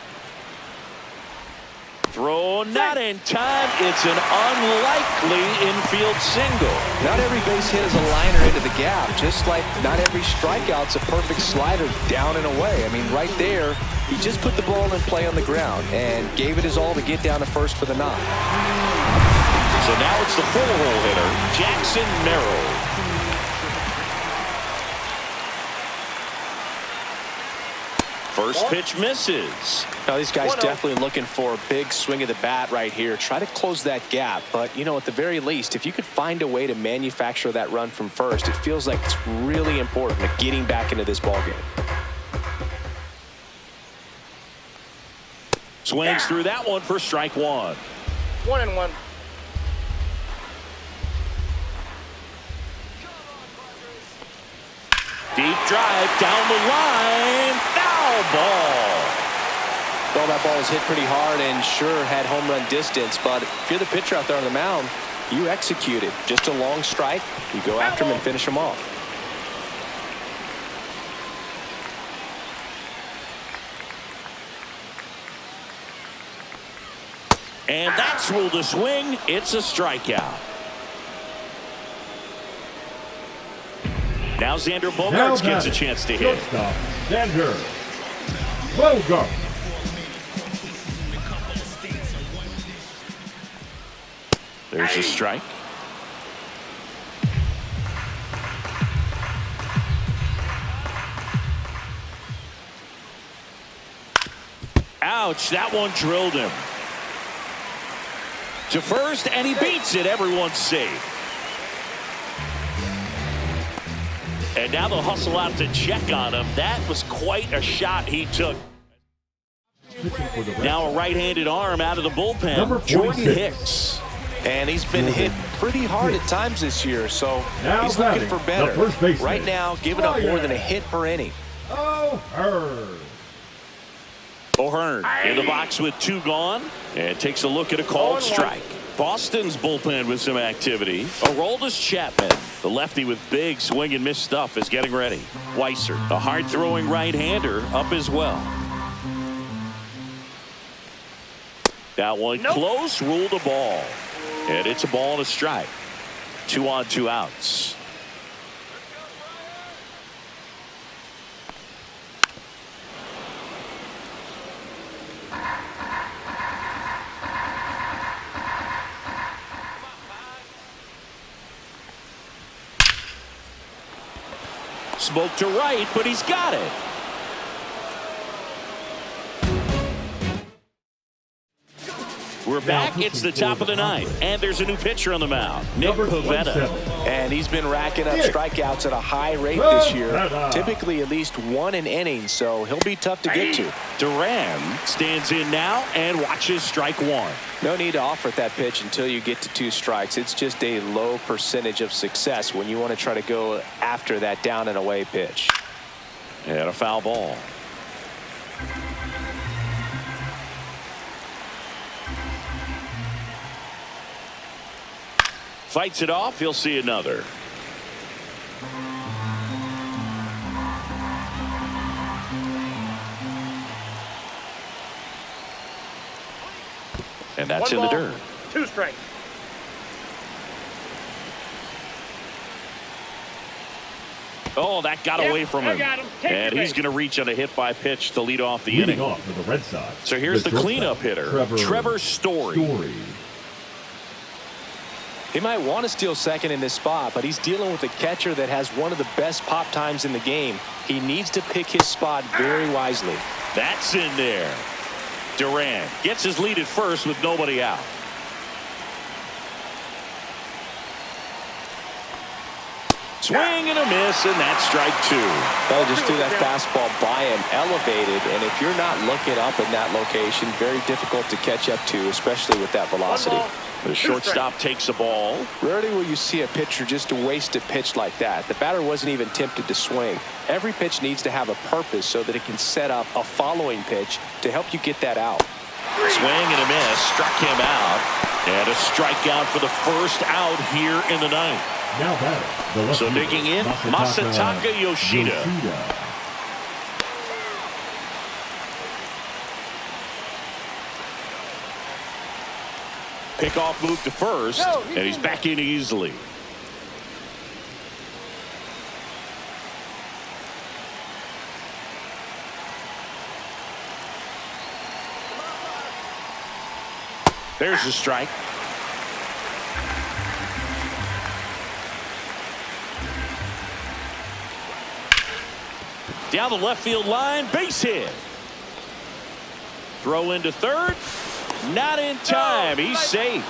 Throw not in time. It's an unlikely infield single. Not every base hit is a liner into the gap, just like not every strikeout's a perfect slider down and away. I mean, right there, he just put the ball in play on the ground and gave it his all to get down to first for the knock. So now it's the full-hole hitter, Jackson Merrill. First pitch misses. Now these guys definitely looking for a big swing of the bat right here. Try to close that gap. But, you know, at the very least, if you could find a way to manufacture that run from first, it feels like it's really important to getting back into this ballgame. Swings through that one for strike 1. 1-1. Deep drive down the line. Foul ball. Well, that ball was hit pretty hard and sure had home run distance. But if you're the pitcher out there on the mound, you execute it. Just a long strike. You go after him and finish him off. And that's ruled a swing. It's a strikeout. Now Xander Bogaerts gets a chance to hit. Xander Bogaerts. There's a strike. Ouch, that one drilled him. To first, and he beats it. Everyone's safe. And now they'll hustle out to check on him. That was quite a shot he took. Now a right-handed arm out of the bullpen. Jordan Hicks. And he's been hit pretty hard at times this year, so Now he's looking batting, for the better. first baseman, Right now, giving up more than a hit per inning. O'Hearn. O'Hearn in the box with 2 gone and takes a look at a called strike. Boston's bullpen with some activity. Aroldis Chapman, the lefty with big swing and miss stuff, is getting ready. Weiser, the hard-throwing right-hander, up as well. That one close, ruled a ball. And it's a ball and a strike. 2 on, 2 outs. Smoke to right, but he's got it. We're back. It's the top of the 9th, and there's a new pitcher on the mound, Nick Pivetta. And he's been racking up strikeouts at a high rate this year, typically at least 1 an inning, so he'll be tough to get to. Duran stands in now and watches strike 1. No need to offer that pitch until you get to 2 strikes. It's just a low percentage of success when you want to try to go after that down and away pitch. And a foul ball. Fights it off. He'll see another. And that's in the dirt. 2 strikes. Oh, that got away from him. And he's going to reach on a hit by pitch to lead off the Leading inning. off for the Red Sox. So here's the cleanup hitter, Trevor Story. He might want to steal second in this spot, but he's dealing with a catcher that has one of the best pop times in the game. He needs to pick his spot very wisely. That's in there. Duran gets his lead at first with nobody out. Swing and a miss, and that's strike 2. They'll just do that fastball by him, elevated, and if you're not looking up in that location, very difficult to catch up to, especially with that velocity. The shortstop takes a ball. Rarely will you see a pitcher just waste a pitch like that. The batter wasn't even tempted to swing. Every pitch needs to have a purpose so that it can set up a following pitch to help you get that out. Swing and a miss, struck him out, and a strikeout for the first out here in the 9th. Now batting, So digging in, Masataka Yoshida. Pickoff move to first, and he's back in easily. There's the strike. Down the left field line, base hit. Throw into third. Not in time. He's safe.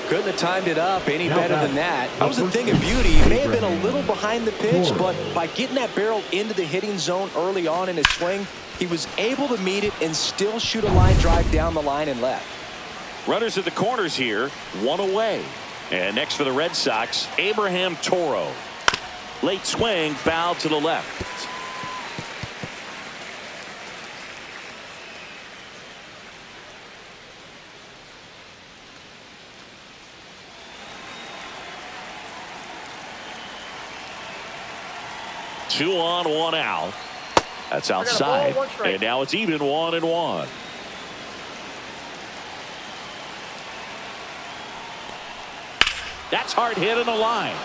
Couldn't have timed it up any better than that. That was a thing of beauty. He may have been a little behind the pitch, but by getting that barrel into the hitting zone early on in his swing, he was able to meet it and still shoot a line drive down the line and left. Runners at the corners here, 1 away. And next for the Red Sox, Abraham Toro. Late swing, foul to the left. Two on, 1 out. That's outside. And now it's even 1-1. That's hard hit in the line.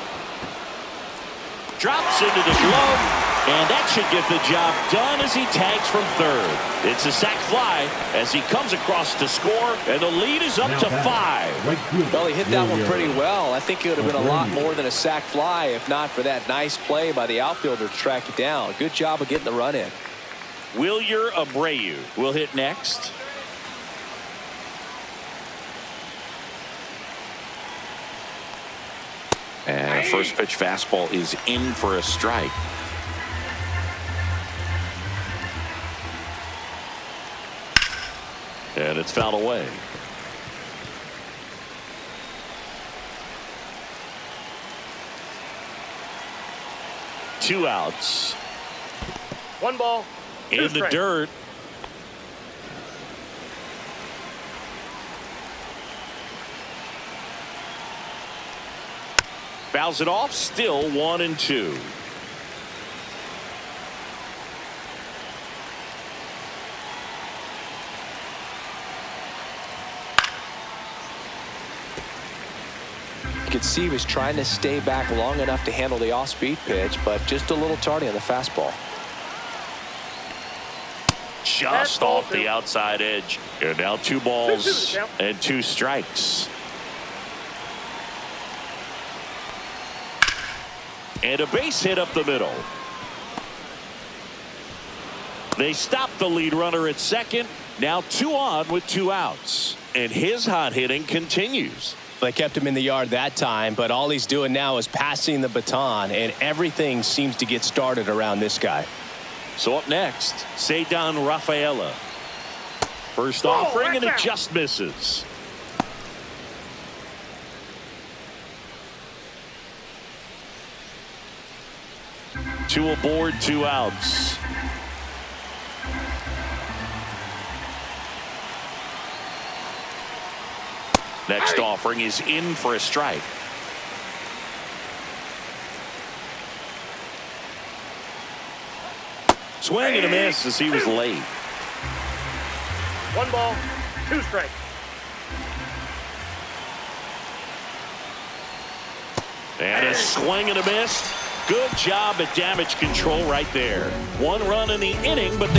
Drops into the glove, and that should get the job done as he tags from third. It's a sac fly as he comes across to score, and the lead is up to 5. Well, he hit that one pretty well. I think it would have been a lot more than a sac fly if not for that nice play by the outfielder to track it down. Good job of getting the run in. Wilyer Abreu will hit next. And a first pitch fastball is in for a strike. And it's fouled away. 2 outs. 1 ball. 2 In the strikes. dirt. Fouls it off. Still 1-2. You could see he was trying to stay back long enough to handle the off-speed pitch, but just a little tardy on the fastball. Just ball off the 2. outside edge. And now 2 balls and 2 strikes. And a base hit up the middle. They stop the lead runner at second. Now 2 on with 2 outs. And his hot hitting continues. They kept him in the yard that time, but all he's doing now is passing the baton, and everything seems to get started around this guy. So up next, Cedar Rafaela. First offering, and it just misses. Two aboard, 2 outs. Next offering is in for a strike. Swing and a miss as he was late. 1 ball. 2 strikes. And a swing and a miss. Good job at damage control right there. 1 run in the inning, but they